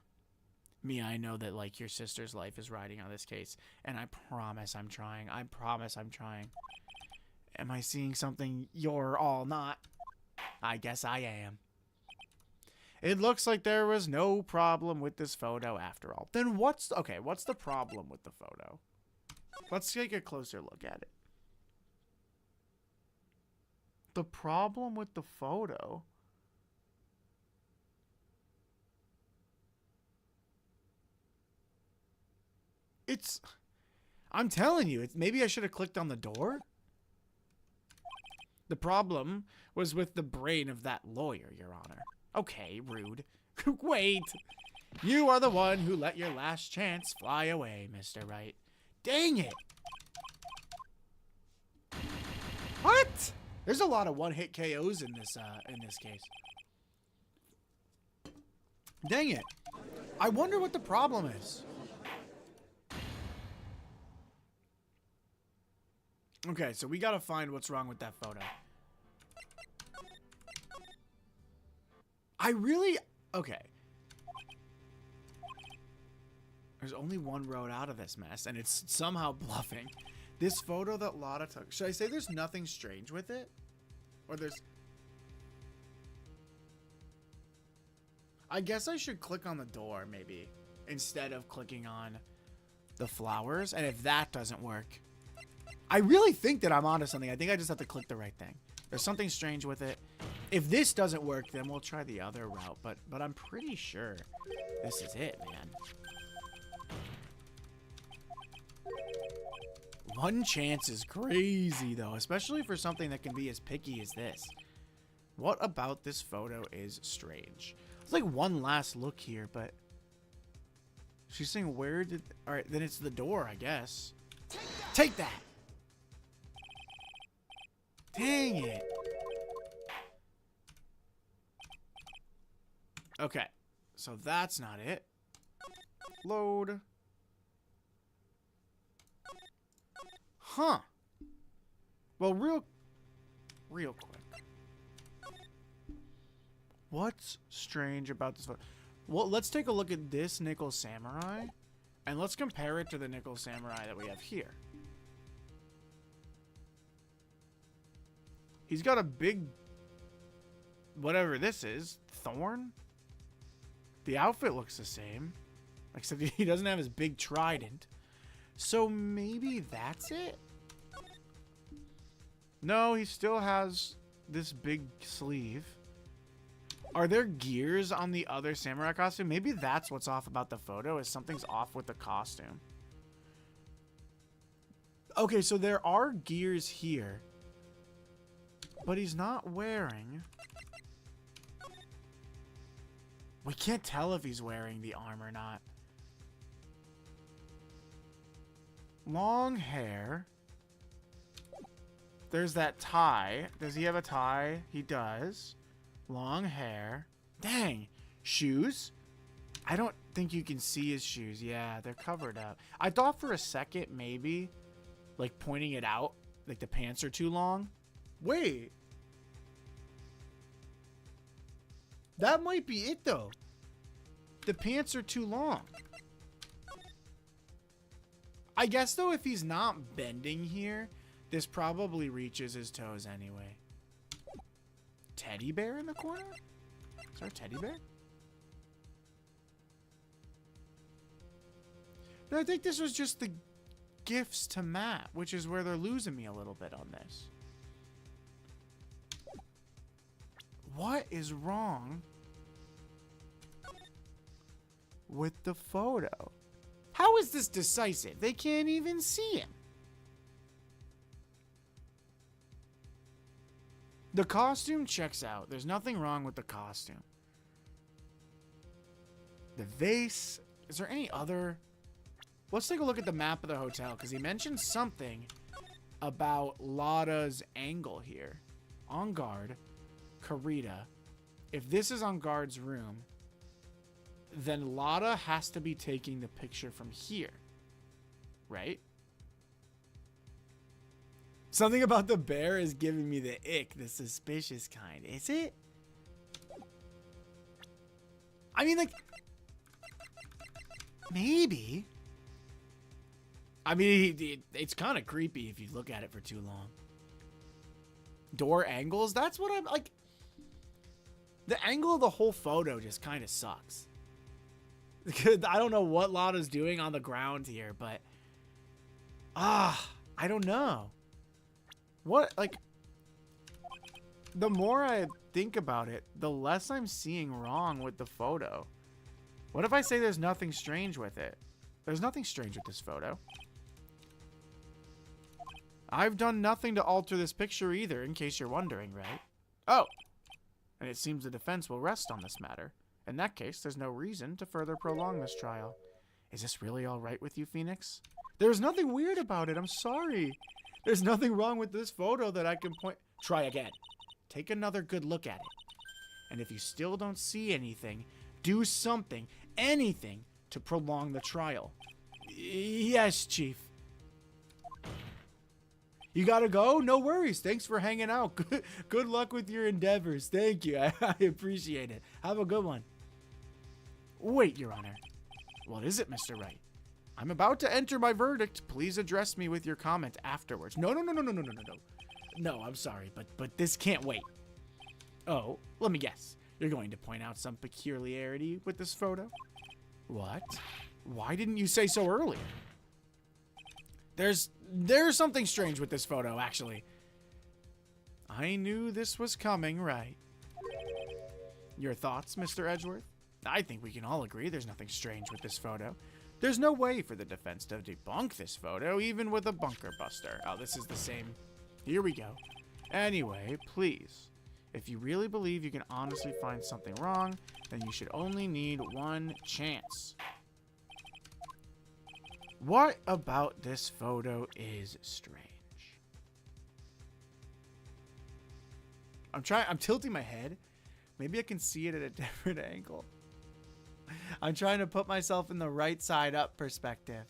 Mia, I know that, like, your sister's life is riding on this case, and I promise I'm trying. I promise I'm trying. Am I seeing something you're all not? I guess I am. It looks like there was no problem with this photo after all. Then what's the problem with the photo? Let's take a closer look at it. The problem with the photo? I'm telling you, maybe I should have clicked on the door. The problem was with the brain of that lawyer, Your Honor. Okay, rude. Wait. You are the one who let your last chance fly away, Mr. Wright. Dang it. What? There's a lot of one-hit KOs in this case. Dang it. I wonder what the problem is. Okay, so we gotta find what's wrong with that photo. Okay. There's only one road out of this mess, and it's somehow bluffing. This photo that Lotta took. Should I say there's nothing strange with it? Or there's... I guess I should click on the door, maybe, instead of clicking on the flowers. And if that doesn't work... I really think that I'm onto something. I think I just have to click the right thing. There's something strange with it. If this doesn't work, then we'll try the other route. But I'm pretty sure this is it, man. One chance is crazy, though, especially for something that can be as picky as this. What about this photo is strange? It's like one last look here, but... She's saying, where did... Alright, then it's the door, I guess. Take that! Dang it. Okay, so that's not it. Load. Huh. Well, real quick. What's strange about this photo? Well, let's take a look at this Nickel Samurai, and let's compare it to the Nickel Samurai that we have here. He's got a big, whatever this is, thorn? The outfit looks the same, except he doesn't have his big trident. So maybe that's it? No, he still has this big sleeve. Are there gears on the other samurai costume? Maybe that's what's off about the photo, is something's off with the costume. Okay, so there are gears here. But he's not wearing... We can't tell if he's wearing the arm or not. Long hair. There's that tie. Does he have a tie? He does. Long hair. Dang. Shoes? I don't think you can see his shoes. Yeah, they're covered up. I thought for a second maybe, like pointing it out, like the pants are too long. Wait. That might be it, though. The pants are too long. I guess, though, if he's not bending here, this probably reaches his toes anyway. Teddy bear in the corner? Is there a teddy bear? No, I think this was just the gifts to Matt, which is where they're losing me a little bit on this. What is wrong with the photo? How is this decisive? They can't even see him. The costume checks out. There's nothing wrong with the costume. The vase. Is there any other... Let's take a look at the map of the hotel, because he mentioned something about Lotta's angle here. On guard. Karita. If this is on guard's room, then Lotta has to be taking the picture from here. Right? Something about the bear is giving me the ick, the suspicious kind. Is it? I mean, like... Maybe. I mean, it's kind of creepy if you look at it for too long. Door angles? That's what I'm, like... The angle of the whole photo just kind of sucks. I don't know what Lotta's doing on the ground here, but... I don't know. What, like... The more I think about it, the less I'm seeing wrong with the photo. What if I say there's nothing strange with it? There's nothing strange with this photo. I've done nothing to alter this picture either, in case you're wondering, right? Oh! And it seems the defense will rest on this matter. In that case, there's no reason to further prolong this trial. Is this really all right with you, Phoenix? There's nothing weird about it, I'm sorry. There's nothing wrong with this photo that I can point... Try again. Take another good look at it. And if you still don't see anything, do something. anything to prolong the trial. Yes, Chief. You gotta go? No worries. Thanks for hanging out. Good luck with your endeavors. Thank you. I appreciate it. Have a good one. Wait, Your Honor. What is it, Mr. Wright? I'm about to enter my verdict. Please address me with your comment afterwards. No. No, I'm sorry, but this can't wait. Oh, let me guess. You're going to point out some peculiarity with this photo? What? Why didn't you say so earlier? There's something strange with this photo, actually. I knew this was coming, right? Your thoughts, Mr. Edgeworth? I think we can all agree there's nothing strange with this photo. There's no way for the defense to debunk this photo, even with a bunker buster. Oh, this is the same. Here we go. Anyway, please, if you really believe you can honestly find something wrong, then you should only need one chance. What about this photo is strange? I'm tilting my head. Maybe I can see it at a different angle. I'm trying to put myself in the right side up perspective.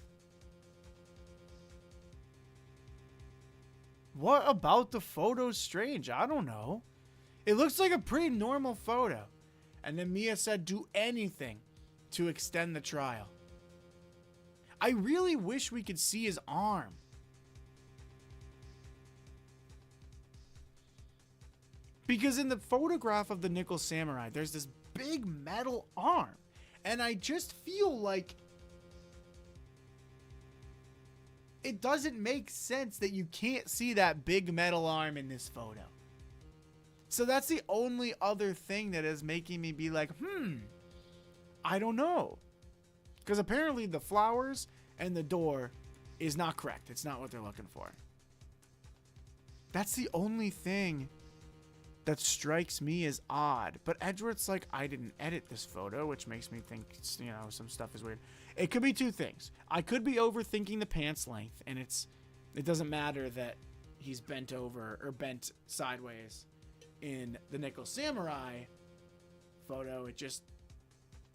What about the photo strange? I don't know. It looks like a pretty normal photo. And then Mia said do anything to extend the trial. I really wish we could see his arm. Because in the photograph of the Nickel Samurai, there's this big metal arm. And I just feel like it doesn't make sense that you can't see that big metal arm in this photo. So that's the only other thing that is making me be like, I don't know. Because apparently the flowers and the door is not correct. It's not what they're looking for. That's the only thing that strikes me as odd. But Edgeworth's like, I didn't edit this photo, which makes me think, you know, some stuff is weird. It could be two things. I could be overthinking the pants length, and it doesn't matter that he's bent over or bent sideways in the Nickel Samurai photo. It just,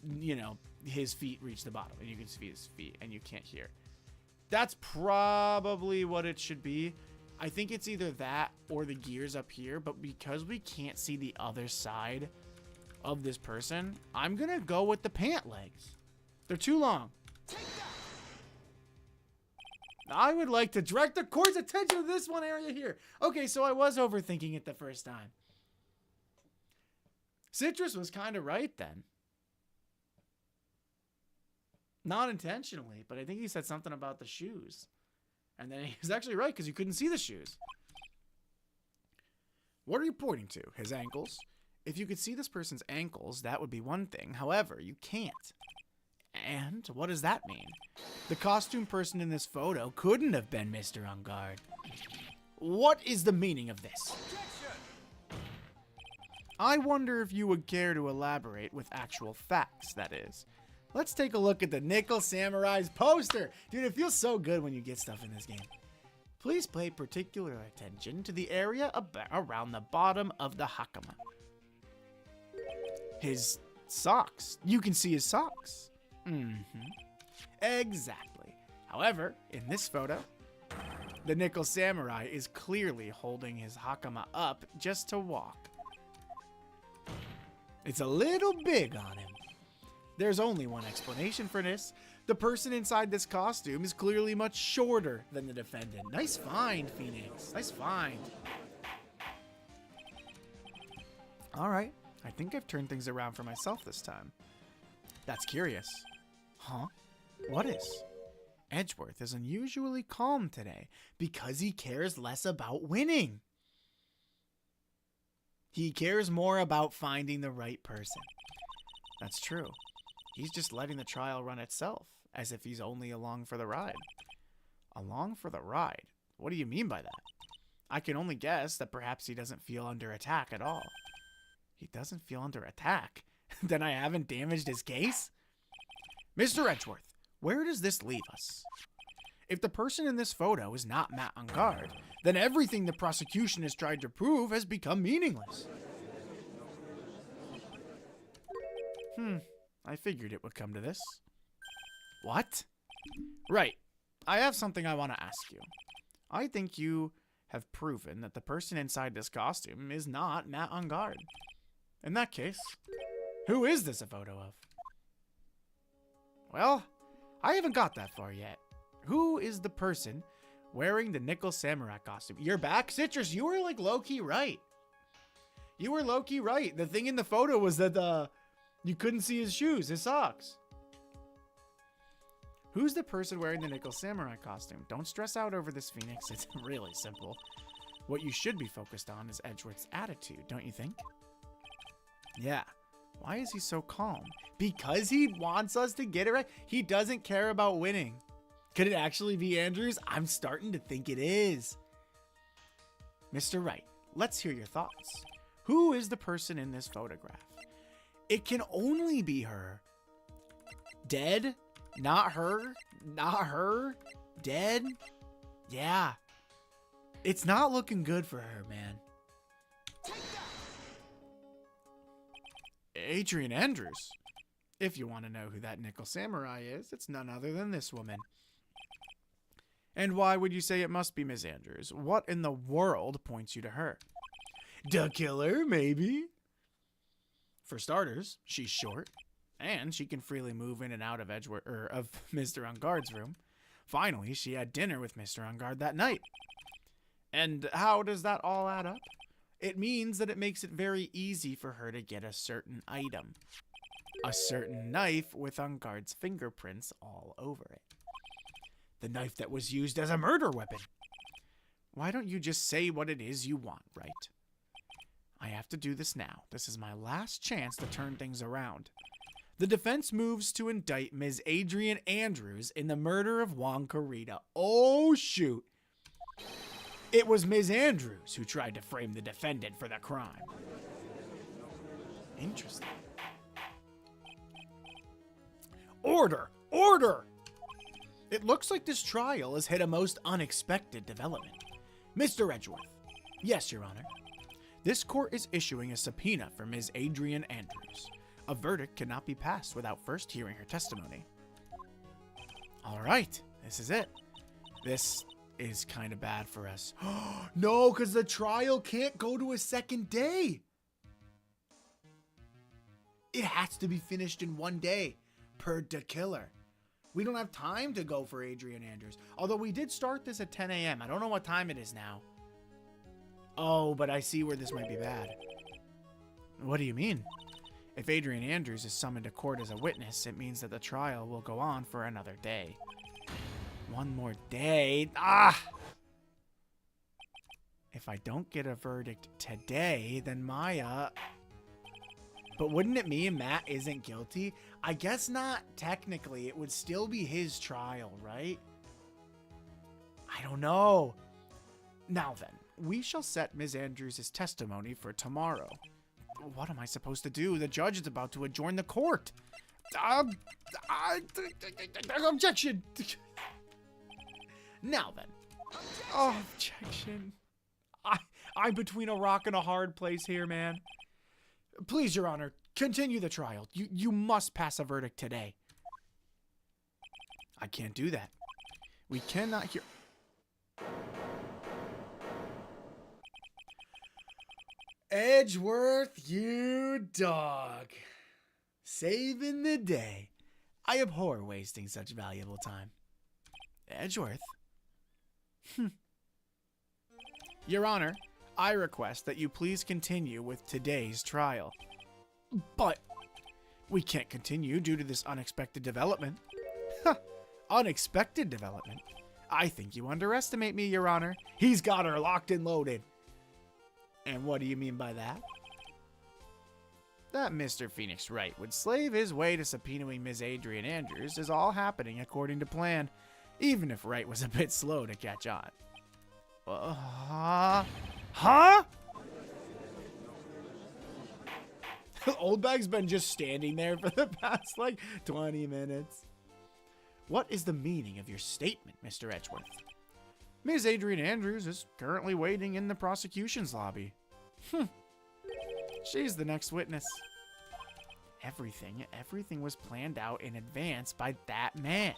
you know, his feet reach the bottom, and you can see his feet, and you can't hear. That's probably what it should be. I think it's either that or the gears up here, but because we can't see the other side of this person, I'm going to go with the pant legs. They're too long. I would like to direct the court's attention to this one area here. Okay, so I was overthinking it the first time. Citrus was kind of right then. Not intentionally, but I think he said something about the shoes. And then he was actually right because you couldn't see the shoes. What are you pointing to? His ankles? If you could see this person's ankles, that would be one thing. However, you can't. And what does that mean? The costume person in this photo couldn't have been Mr. On Guard. What is the meaning of this? I wonder if you would care to elaborate with actual facts, that is. Let's take a look at the Nickel Samurai's poster. Dude, it feels so good when you get stuff in this game. Please pay particular attention to the area around the bottom of the hakama. His socks. You can see his socks. Exactly. However, in this photo, the Nickel Samurai is clearly holding his hakama up just to walk. It's a little big on him. There's only one explanation for this. The person inside this costume is clearly much shorter than the defendant. Nice find, Phoenix. Nice find. All right. I think I've turned things around for myself this time. That's curious. Huh? What is? Edgeworth is unusually calm today because he cares less about winning. He cares more about finding the right person. That's true. He's just letting the trial run itself, as if he's only along for the ride. Along for the ride? What do you mean by that? I can only guess that perhaps he doesn't feel under attack at all. He doesn't feel under attack? Then I haven't damaged his case? Mr. Edgeworth, where does this leave us? If the person in this photo is not Matt on guard, then everything the prosecution has tried to prove has become meaningless. I figured it would come to this. What? Right. I have something I want to ask you. I think you have proven that the person inside this costume is not Matt on guard. In that case, who is this a photo of? Well, I haven't got that far yet. Who is the person wearing the nickel samurai costume? You're back, Citrus. You were like low-key right. You were low-key right. The thing in the photo was that you couldn't see his shoes, his socks. Who's the person wearing the nickel samurai costume? Don't stress out over this, Phoenix. It's really simple. What you should be focused on is Edgeworth's attitude, don't you think? Yeah. Why is he so calm? Because he wants us to get it right. He doesn't care about winning. Could it actually be Andrews? I'm starting to think it is. Mr. Wright, let's hear your thoughts. Who is the person in this photograph? It can only be her. Dead? Not her? Not her? Dead? Yeah. It's not looking good for her, man. Adrian Andrews. If you want to know who that nickel samurai is, it's none other than this woman. And why would you say it must be Miss Andrews? What in the world points you to her? The killer, maybe? For starters, she's short, and she can freely move in and out of Mr. Unguard's room. Finally, she had dinner with Mr. Unguard that night. And how does that all add up? It means that it makes it very easy for her to get a certain item. A certain knife with Unguard's fingerprints all over it. The knife that was used as a murder weapon. Why don't you just say what it is you want, right? I have to do this now. This is my last chance to turn things around. The defense moves to indict Ms. Adrian Andrews in the murder of Juan Carita. Oh, shoot. It was Ms. Andrews who tried to frame the defendant for the crime. Interesting. Order! Order! It looks like this trial has hit a most unexpected development. Mr. Edgeworth. Yes, Your Honor. This court is issuing a subpoena for Ms. Adrian Andrews. A verdict cannot be passed without first hearing her testimony. All right, this is it. This is kind of bad for us. No, because the trial can't go to a second day. It has to be finished in one day, per the killer. We don't have time to go for Adrian Andrews. Although we did start this at 10 a.m. I don't know what time it is now. Oh, but I see where this might be bad. What do you mean? If Adrian Andrews is summoned to court as a witness, it means that the trial will go on for another day. One more day? Ah! If I don't get a verdict today, then Maya... But wouldn't it mean Matt isn't guilty? I guess not technically. It would still be his trial, right? I don't know. Now then, we shall set Ms. Andrews' testimony for tomorrow. What am I supposed to do? The judge is about to adjourn the court. Objection! Now then. Oh, objection. I'm between a rock and a hard place here, man. Please, Your Honor, continue the trial. You must pass a verdict today. I can't do that. We cannot hear... Edgeworth, you dog. Saving the day. I abhor wasting such valuable time. Edgeworth? Your Honor, I request that you please continue with today's trial. But we can't continue due to this unexpected development. Unexpected development? I think you underestimate me, Your Honor. He's got her locked and loaded. And what do you mean by that? That Mr. Phoenix Wright would slave his way to subpoenaing Ms. Adrian Andrews is all happening according to plan, even if Wright was a bit slow to catch on. Huh? Old Bag's been just standing there for the past, 20 minutes. What is the meaning of your statement, Mr. Edgeworth? Ms. Adrian Andrews is currently waiting in the prosecution's lobby. She's the next witness. Everything was planned out in advance by that man.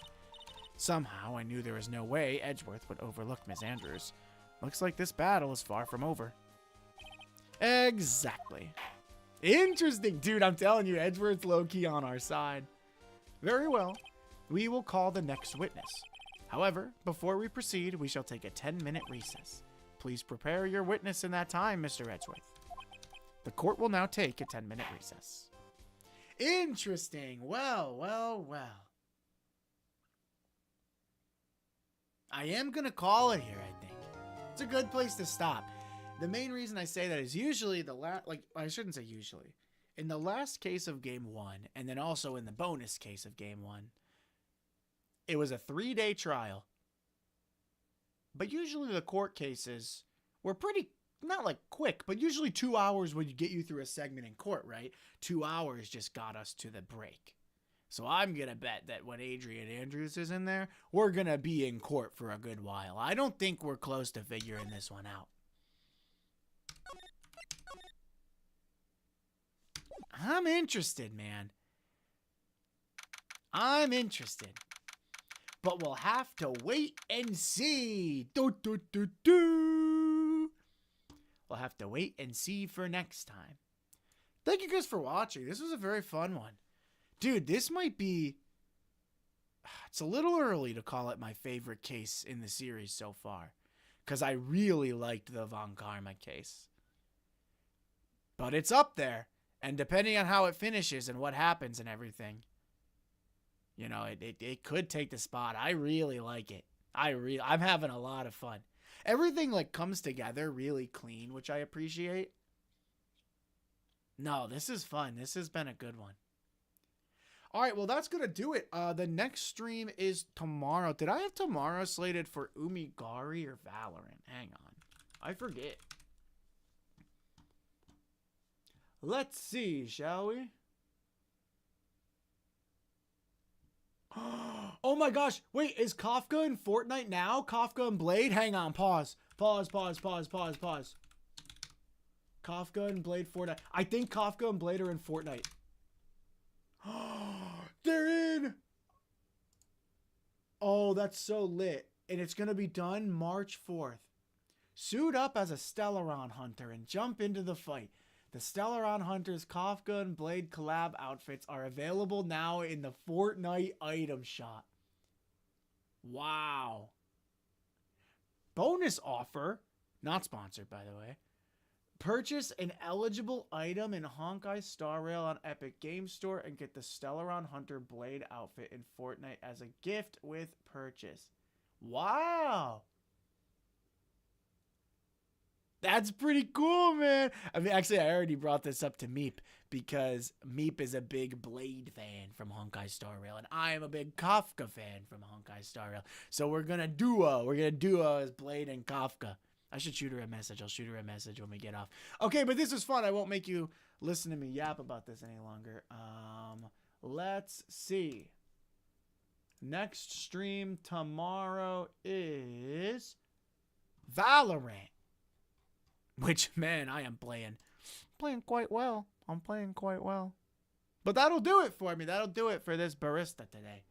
Somehow, I knew there was no way Edgeworth would overlook Miss Andrews. Looks like this battle is far from over. Exactly. Interesting, dude. I'm telling you, Edgeworth's low-key on our side. Very well. We will call the next witness. However, before we proceed, we shall take a 10-minute recess. Please prepare your witness in that time, Mr. Edgeworth. The court will now take a 10-minute recess. Interesting. Well. I am going to call it here, I think. It's a good place to stop. The main reason I say that is usually I shouldn't say usually. In the last case of game 1, and then also in the bonus case of game 1, it was a 3-day trial. But usually the court cases were pretty, not like quick, but usually 2 hours would get you through a segment in court, right? 2 hours just got us to the break. So I'm going to bet that when Adrian Andrews is in there, we're going to be in court for a good while. I don't think we're close to figuring this one out. I'm interested, man. I'm interested. But we'll have to wait and see. We'll have to wait and see for next time. Thank you guys for watching. This was a very fun one. Dude, this might be... It's a little early to call it my favorite case in the series so far. Because I really liked the Von Karma case. But it's up there. And depending on how it finishes and what happens and everything, you know, it could take the spot. I really like it. I'm having a lot of fun. Everything like comes together really clean, which I appreciate. No, this is fun. This has been a good one. All right, well, that's going to do it. The next stream is tomorrow. Did I have tomorrow slated for Umigari or Valorant? Hang on. I forget. Let's see, shall we? Oh my gosh. Wait, is Kafka in Fortnite now? Kafka and Blade? Hang on, pause. Pause. Kafka and Blade Fortnite. I think Kafka and Blade are in Fortnite. They're in! Oh, that's so lit. And it's going to be done March 4th. Suit up as a Stellaron hunter and jump into the fight. The Stellaron Hunters Kafka and Blade collab outfits are available now in the Fortnite item shop. Wow. Bonus offer. Not sponsored, by the way. Purchase an eligible item in Honkai Star Rail on Epic Game Store and get the Stellaron Hunter Blade outfit in Fortnite as a gift with purchase. Wow. That's pretty cool, man. I mean, actually, I already brought this up to Meep because Meep is a big Blade fan from Honkai Star Rail, and I am a big Kafka fan from Honkai Star Rail. So we're gonna duo. We're gonna duo as Blade and Kafka. I should shoot her a message. I'll shoot her a message when we get off. Okay, but this is fun. I won't make you listen to me yap about this any longer. Let's see. Next stream tomorrow is Valorant. Which, man, I am playing quite well. I'm playing quite well. But that'll do it for me. That'll do it for this Barista today.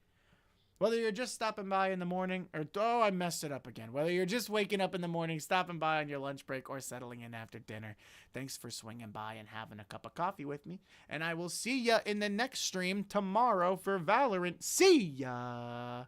Whether you're just stopping by in the morning, or, oh, I messed it up again. Whether you're just waking up in the morning, stopping by on your lunch break, or settling in after dinner, thanks for swinging by and having a cup of coffee with me. And I will see ya in the next stream tomorrow for Valorant. See ya!